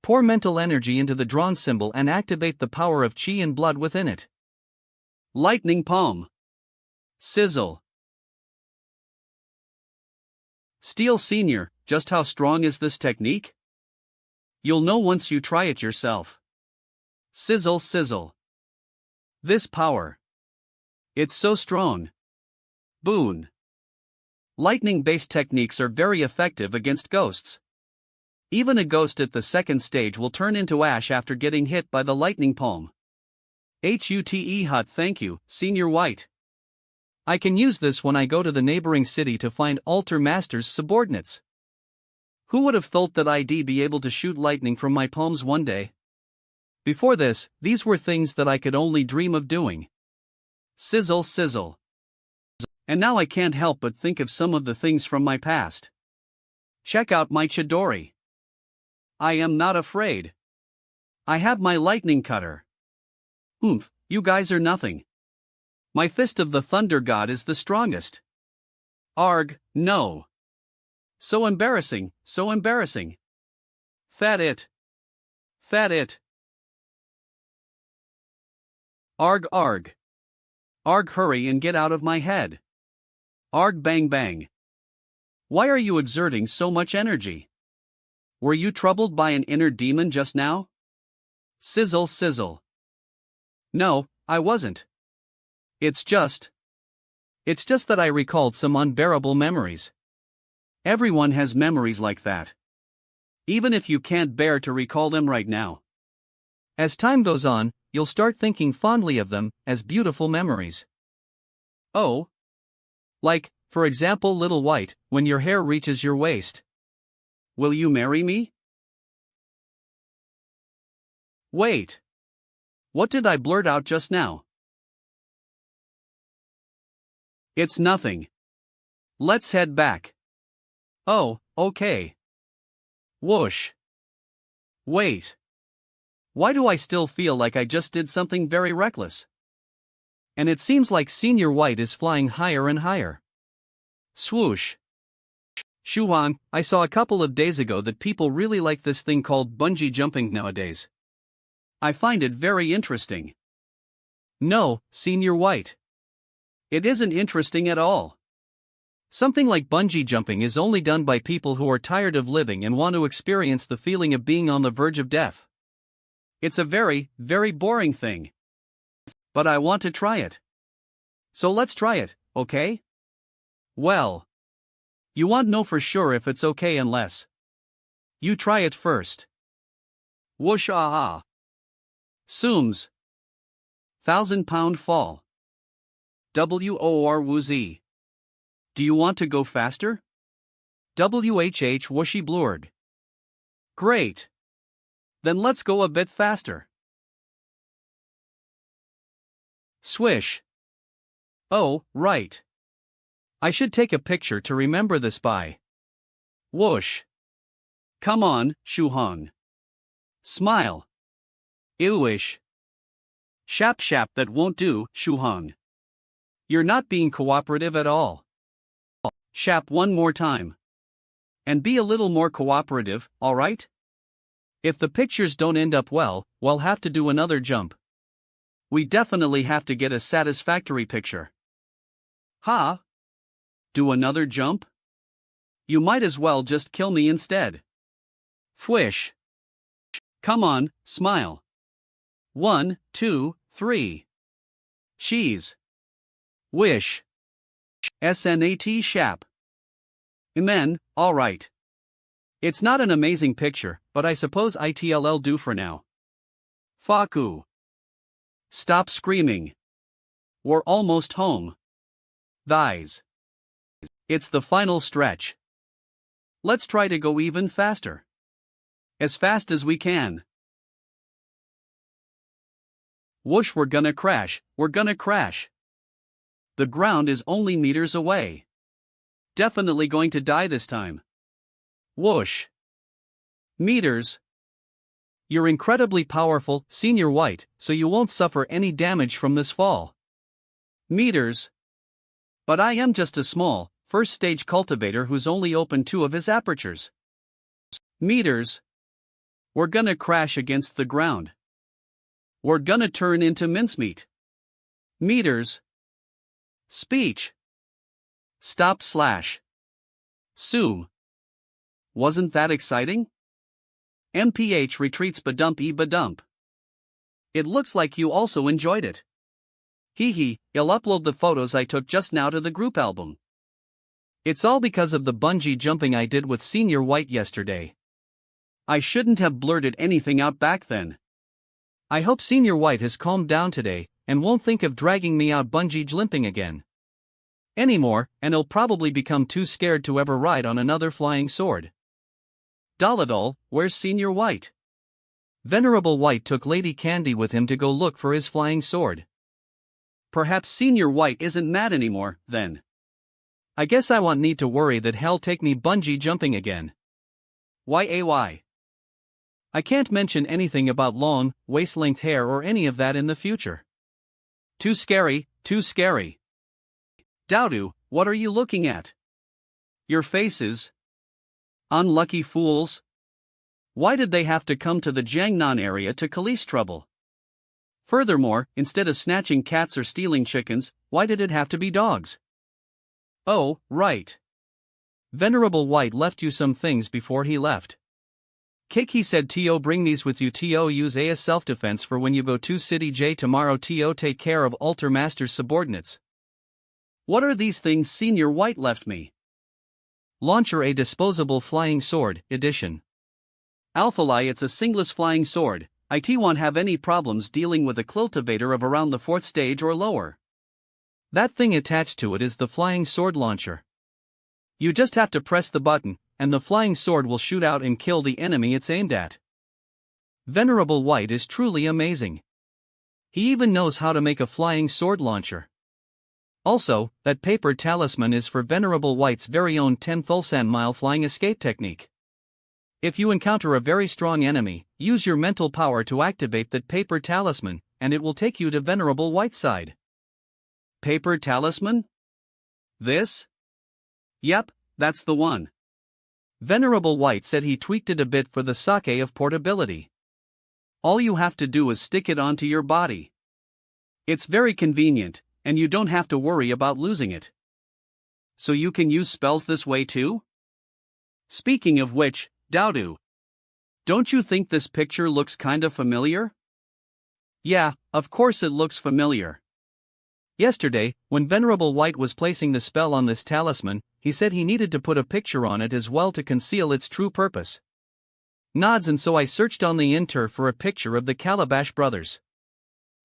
Pour mental energy into the drawn symbol and activate the power of chi and blood within it. Lightning palm. Sizzle. Steel Senior, just how strong is this technique? You'll know once you try it yourself. Sizzle sizzle. This power. It's so strong. Boon. Lightning-based techniques are very effective against ghosts. Even a ghost at the second stage will turn into ash after getting hit by the lightning palm. Hut. Thank you, Senior White. I can use this when I go to the neighboring city to find altar masters' subordinates. Who would have thought that I'd be able to shoot lightning from my palms one day? Before this, these were things that I could only dream of doing. Sizzle sizzle. And now I can't help but think of some of the things from my past. Check out my Chidori. I am not afraid. I have my lightning cutter. You guys are nothing. My fist of the thunder god is the strongest. Arg, no. So embarrassing, so embarrassing. Fat it. Fat it. Arg arg. Arg, hurry and get out of my head. Arg bang bang. Why are you exerting so much energy? Were you troubled by an inner demon just now? Sizzle sizzle. No, I wasn't. It's just that I recalled some unbearable memories. Everyone has memories like that. Even if you can't bear to recall them right now. As time goes on, you'll start thinking fondly of them as beautiful memories. Oh. Like, for example, Little White, when your hair reaches your waist. Will you marry me? Wait. What did I blurt out just now? It's nothing. Let's head back. Oh, okay. Whoosh. Wait. Why do I still feel like I just did something very reckless? And it seems like Senior White is flying higher and higher. Swoosh. Shuhan, I saw a couple of days ago that people really like this thing called bungee jumping nowadays. I find it very interesting. No, Senior White. It isn't interesting at all. Something like bungee jumping is only done by people who are tired of living and want to experience the feeling of being on the verge of death. It's a very, very boring thing. But I want to try it. So let's try it, okay? Well, you won't know for sure if it's okay unless you try it first. Whoosh aha. Sooms. 1,000-pound fall. WOR woozy. Do you want to go faster? WHH whooshy blurred. Great. Then let's go a bit faster. Swish. Oh, right. I should take a picture to remember this by. Whoosh. Come on, Shuhong. Smile. Ewish. Shap shap, that won't do, Shuhong. You're not being cooperative at all. Shap one more time. And be a little more cooperative, alright? If the pictures don't end up well, we'll have to do another jump. We definitely have to get a satisfactory picture. Ha? Do another jump? You might as well just kill me instead. Fwish. Come on, smile. 1, 2, 3. Cheese. Wish. SNAT shap. Amen, alright. It's not an amazing picture, but I suppose it'll do for now. Faku. Stop screaming. We're almost home. Thighs. It's the final stretch. Let's try to go even faster. As fast as we can. Whoosh, we're gonna crash, we're gonna crash. The ground is only meters away. Definitely going to die this time. Whoosh. Meters. You're incredibly powerful, Senior White, so you won't suffer any damage from this fall. Meters. But I am just a small, first-stage cultivator who's only opened 2 of his apertures. Meters. We're gonna crash against the ground. We're gonna turn into mincemeat. Meters. Speech. Stop slash. Sue. Wasn't that exciting? MPH retreats badump. It looks like you also enjoyed it. Hee, I'll upload the photos I took just now to the group album. It's all because of the bungee jumping I did with Senior White yesterday. I shouldn't have blurted anything out back then. I hope Senior White has calmed down today, and won't think of dragging me out bungee jumping again anymore, and he'll probably become too scared to ever ride on another flying sword. Dolladol, where's Senior White? Venerable White took Lady Candy with him to go look for his flying sword. Perhaps Senior White isn't mad anymore, then. I guess I won't need to worry that he'll take me bungee jumping again. YAY. I can't mention anything about long, waist-length hair or any of that in the future. Too scary, too scary. Dowdu, what are you looking at? Your faces. Unlucky fools. Why did they have to come to the Jiangnan area to police trouble? Furthermore, instead of snatching cats or stealing chickens, why did it have to be dogs? Oh, right. Venerable White left you some things before he left. Kiki said to bring these with you to use as self-defense for when you go to City J tomorrow to take care of Altar Master's subordinates. What are these things Senior White left me? Launcher, a disposable flying sword, edition. Alphalai, it's a singless flying sword. It won't have any problems dealing with a cultivator of around the 4th stage or lower. That thing attached to it is the flying sword launcher. You just have to press the button, and the flying sword will shoot out and kill the enemy it's aimed at. Venerable White is truly amazing. He even knows how to make a flying sword launcher. Also, that paper talisman is for Venerable White's very own 10 Thulsan mile flying escape technique. If you encounter a very strong enemy, use your mental power to activate that paper talisman, and it will take you to Venerable White's side. Paper talisman? This? Yep, that's the one. Venerable White said he tweaked it a bit for the sake of portability. All you have to do is stick it onto your body. It's very convenient, and you don't have to worry about losing it. So you can use spells this way too? Speaking of which, Dowdu, don't you think this picture looks kinda familiar? Yeah, of course it looks familiar. Yesterday, when Venerable White was placing the spell on this talisman, he said he needed to put a picture on it as well to conceal its true purpose. Nods, and so I searched on the internet for a picture of the Calabash brothers.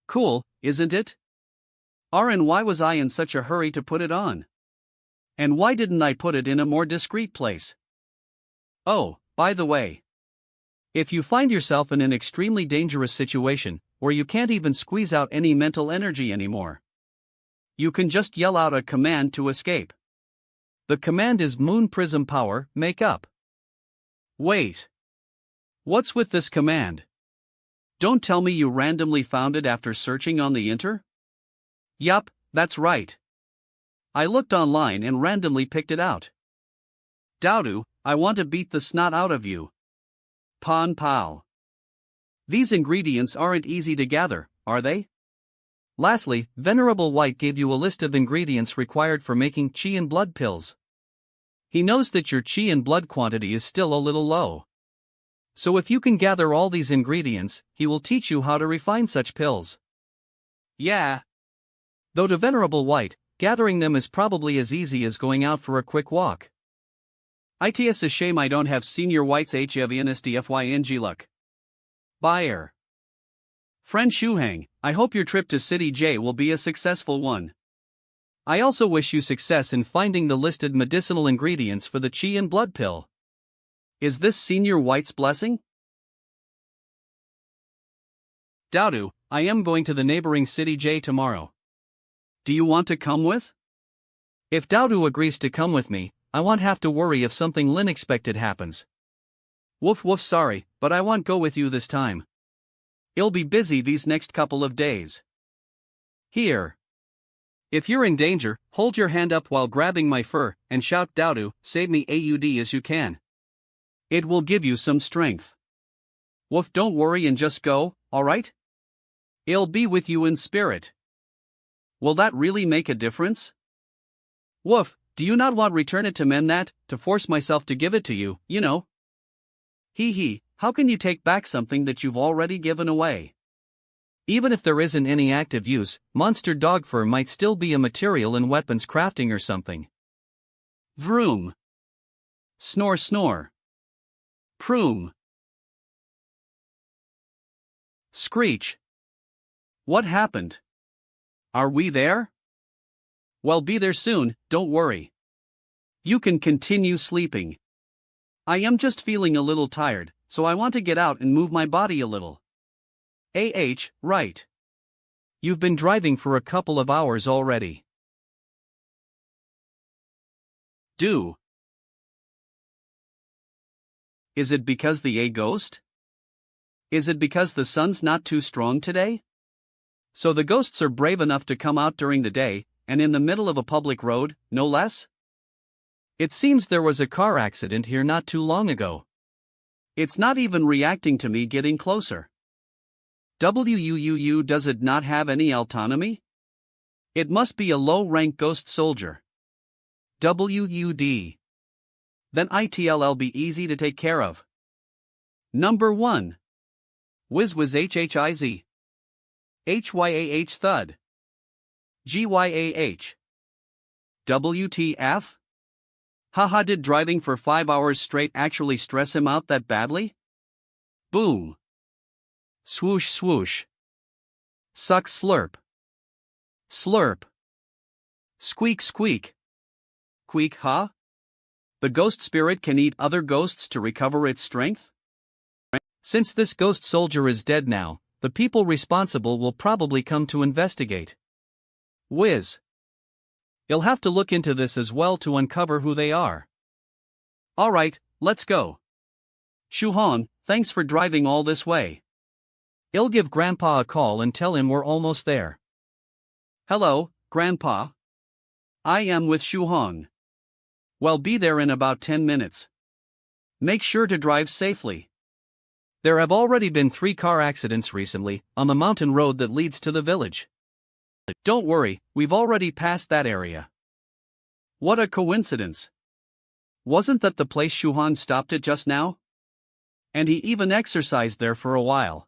Cool, isn't it? And why was I in such a hurry to put it on? And why didn't I put it in a more discreet place? Oh, by the way. If you find yourself in an extremely dangerous situation, where you can't even squeeze out any mental energy anymore, you can just yell out a command to escape. The command is Moon Prism Power, make up. Wait. What's with this command? Don't tell me you randomly found it after searching on the inter? Yup, that's right. I looked online and randomly picked it out. Daudu, I want to beat the snot out of you. Pon pow. These ingredients aren't easy to gather, are they? Lastly, Venerable White gave you a list of ingredients required for making qi and blood pills. He knows that your qi and blood quantity is still a little low. So if you can gather all these ingredients, he will teach you how to refine such pills. Yeah. Though to Venerable White, gathering them is probably as easy as going out for a quick walk. It's a shame I don't have Senior White's HVNSDFYNG luck. Buyer. Friend Shuhang, I hope your trip to City J will be a successful one. I also wish you success in finding the listed medicinal ingredients for the qi and blood pill. Is this Senior White's blessing? Daudu, I am going to the neighboring City J tomorrow. Do you want to come with? If Daudu agrees to come with me, I won't have to worry if something unexpected happens. Woof woof, sorry, but I won't go with you this time. I'll be busy these next couple of days. Here. If you're in danger, hold your hand up while grabbing my fur, and shout Daudu, save me AUD as you can. It will give you some strength. Woof, don't worry and just go, alright? I'll be with you in spirit. Will that really make a difference? Woof, do you not want return it to Mennat, to force myself to give it to you, you know? Hee, how can you take back something that you've already given away? Even if there isn't any active use, monster dog fur might still be a material in weapons crafting or something. Vroom. Snore snore. Proom. Screech. What happened? Are we there? Well, be there soon, don't worry. You can continue sleeping. I am just feeling a little tired, so I want to get out and move my body a little. Right. You've been driving for a couple of hours already. Do. Is it because the ghost? Is it because the sun's not too strong today? So the ghosts are brave enough to come out during the day, and in the middle of a public road, no less? It seems there was a car accident here not too long ago. It's not even reacting to me getting closer. Does it not have any autonomy? It must be a low-rank ghost soldier. WUD. Then it'll be easy to take care of. Number 1. Whiz HHIZ. HYAH thud. GYAH. WTF? Haha, did driving for 5 hours straight actually stress him out that badly? Boom. Swoosh swoosh. Suck slurp. Slurp. Squeak squeak. Queak huh? The ghost spirit can eat other ghosts to recover its strength? Since this ghost soldier is dead now, the people responsible will probably come to investigate. Whiz. You'll have to look into this as well to uncover who they are. Alright, let's go. Shuhong, thanks for driving all this way. I'll give Grandpa a call and tell him we're almost there. Hello, Grandpa. I am with Shuhong. Well, be there in about 10 minutes. Make sure to drive safely. There have already been 3 car accidents recently, on the mountain road that leads to the village. Don't worry, we've already passed that area. What a coincidence. Wasn't that the place Shuhong stopped at just now? And he even exercised there for a while.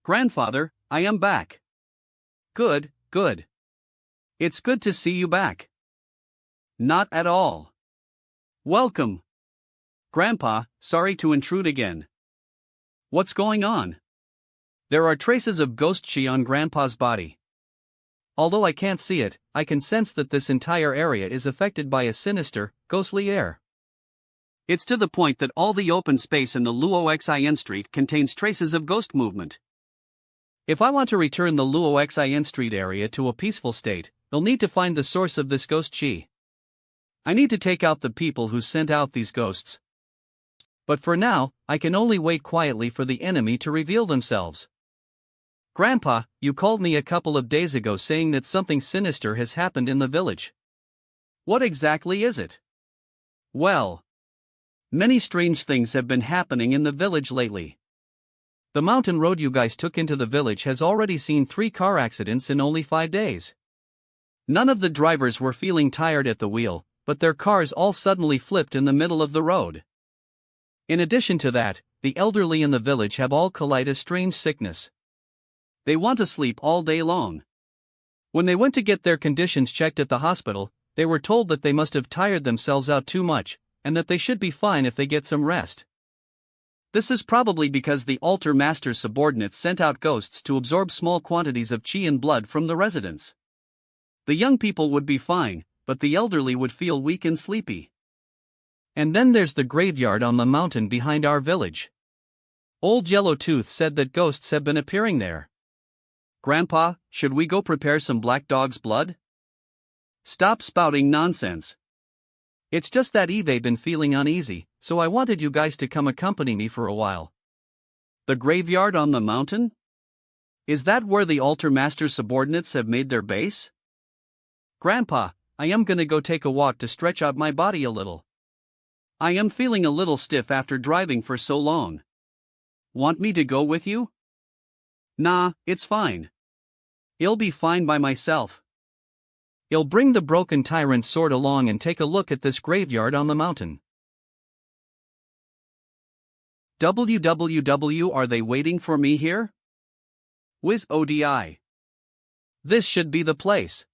Grandfather, I am back. Good. It's good to see you back. Not at all. Welcome. Grandpa, sorry to intrude again. What's going on? There are traces of ghost chi on Grandpa's body. Although I can't see it, I can sense that this entire area is affected by a sinister, ghostly air. It's to the point that all the open space in the Luo Xin Street contains traces of ghost movement. If I want to return the Luo Xin Street area to a peaceful state, they'll need to find the source of this ghost chi. I need to take out the people who sent out these ghosts. But for now, I can only wait quietly for the enemy to reveal themselves. Grandpa, you called me a couple of days ago saying that something sinister has happened in the village. What exactly is it? Well, many strange things have been happening in the village lately. The mountain road you guys took into the village has already seen 3 car accidents in only 5 days. None of the drivers were feeling tired at the wheel, but their cars all suddenly flipped in the middle of the road. In addition to that, the elderly in the village have all collided a strange sickness. They want to sleep all day long. When they went to get their conditions checked at the hospital, they were told that they must have tired themselves out too much, and that they should be fine if they get some rest. This is probably because the altar master's subordinates sent out ghosts to absorb small quantities of qi and blood from the residents. The young people would be fine, but the elderly would feel weak and sleepy. And then there's the graveyard on the mountain behind our village. Old Yellow Tooth said that ghosts have been appearing there. Grandpa, should we go prepare some black dog's blood? Stop spouting nonsense. It's just that Eve been feeling uneasy, so I wanted you guys to come accompany me for a while. The graveyard on the mountain? Is that where the altar master's subordinates have made their base? Grandpa, I am gonna go take a walk to stretch out my body a little. I am feeling a little stiff after driving for so long. Want me to go with you? Nah, it's fine. I'll be fine by myself. I'll bring the broken tyrant sword along and take a look at this graveyard on the mountain. WWW, are they waiting for me here? Whiz ODI. This should be the place.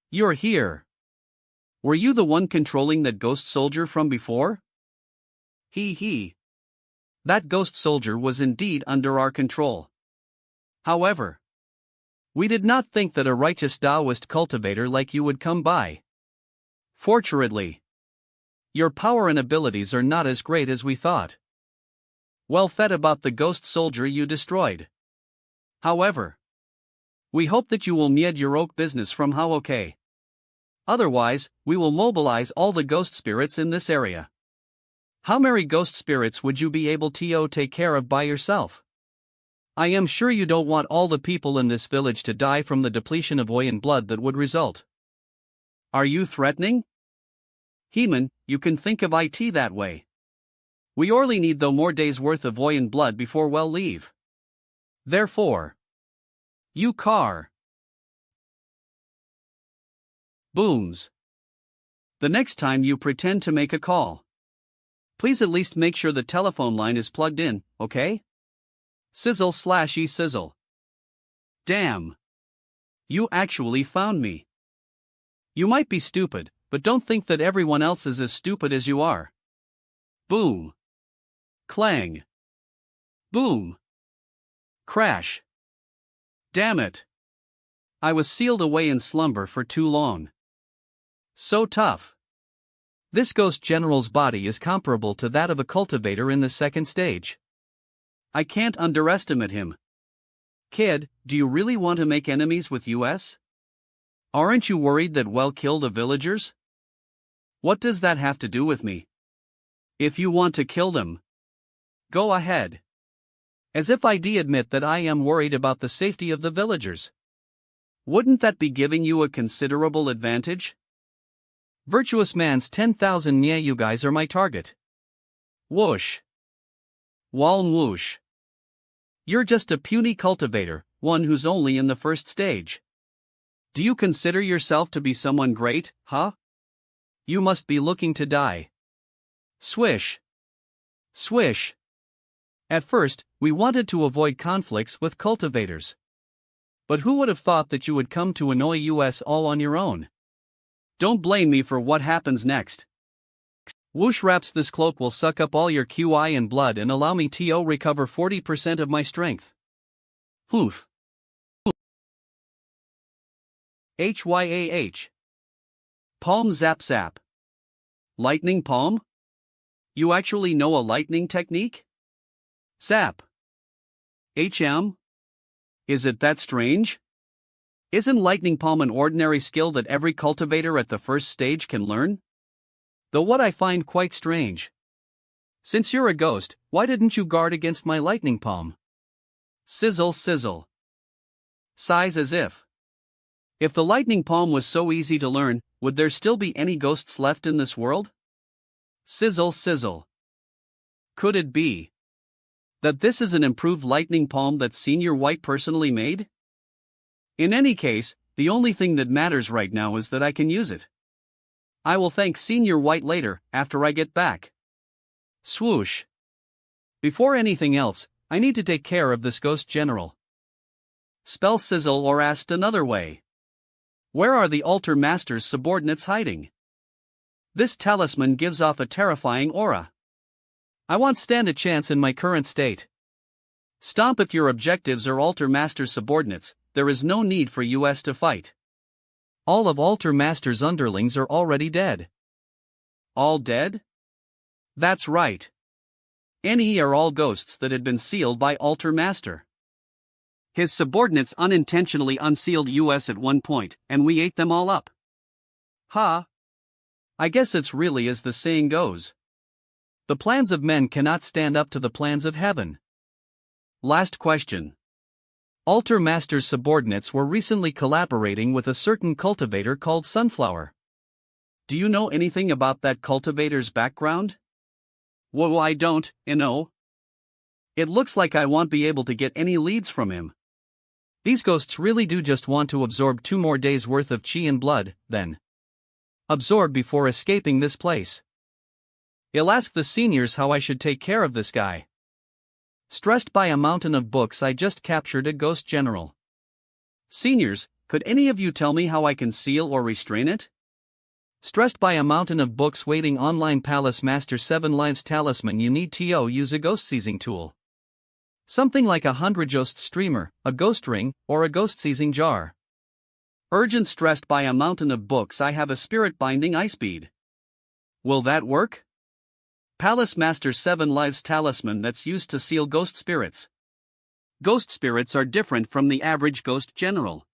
You're here. Were you the one controlling that ghost soldier from before? He. That ghost soldier was indeed under our control. However, we did not think that a righteous Taoist cultivator like you would come by. Fortunately, your power and abilities are not as great as we thought. Well fed about the ghost soldier you destroyed. However, we hope that you will mied your oak business from how okay. Otherwise, we will mobilize all the ghost spirits in this area. How many ghost spirits would you be able to take care of by yourself? I am sure you don't want all the people in this village to die from the depletion of oil and blood that would result. Are you threatening? Heman, you can think of it that way. We only need though more days worth of oil and blood before we'll leave. Therefore, you car. Booms. The next time you pretend to make a call, please at least make sure the telephone line is plugged in, okay? Sizzle/sizzle. Damn. You actually found me. You might be stupid, but don't think that everyone else is as stupid as you are. Boom. Clang. Boom. Crash. Damn it. I was sealed away in slumber for too long. So tough. This ghost general's body is comparable to that of a cultivator in the second stage. I can't underestimate him. Kid, do you really want to make enemies with US? Aren't you worried that we'll kill the villagers? What does that have to do with me? If you want to kill them, go ahead. As if I'd admit that I am worried about the safety of the villagers. Wouldn't that be giving you a considerable advantage? Virtuous man's 10,000 nya, you guys are my target. Whoosh. Waln whoosh. You're just a puny cultivator, one who's only in the first stage. Do you consider yourself to be someone great, huh? You must be looking to die. Swish. Swish. At first, we wanted to avoid conflicts with cultivators. But who would have thought that you would come to annoy us all on your own? Don't blame me for what happens next. Whoosh wraps, this cloak will suck up all your QI and blood and allow me to recover 40% of my strength. Hoof. HYAH. Palm zap zap. Lightning palm? You actually know a lightning technique? Zap. HM? Is it that strange? Isn't lightning palm an ordinary skill that every cultivator at the first stage can learn? Though what I find quite strange. Since you're a ghost, why didn't you guard against my lightning palm? Sizzle sizzle. Sighs as if. If the lightning palm was so easy to learn, would there still be any ghosts left in this world? Sizzle sizzle. Could it be that this is an improved lightning palm that Senior White personally made? In any case, the only thing that matters right now is that I can use it. I will thank Senior White later, after I get back. Swoosh. Before anything else, I need to take care of this ghost general. Spell sizzle, or asked another way. Where are the altar master's subordinates hiding? This talisman gives off a terrifying aura. I won't stand a chance in my current state. Stomp. If your objectives are altar master's subordinates, there is no need for us to fight. All of altar master's underlings are already dead. All dead? That's right. NE are all ghosts that had been sealed by altar master. His subordinates unintentionally unsealed us at one point, and we ate them all up. Ha! I guess it's really as the saying goes. The plans of men cannot stand up to the plans of heaven. Last question. Altar Master's subordinates were recently collaborating with a certain cultivator called Sunflower. Do you know anything about that cultivator's background? Whoa, I don't, know. It looks like I won't be able to get any leads from him. These ghosts really do just want to absorb 2 more days' worth of chi and blood, then absorb before escaping this place. I'll ask the seniors how I should take care of this guy. Stressed by a mountain of books, I just captured a ghost general. Seniors, could any of you tell me how I can seal or restrain it? Stressed by a mountain of books waiting online. Palace Master 7 Lives Talisman. You need to use a ghost seizing tool. Something like a 100 ghost streamer, a ghost ring, or a ghost seizing jar. Urgent. Stressed by a mountain of books, I have a spirit binding ice bead. Will that work? Palace Master 7 Lives Talisman that's used to seal ghost spirits. Ghost spirits are different from the average ghost general.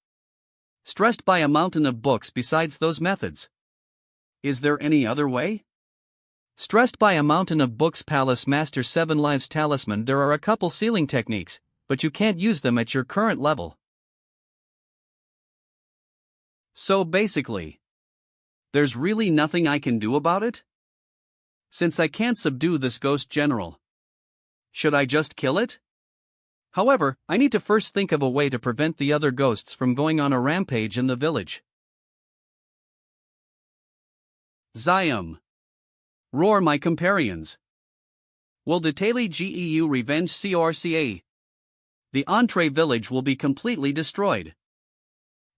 Stressed by a mountain of books. Besides those methods, is there any other way? Stressed by a mountain of books. Palace Master 7 Lives Talisman. There are a couple sealing techniques, but you can't use them at your current level. So basically, there's really nothing I can do about it? Since I can't subdue this ghost general, should I just kill it? However, I need to first think of a way to prevent the other ghosts from going on a rampage in the village. Zium. Roar, my companions. Will Detailee Geu revenge CRCA? The entree village will be completely destroyed.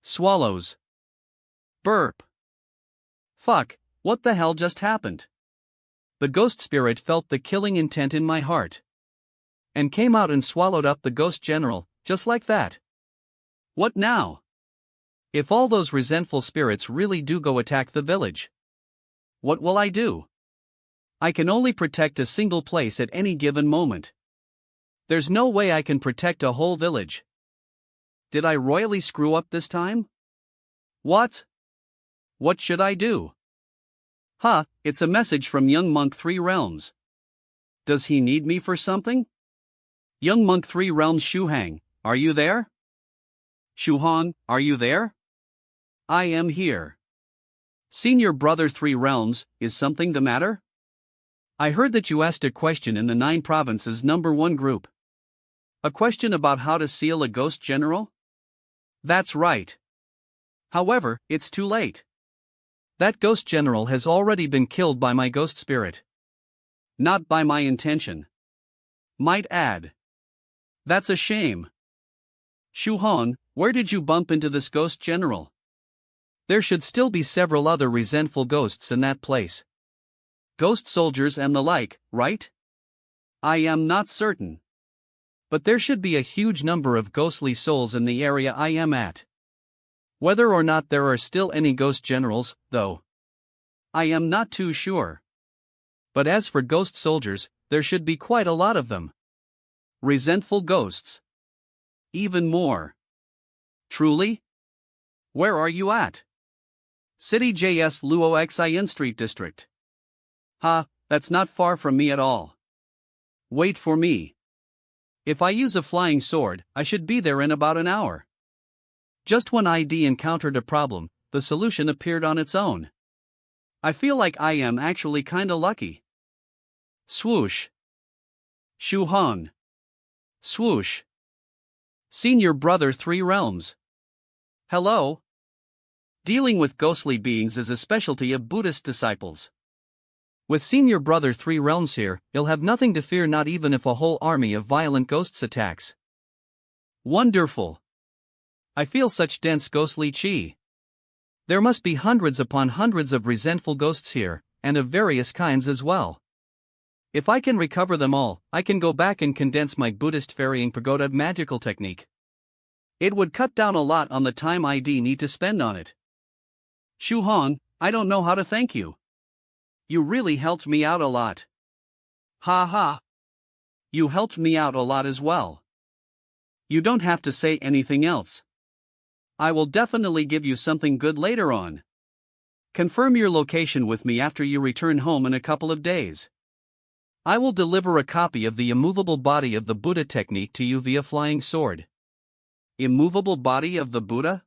Swallows. Burp. Fuck, what the hell just happened? The ghost spirit felt the killing intent in my heart and came out and swallowed up the ghost general, just like that. What now? If all those resentful spirits really do go attack the village, what will I do? I can only protect a single place at any given moment. There's no way I can protect a whole village. Did I royally screw up this time? What? What should I do? It's a message from Young Monk 3 Realms. Does he need me for something? Young Monk 3 Realms. Shuhang, are you there? Shuhong, are you there? I am here. Senior Brother 3 Realms, is something the matter? I heard that you asked a question in the 9 Provinces #1 group. A question about how to seal a ghost general? That's right. However, it's too late. That ghost general has already been killed by my ghost spirit. Not by my intention. Might add. That's a shame. Shuhong, where did you bump into this ghost general? There should still be several other resentful ghosts in that place. Ghost soldiers and the like, right? I am not certain. But there should be a huge number of ghostly souls in the area I am at. Whether or not there are still any ghost generals, though, I am not too sure. But as for ghost soldiers, there should be quite a lot of them. Resentful ghosts. Even more. Truly? Where are you at? City JS Luo Xin Street District. Ha, that's not far from me at all. Wait for me. If I use a flying sword, I should be there in about an hour. Just when ID encountered a problem, the solution appeared on its own. I feel like I am actually kinda lucky. Swoosh. Shu Hong. Swoosh. Senior Brother 3 Realms. Hello. Dealing with ghostly beings is a specialty of Buddhist disciples. With Senior Brother 3 Realms here, you'll have nothing to fear, not even if a whole army of violent ghosts attacks. Wonderful. I feel such dense ghostly chi. There must be hundreds upon hundreds of resentful ghosts here, and of various kinds as well. If I can recover them all, I can go back and condense my Buddhist ferrying pagoda magical technique. It would cut down a lot on the time ID need to spend on it. Shu Hong, I don't know how to thank you. You really helped me out a lot. Ha ha. You helped me out a lot as well. You don't have to say anything else. I will definitely give you something good later on. Confirm your location with me after you return home in a couple of days. I will deliver a copy of the immovable body of the Buddha technique to you via flying sword. Immovable body of the Buddha?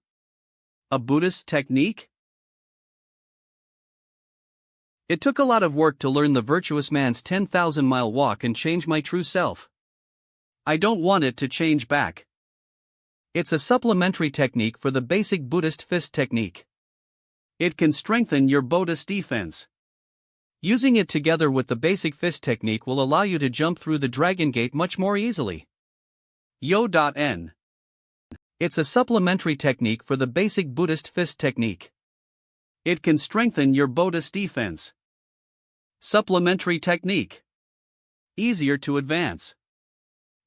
A Buddhist technique? It took a lot of work to learn the virtuous man's 10,000-mile walk and change my true self. I don't want it to change back. It's a supplementary technique for the basic Buddhist fist technique. It can strengthen your Buddhist defense. Using it together with the basic fist technique will allow you to jump through the Dragon Gate much more easily. Yo.N. It's a supplementary technique for the basic Buddhist fist technique. It can strengthen your Buddhist defense. Supplementary technique. Easier to advance.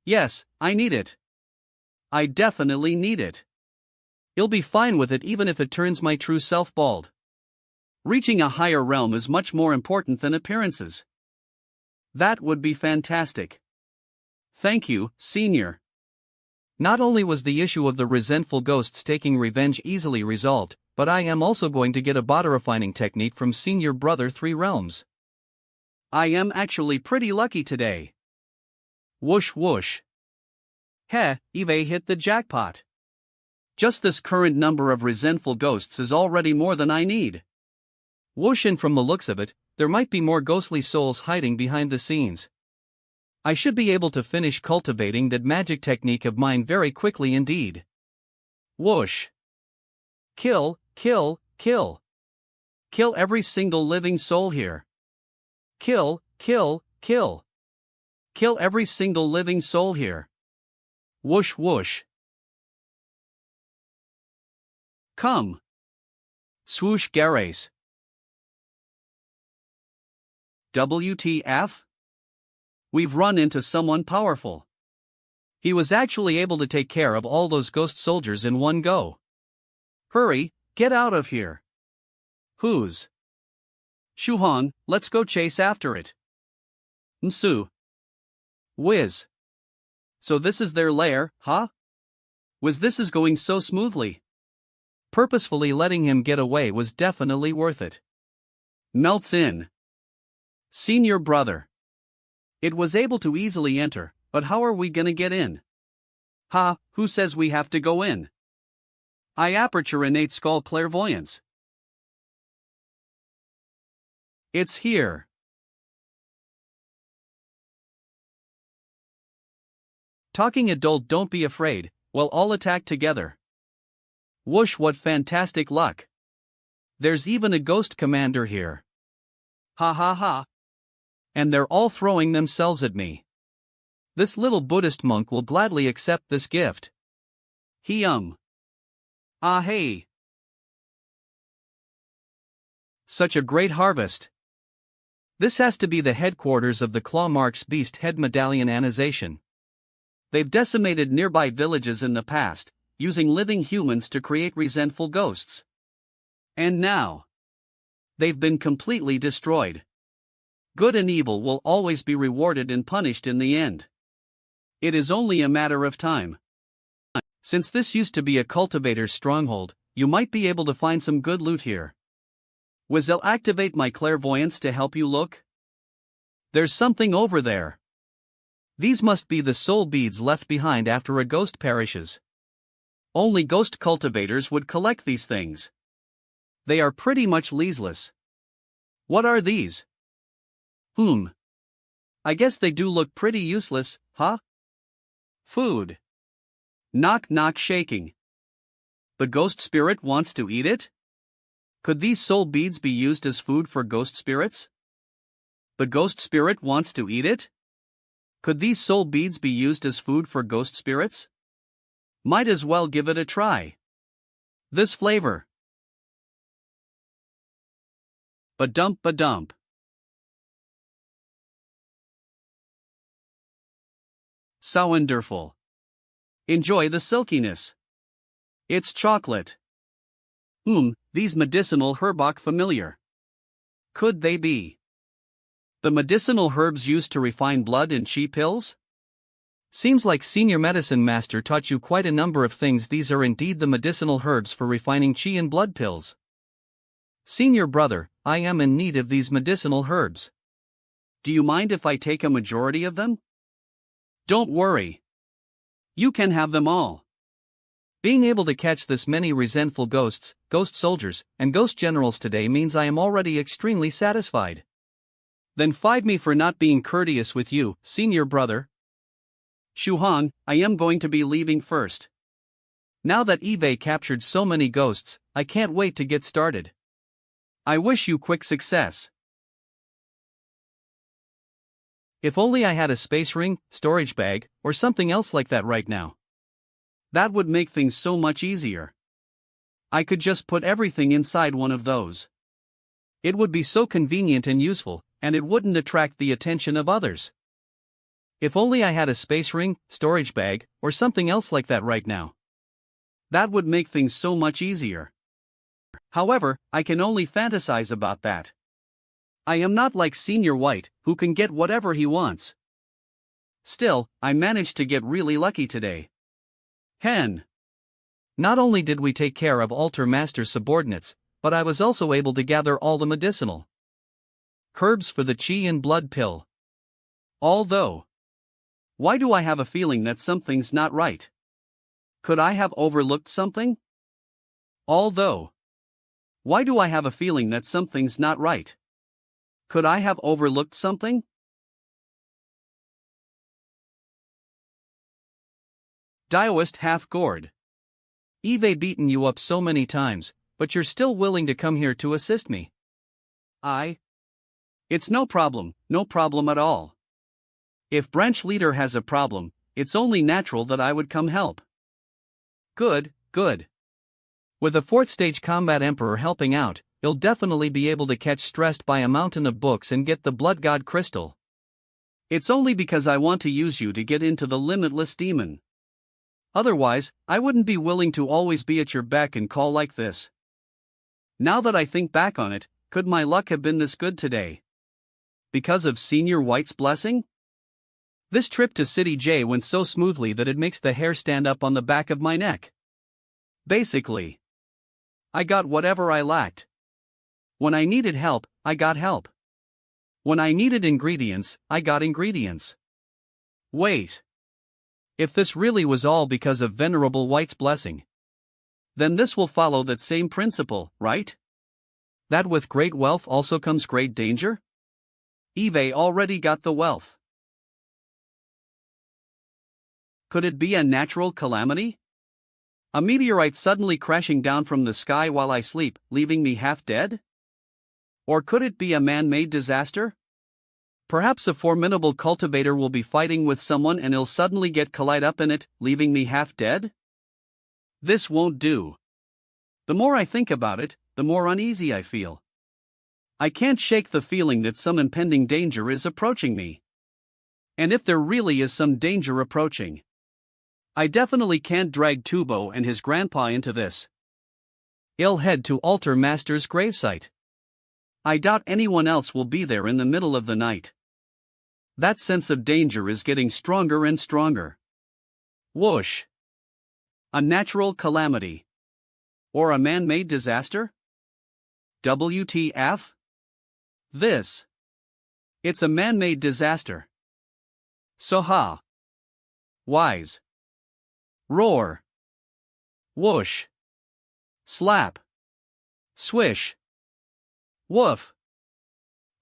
Yes, I need it. I definitely need it. You'll be fine with it even if it turns my true self bald. Reaching a higher realm is much more important than appearances. That would be fantastic. Thank you, Senior. Not only was the issue of the resentful ghosts taking revenge easily resolved, but I am also going to get a body refining technique from Senior Brother 3 Realms. I am actually pretty lucky today. Whoosh whoosh. Heh, Eve hit the jackpot. Just this current number of resentful ghosts is already more than I need. Whoosh, and from the looks of it, there might be more ghostly souls hiding behind the scenes. I should be able to finish cultivating that magic technique of mine very quickly indeed. Whoosh. Kill, kill, kill. Kill every single living soul here. Kill, kill, kill. Kill every single living soul here. Whoosh whoosh. Come. Swoosh Gares. WTF? We've run into someone powerful. He was actually able to take care of all those ghost soldiers in one go. Hurry, get out of here. Who's? Shu Hong, let's go chase after it. Msu. Whiz. So this is their lair, huh? This is going so smoothly. Purposefully letting him get away was definitely worth it. Melts in. Senior Brother. It was able to easily enter, but how are we gonna get in? Ha, who says we have to go in? I aperture innate skull clairvoyance. It's here. Talking adult, don't be afraid, we'll all attack together. Whoosh, what fantastic luck. There's even a ghost commander here. Ha ha ha. And they're all throwing themselves at me. This little Buddhist monk will gladly accept this gift. Ah hey. Such a great harvest. This has to be the headquarters of the Claw Marks Beast Head Medallion Annization. They've decimated nearby villages in the past, using living humans to create resentful ghosts. And now, they've been completely destroyed. Good and evil will always be rewarded and punished in the end. It is only a matter of time. Since this used to be a cultivator's stronghold, you might be able to find some good loot here. Will activate my clairvoyance to help you look? There's something over there. These must be the soul beads left behind after a ghost perishes. Only ghost cultivators would collect these things. They are pretty much useless. What are these? I guess they do look pretty useless, huh? Food. Knock knock shaking. The ghost spirit wants to eat it? Could these soul beads be used as food for ghost spirits? The ghost spirit wants to eat it? Could these soul beads be used as food for ghost spirits? Might as well give it a try. This flavor. Ba-dump ba-dump. So wonderful. Enjoy the silkiness. It's chocolate. These medicinal herbs familiar. Could they be the medicinal herbs used to refine blood in chi pills? Seems like Senior Medicine Master taught you quite a number of things. These are indeed the medicinal herbs for refining chi in blood pills. Senior brother, I am in need of these medicinal herbs. Do you mind if I take a majority of them? Don't worry. You can have them all. Being able to catch this many resentful ghosts, ghost soldiers, and ghost generals today means I am already extremely satisfied. Then five me for not being courteous with you, senior brother. Shuhong, I am going to be leaving first. Now that Eve captured so many ghosts, I can't wait to get started. I wish you quick success. If only I had a space ring, storage bag, or something else like that right now. That would make things so much easier. I could just put everything inside one of those. It would be so convenient and useful, and it wouldn't attract the attention of others. If only I had a space ring, storage bag, or something else like that right now. That would make things so much easier. However, I can only fantasize about that. I am not like Senior White, who can get whatever he wants. Still, I managed to get really lucky today. Not only did we take care of Altar Master's subordinates, but I was also able to gather all the medicinal herbs for the chi and blood pill. Although, why do I have a feeling that something's not right? Could I have overlooked something? Why do I have a feeling that something's not right? Could I have overlooked something? Daoist half-gourd. Eve beaten you up so many times, but you're still willing to come here to assist me. It's no problem at all. If branch leader has a problem, it's only natural that I would come help. Good. With a 4th stage combat emperor helping out, you'll definitely be able to catch stressed by a mountain of books and get the blood god crystal. It's only because I want to use you to get into the limitless demon. Otherwise, I wouldn't be willing to always be at your beck and call like this. Now that I think back on it, could my luck have been this good today? Because of Senior White's blessing? This trip to City J went so smoothly that it makes the hair stand up on the back of my neck. Basically, I got whatever I lacked. When I needed help, I got help. When I needed ingredients, I got ingredients. Wait. If this really was all because of Venerable White's blessing, then this will follow that same principle, right? That with great wealth also comes great danger? Eve already got the wealth. Could it be a natural calamity? A meteorite suddenly crashing down from the sky while I sleep, leaving me half dead? Or could it be a man-made disaster? Perhaps a formidable cultivator will be fighting with someone and he'll suddenly get collide up in it, leaving me half dead? This won't do. The more I think about it, the more uneasy I feel. I can't shake the feeling that some impending danger is approaching me. And if there really is some danger approaching, I definitely can't drag Tubo and his grandpa into this. I'll head to Altar Master's gravesite. I doubt anyone else will be there in the middle of the night. That sense of danger is getting stronger and stronger. Whoosh! A natural calamity. Or a man-made disaster? WTF? This. It's a man-made disaster. So ha. Wise. Roar. Whoosh. Slap. Swish. Woof.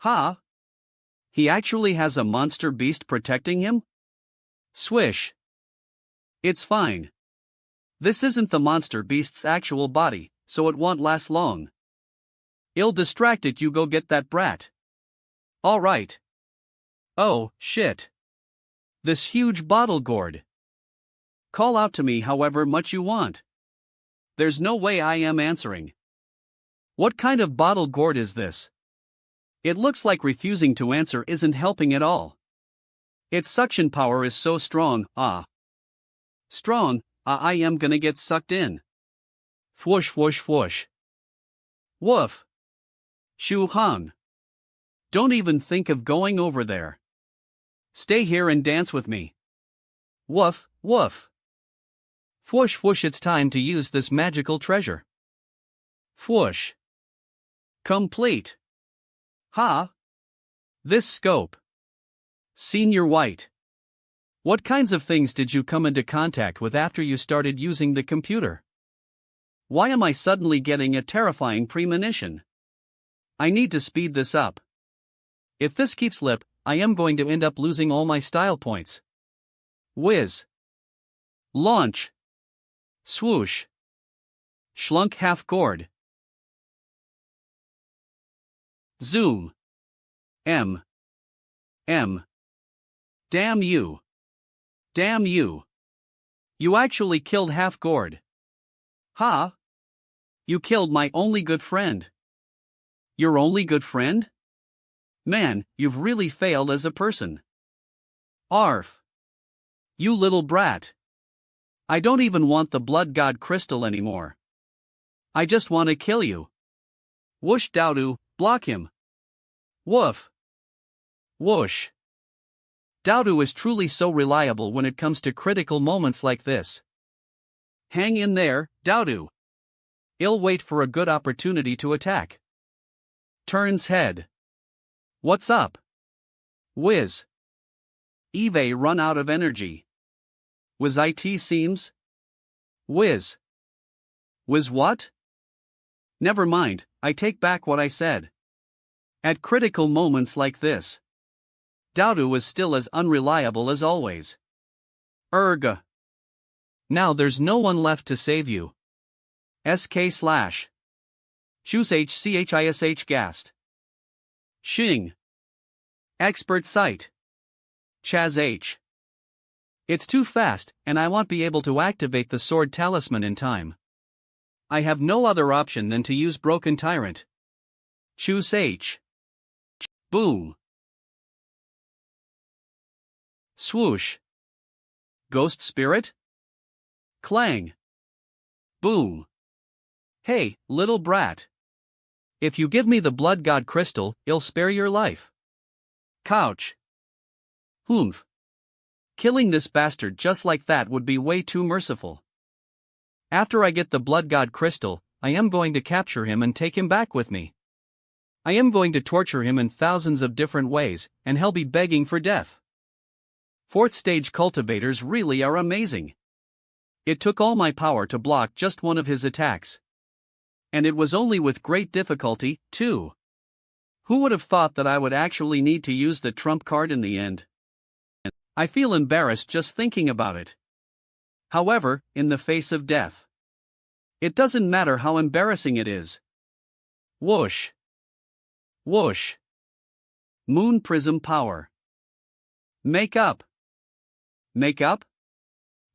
Ha. He actually has a monster beast protecting him? Swish. It's fine. This isn't the monster beast's actual body, so it won't last long. I'll distract it. You go get that brat. Alright. Oh, shit. This huge bottle gourd. Call out to me however much you want. There's no way I am answering. What kind of bottle gourd is this? It looks like refusing to answer isn't helping at all. Its suction power is so strong, Strong, I am gonna get sucked in. Fwoosh whoosh whoosh. Woof. Shu hung. Don't even think of going over there. Stay here and dance with me. Woof, woof. Fwoosh whoosh, it's time to use this magical treasure. Fwoosh. Complete. Ha. This scope. Senior White. What kinds of things did you come into contact with after you started using the computer? Why am I suddenly getting a terrifying premonition? I need to speed this up. If this keeps lip, I am going to end up losing all my style points. Whiz. Launch. Swoosh. Schlunk half gourd. Zoom. M. Damn you. Damn you. You actually killed half gourd. Ha? You killed my only good friend. Your only good friend? Man, you've really failed as a person. Arf. You little brat. I don't even want the blood god crystal anymore. I just want to kill you. Whoosh Dowdu, block him. Woof. Whoosh. Dowdu is truly so reliable when it comes to critical moments like this. Hang in there, Dowdu. I'll wait for a good opportunity to attack. Turns head. What's up? Whiz. Eve run out of energy. Whiz it seems? Whiz. Whiz what? Never mind, I take back what I said. At critical moments like this, Dowdu is still as unreliable as always. Erg. Now there's no one left to save you. SK/. Choose HCHISH gassed. Shing. Expert sight. Chaz H. It's too fast, and I won't be able to activate the sword talisman in time. I have no other option than to use Broken Tyrant. Choose H. Boom. Swoosh. Ghost Spirit? Clang. Boom. Hey, little brat. If you give me the blood god crystal, I'll spare your life. Couch. Humph. Killing this bastard just like that would be way too merciful. After I get the blood god crystal, I am going to capture him and take him back with me. I am going to torture him in thousands of different ways, and he'll be begging for death. 4th stage cultivators really are amazing. It took all my power to block just one of his attacks. And it was only with great difficulty, too. Who would have thought that I would actually need to use the trump card in the end? I feel embarrassed just thinking about it. However, in the face of death, it doesn't matter how embarrassing it is. Whoosh. Whoosh. Moon prism power. Make up. Make up?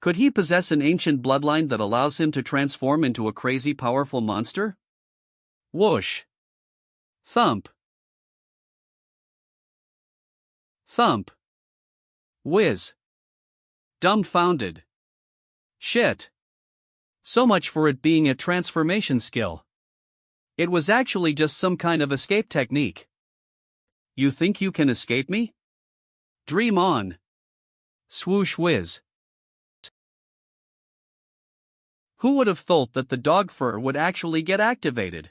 Could he possess an ancient bloodline that allows him to transform into a crazy powerful monster? Whoosh. Thump. Thump. Whiz. Dumbfounded. Shit. So much for it being a transformation skill. It was actually just some kind of escape technique. You think you can escape me? Dream on. Swoosh whiz. Who would have thought that the dog fur would actually get activated?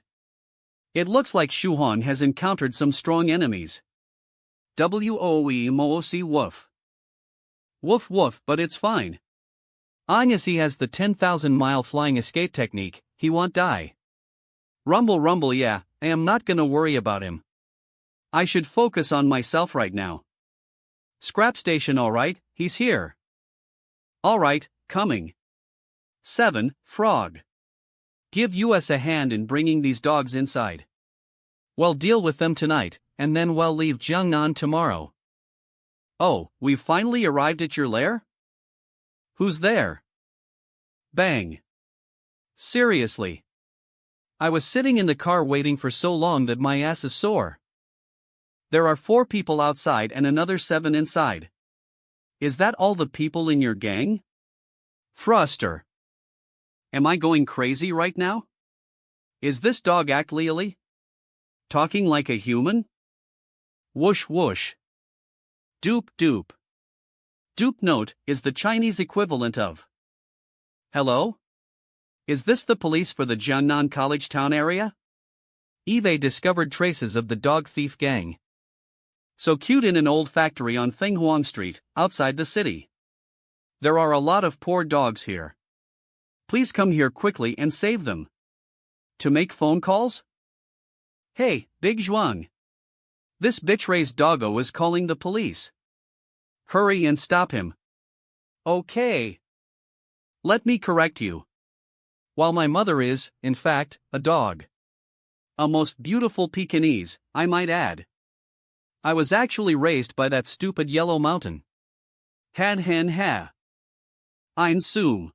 It looks like Shuhan has encountered some strong enemies. Woof woof. Woof woof, but it's fine. As he has the 10,000-mile flying escape technique, he won't die. Rumble rumble, yeah, I am not gonna worry about him. I should focus on myself right now. Scrap station, alright, he's here. Alright, coming. 7. Frog. Give us a hand in bringing these dogs inside. Well, deal with them tonight, and then we'll leave Jiangnan tomorrow. Oh, we've finally arrived at your lair? Who's there? Bang. Seriously. I was sitting in the car waiting for so long that my ass is sore. There are 4 people outside and another 7 inside. Is that all the people in your gang? Fruster. Am I going crazy right now? Is this dog actually talking like a human? Whoosh whoosh. Doop doop. Doop note is the Chinese equivalent of hello? Is this the police for the Jiangnan College Town area? Eve discovered traces of the dog thief gang. So cute in an old factory on Fenghuang Street, outside the city. There are a lot of poor dogs here. Please come here quickly and save them. To make phone calls? Hey, Big Zhuang. This bitch-raised doggo is calling the police. Hurry and stop him. Okay. Let me correct you. While my mother is, in fact, a dog. A most beautiful Pekingese, I might add. I was actually raised by that stupid yellow mountain. Had hen ha. Ein Sum.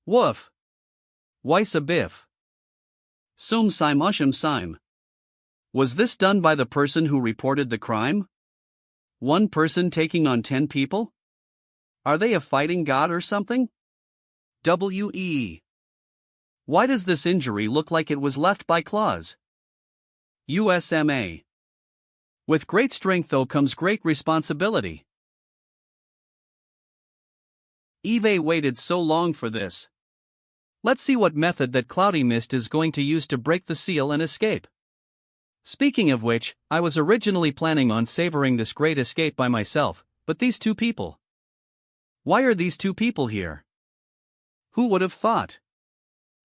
Woof. Weiss a biff. Sum sim ushum sim. Was this done by the person who reported the crime? One person taking on 10 people? Are they a fighting god or something? W.E. Why does this injury look like it was left by claws? USMA. With great strength though comes great responsibility. Eve waited so long for this. Let's see what method that Cloudy Mist is going to use to break the seal and escape. Speaking of which, I was originally planning on savoring this great escape by myself, but these 2 people. Why are these 2 people here? Who would have thought?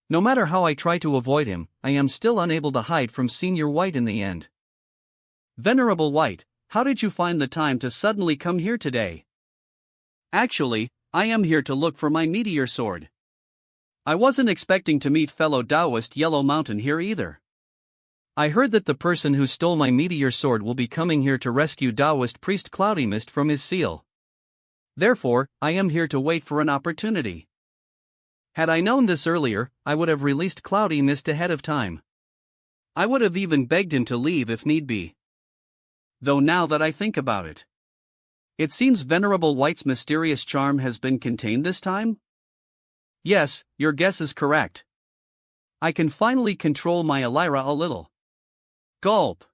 No matter how I try to avoid him, I am still unable to hide from Senior White in the end. Venerable White, how did you find the time to suddenly come here today? Actually, I am here to look for my meteor sword. I wasn't expecting to meet fellow Taoist Yellow Mountain here either. I heard that the person who stole my meteor sword will be coming here to rescue Taoist priest Cloudy Mist from his seal. Therefore, I am here to wait for an opportunity. Had I known this earlier, I would have released Cloudy Mist ahead of time. I would have even begged him to leave if need be. Though now that I think about it, it seems Venerable White's mysterious charm has been contained this time? Yes, your guess is correct. I can finally control my Elira a little. Gulp.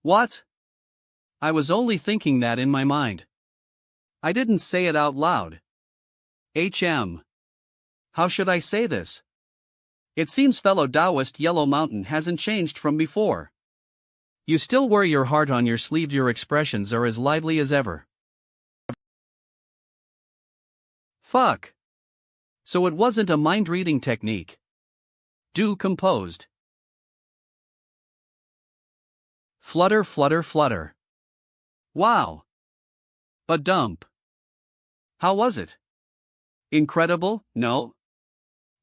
What? I was only thinking that in my mind. I didn't say it out loud. How should I say this? It seems fellow Taoist Yellow Mountain hasn't changed from before. You still wear your heart on your sleeve. Your expressions are as lively as ever. Fuck. So it wasn't a mind-reading technique. Do composed. Flutter flutter flutter. Wow. But dump. How was it? Incredible, no?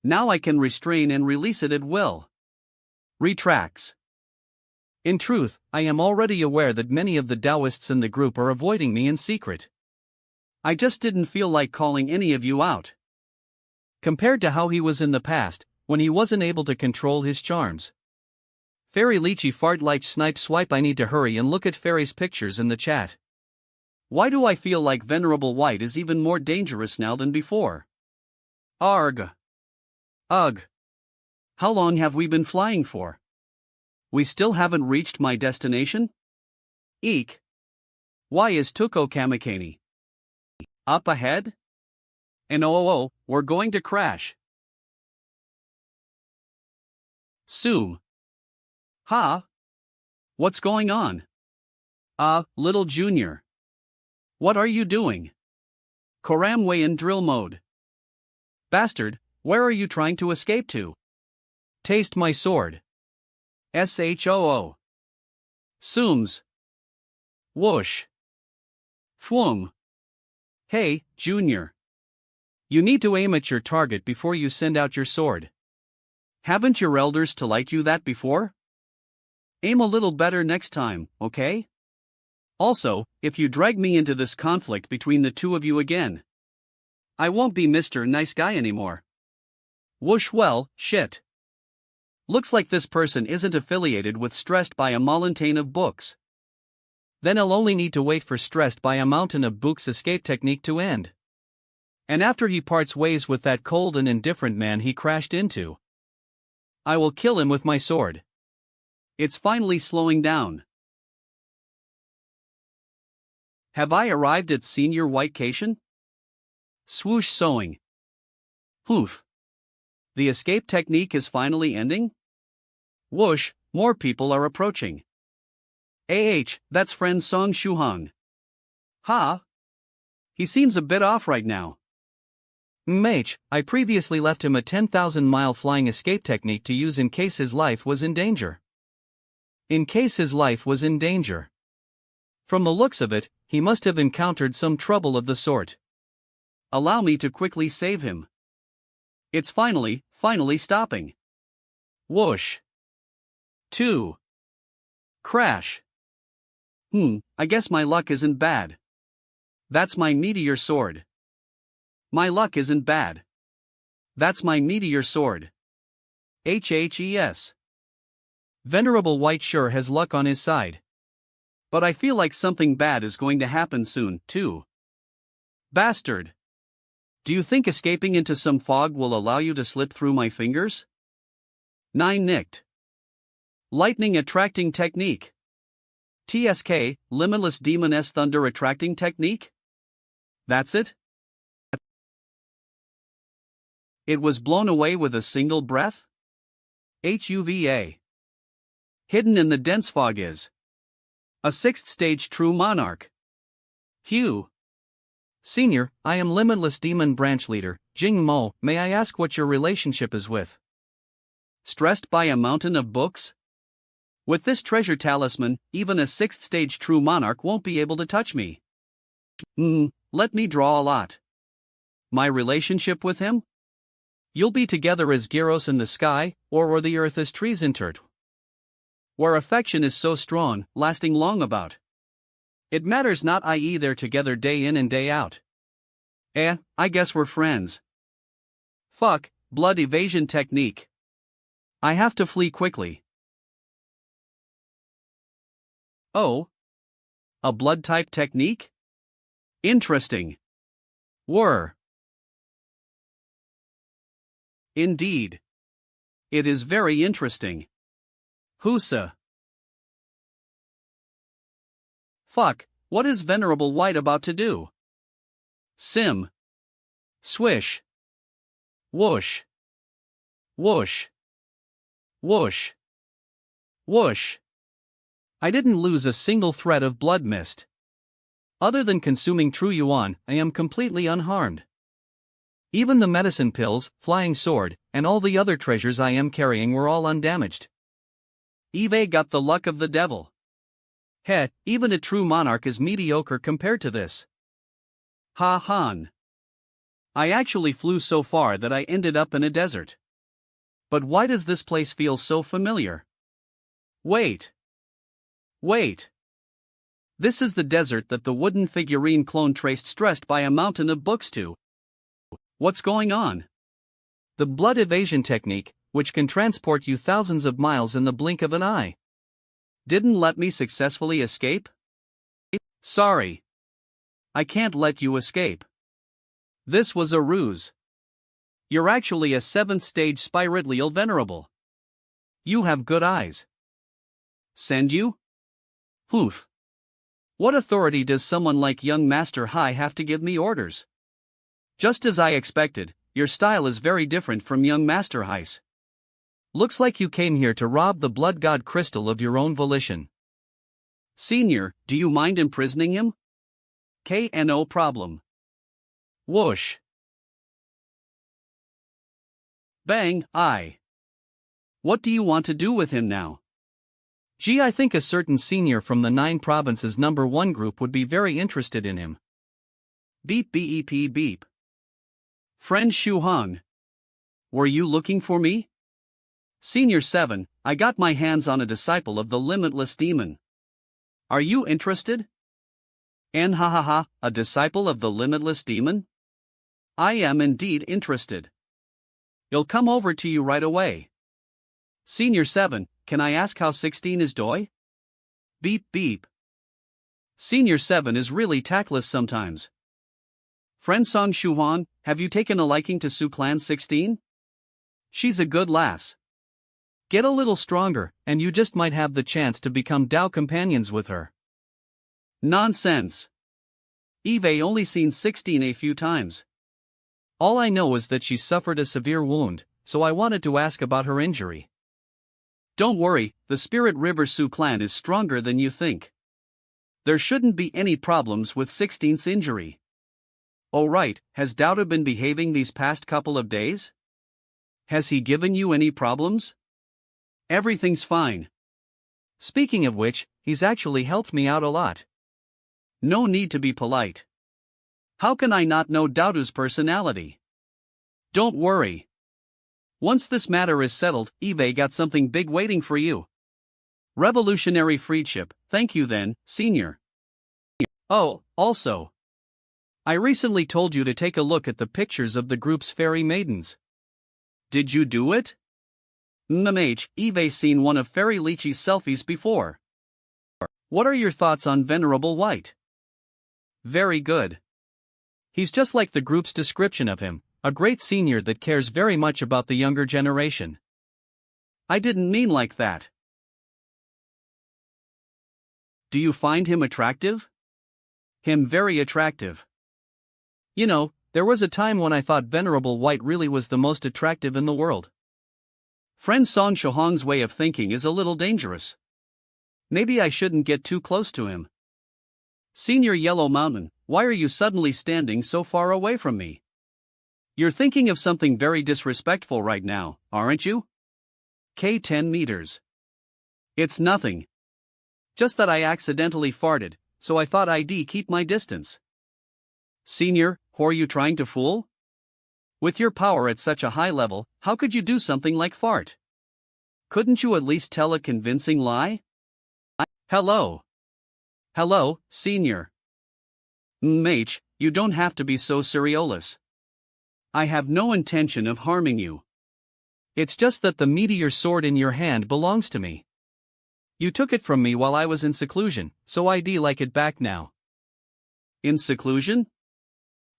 Now I can restrain and release it at will. Retracts. In truth, I am already aware that many of the Taoists in the group are avoiding me in secret. I just didn't feel like calling any of you out. Compared to how he was in the past, when he wasn't able to control his charms. Fairy Lychee fart like snipe swipe. I need to hurry and look at Fairy's pictures in the chat. Why do I feel like Venerable White is even more dangerous now than before? Arg. Ugh. How long have we been flying for? We still haven't reached my destination? Eek. Why is Tuko Kamakani up ahead? And oh, we're going to crash. Soom. Ha? What's going on? Little Junior. What are you doing? Koramway in drill mode. Bastard, where are you trying to escape to? Taste my sword. Shoo. Sooms. Whoosh. Fwoom. Hey, Junior. You need to aim at your target before you send out your sword. Haven't your elders taught you that before? Aim a little better next time, okay? Also, if you drag me into this conflict between the two of you again, I won't be Mr. Nice Guy anymore. Whoosh, well, shit. Looks like this person isn't affiliated with Stressed by a Mountain of Books. Then I'll only need to wait for Stressed by a Mountain of Books escape technique to end. And after he parts ways with that cold and indifferent man he crashed into, I will kill him with my sword. It's finally slowing down. Have I arrived at senior whitecation? Swoosh sewing. Poof. The escape technique is finally ending? Whoosh, more people are approaching. That's friend Song Shuhong. Ha? He seems a bit off right now. I previously left him a 10,000-mile flying escape technique to use in case his life was in danger. In case his life was in danger. From the looks of it, he must have encountered some trouble of the sort. Allow me to quickly save him. It's finally stopping. Whoosh. 2. Crash. I guess my luck isn't bad. That's my meteor sword. My luck isn't bad. That's my meteor sword. HHES. Venerable White sure has luck on his side. But I feel like something bad is going to happen soon, too. Bastard. Do you think escaping into some fog will allow you to slip through my fingers? 9 nicked. Lightning attracting technique. TSK, Limitless Demon S Thunder attracting technique? That's it? It was blown away with a single breath? HUVA. Hidden in the dense fog is a 6th stage true monarch. Hugh. Senior, I am Limitless Demon Branch Leader, Jing Mo. May I ask what your relationship is with? Stressed by a mountain of books? With this treasure talisman, even a 6th stage true monarch won't be able to touch me. Let me draw a lot. My relationship with him? You'll be together as Gyros in the sky, or the earth as trees interred. Where affection is so strong, lasting long about. It matters not, i.e. they're together day in and day out. I guess we're friends. Fuck, blood evasion technique. I have to flee quickly. Oh. A blood type technique? Interesting. Were. Indeed. It is very interesting. Husa. Fuck, what is Venerable White about to do? Sim. Swish. Whoosh. Whoosh. Whoosh. Whoosh. I didn't lose a single thread of blood mist. Other than consuming true yuan, I am completely unharmed. Even the medicine pills, flying sword, and all the other treasures I am carrying were all undamaged. Eve got the luck of the devil. Even a true monarch is mediocre compared to this. Ha han. I actually flew so far that I ended up in a desert. But why does this place feel so familiar? Wait. This is the desert that the wooden figurine clone traced Stressed by a Mountain of Books to. What's going on? The blood evasion technique, which can transport you thousands of miles in the blink of an eye, didn't let me successfully escape? Sorry. I can't let you escape. This was a ruse. You're actually a 7th stage Spiritual Venerable. You have good eyes. Send you? Poof. What authority does someone like young Master Hai have to give me orders? Just as I expected, your style is very different from young Master Heis. Looks like you came here to rob the blood god crystal of your own volition. Senior, do you mind imprisoning him? No problem. Whoosh. Bang, What do you want to do with him now? Gee, I think a certain senior from the 9 provinces #1 group would be very interested in him. Beep beep beep. Friend Shu Hong. Were you looking for me? Senior 7, I got my hands on a disciple of the limitless demon. Are you interested? A disciple of the limitless demon? I am indeed interested. I'll come over to you right away. Senior 7, can I ask how 16 is doing? Beep beep. Senior 7 is really tactless sometimes. Friend Song Shuhan, have you taken a liking to Su Clan 16? She's a good lass. Get a little stronger, and you just might have the chance to become Dao companions with her. Nonsense. Eve only seen 16 a few times. All I know is that she suffered a severe wound, so I wanted to ask about her injury. Don't worry, the Spirit River Su Clan is stronger than you think. There shouldn't be any problems with 16's injury. Oh right, has Dao been behaving these past couple of days? Has he given you any problems? Everything's fine. Speaking of which, he's actually helped me out a lot. No need to be polite. How can I not know Daodu's personality? Don't worry. Once this matter is settled, Eve got something big waiting for you. Revolutionary Freedship, thank you then, Senior. Oh, also. I recently told you to take a look at the pictures of the group's fairy maidens. Did you do it? Eve seen one of Fairy Lychee's selfies before. What are your thoughts on Venerable White? Very good. He's just like the group's description of him, a great senior that cares very much about the younger generation. I didn't mean like that. Do you find him attractive? Him very attractive. You know, there was a time when I thought Venerable White really was the most attractive in the world. Friend Song Shohong's way of thinking is a little dangerous. Maybe I shouldn't get too close to him. Senior Yellow Mountain, why are you suddenly standing so far away from me? You're thinking of something very disrespectful right now, aren't you? 10 meters. It's nothing. Just that I accidentally farted, so I thought I'd keep my distance. Senior, who are you trying to fool? With your power at such a high level, how could you do something like fart? Couldn't you at least tell a convincing lie? Hello. Hello, Senior. You don't have to be so serious. I have no intention of harming you. It's just that the meteor sword in your hand belongs to me. You took it from me while I was in seclusion, so I'd like it back now. In seclusion?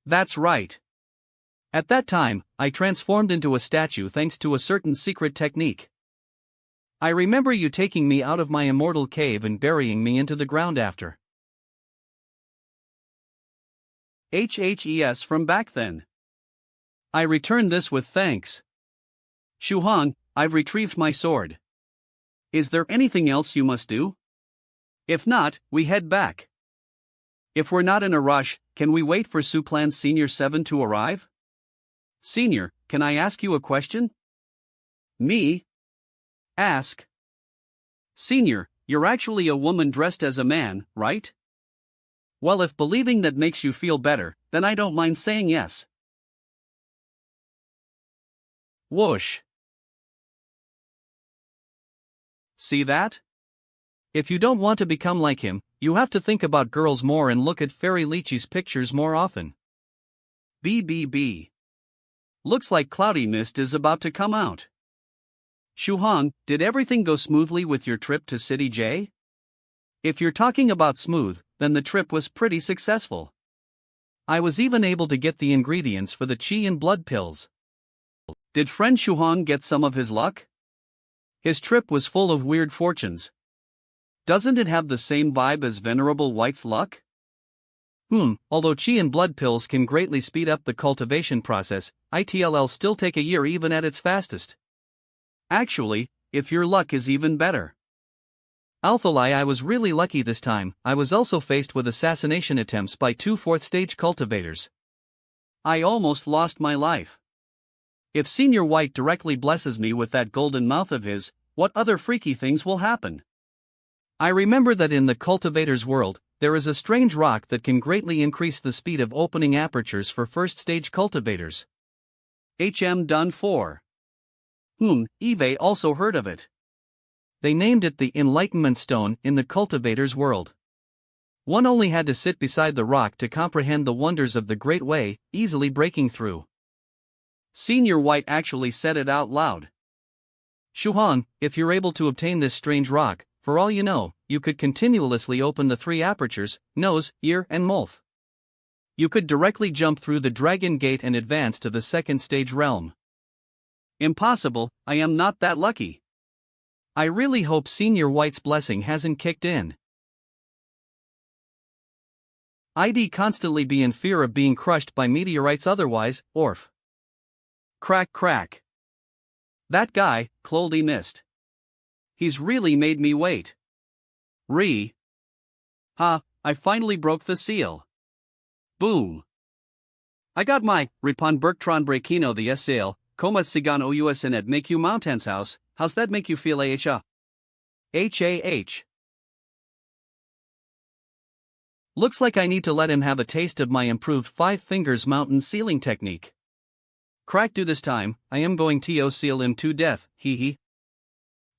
That's right. At that time, I transformed into a statue thanks to a certain secret technique. I remember you taking me out of my immortal cave and burying me into the ground after. From back then. I returned this with thanks. Shuhan, I've retrieved my sword. Is there anything else you must do? If not, we head back. If we're not in a rush, can we wait for Su Clan's Senior 7 to arrive? Senior, can I ask you a question? Me? Ask. Senior, you're actually a woman dressed as a man, right? Well, if believing that makes you feel better, then I don't mind saying yes. Whoosh. See that? If you don't want to become like him, you have to think about girls more and look at Fairy Lychee's pictures more often. BBB. Looks like cloudy mist is about to come out. Shuhong, did everything go smoothly with your trip to City J? If you're talking about smooth, then the trip was pretty successful. I was even able to get the ingredients for the chi and blood pills. Did friend Shuhong get some of his luck? His trip was full of weird fortunes. Doesn't it have the same vibe as Venerable White's luck? Although chi and blood pills can greatly speed up the cultivation process, it'll still take a year even at its fastest. Actually, if your luck is even better. Alphalai, I was really lucky this time. I was also faced with assassination attempts by 2 4th-stage cultivators. I almost lost my life. If Senior White directly blesses me with that golden mouth of his, what other freaky things will happen? I remember that in the cultivator's world, there is a strange rock that can greatly increase the speed of opening apertures for first-stage cultivators. Done 4. Eve also heard of it. They named it the Enlightenment Stone in the cultivator's world. One only had to sit beside the rock to comprehend the wonders of the Great Way, easily breaking through. Senior White actually said it out loud. Shuhan, if you're able to obtain this strange rock, for all you know, you could continuously open the 3 apertures, nose, ear and mouth. You could directly jump through the Dragon Gate and advance to the 2nd stage realm. Impossible, I am not that lucky. I really hope Senior White's blessing hasn't kicked in. I'd constantly be in fear of being crushed by meteorites otherwise, orf. Crack crack. That guy, Cloldy missed. He's really made me wait. I finally broke the seal. Boom. I got my Ripon Berktron Breakino the sale, Komat Sigan OUSN at Make You Mountains House. How's that make you feel, AHA? HAH. Looks like I need to let him have a taste of my improved 5 fingers mountain sealing technique. Crack do this time, I am going to seal him to death, hee.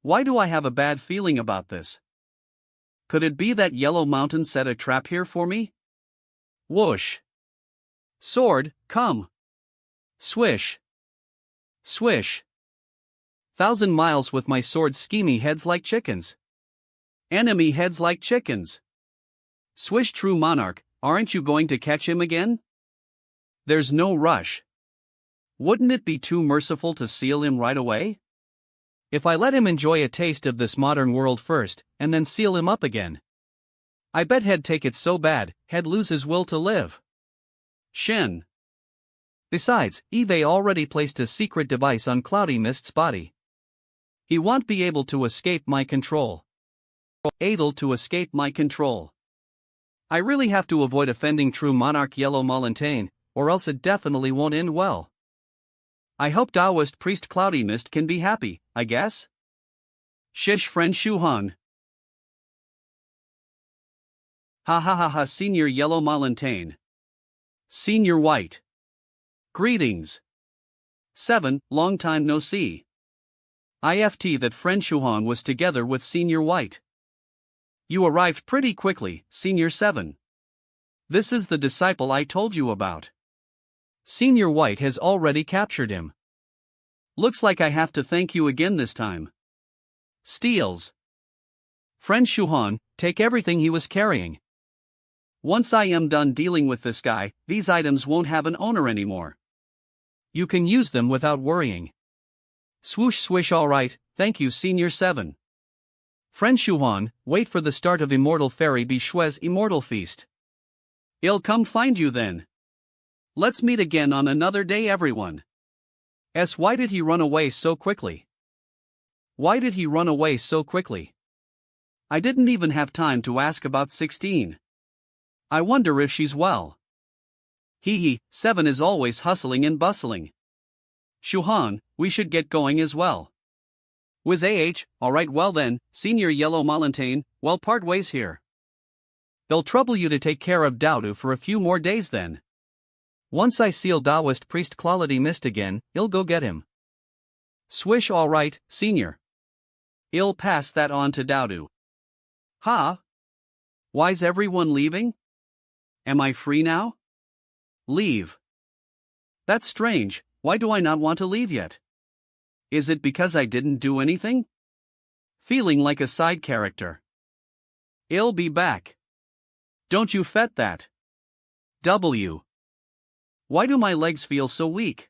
Why do I have a bad feeling about this? Could it be that Yellow Mountain set a trap here for me? Whoosh. Sword, come. Swish. Swish. 1,000 miles with my sword, schemy heads like chickens. Enemy heads like chickens. Swish, true monarch, aren't you going to catch him again? There's no rush. Wouldn't it be too merciful to seal him right away? If I let him enjoy a taste of this modern world first, and then seal him up again, I bet he'd take it so bad, he'd lose his will to live. Shin. Besides, Eve already placed a secret device on Cloudy Mist's body. He won't be able to escape my control. Able to escape my control. I really have to avoid offending true monarch Yellow Mountain, or else it definitely won't end well. I hope Taoist priest Cloudy Mist can be happy, I guess? Shish friend Shuhan. Ha, Senior Yellow Mountain. Senior White. Greetings. 7, long time no see. IFT that friend Shuhan was together with Senior White. You arrived pretty quickly, Senior 7. This is the disciple I told you about. Senior White has already captured him. Looks like I have to thank you again this time. Steals. Friend Shuhan, take everything he was carrying. Once I am done dealing with this guy, these items won't have an owner anymore. You can use them without worrying. Swoosh swish, alright, thank you Senior 7. Friend Shuhan, wait for the start of Immortal Fairy Bishwe's Immortal Feast. I'll come find you then. Let's meet again on another day, everyone. Why did he run away so quickly? Why did he run away so quickly? I didn't even have time to ask about 16. I wonder if she's well. 7 is always hustling and bustling. Shuhan, we should get going as well. Wiz alright, well then, Senior Yellow Mountain, well, part ways here. They'll trouble you to take care of Daudu for a few more days then. Once I seal Taoist priest Cloudy Mist again, I'll go get him. Swish, alright, Senior. I'll pass that on to Daudu. Why's everyone leaving? Am I free now? Leave. That's strange, why do I not want to leave yet? Is it because I didn't do anything? Feeling like a side character. I'll be back. Don't you fet that. W. Why do my legs feel so weak?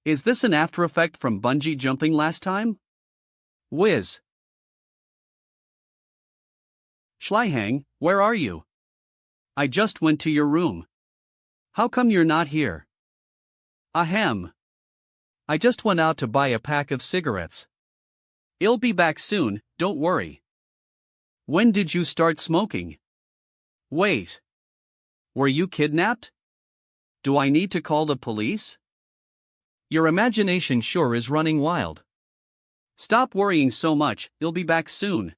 Is this an after effect from bungee jumping last time? Whiz. Schleihang, where are you? I just went to your room. How come you're not here? Ahem. I just went out to buy a pack of cigarettes. I'll be back soon, don't worry. When did you start smoking? Wait. Were you kidnapped? Do I need to call the police? Your imagination sure is running wild. Stop worrying so much, I'll be back soon.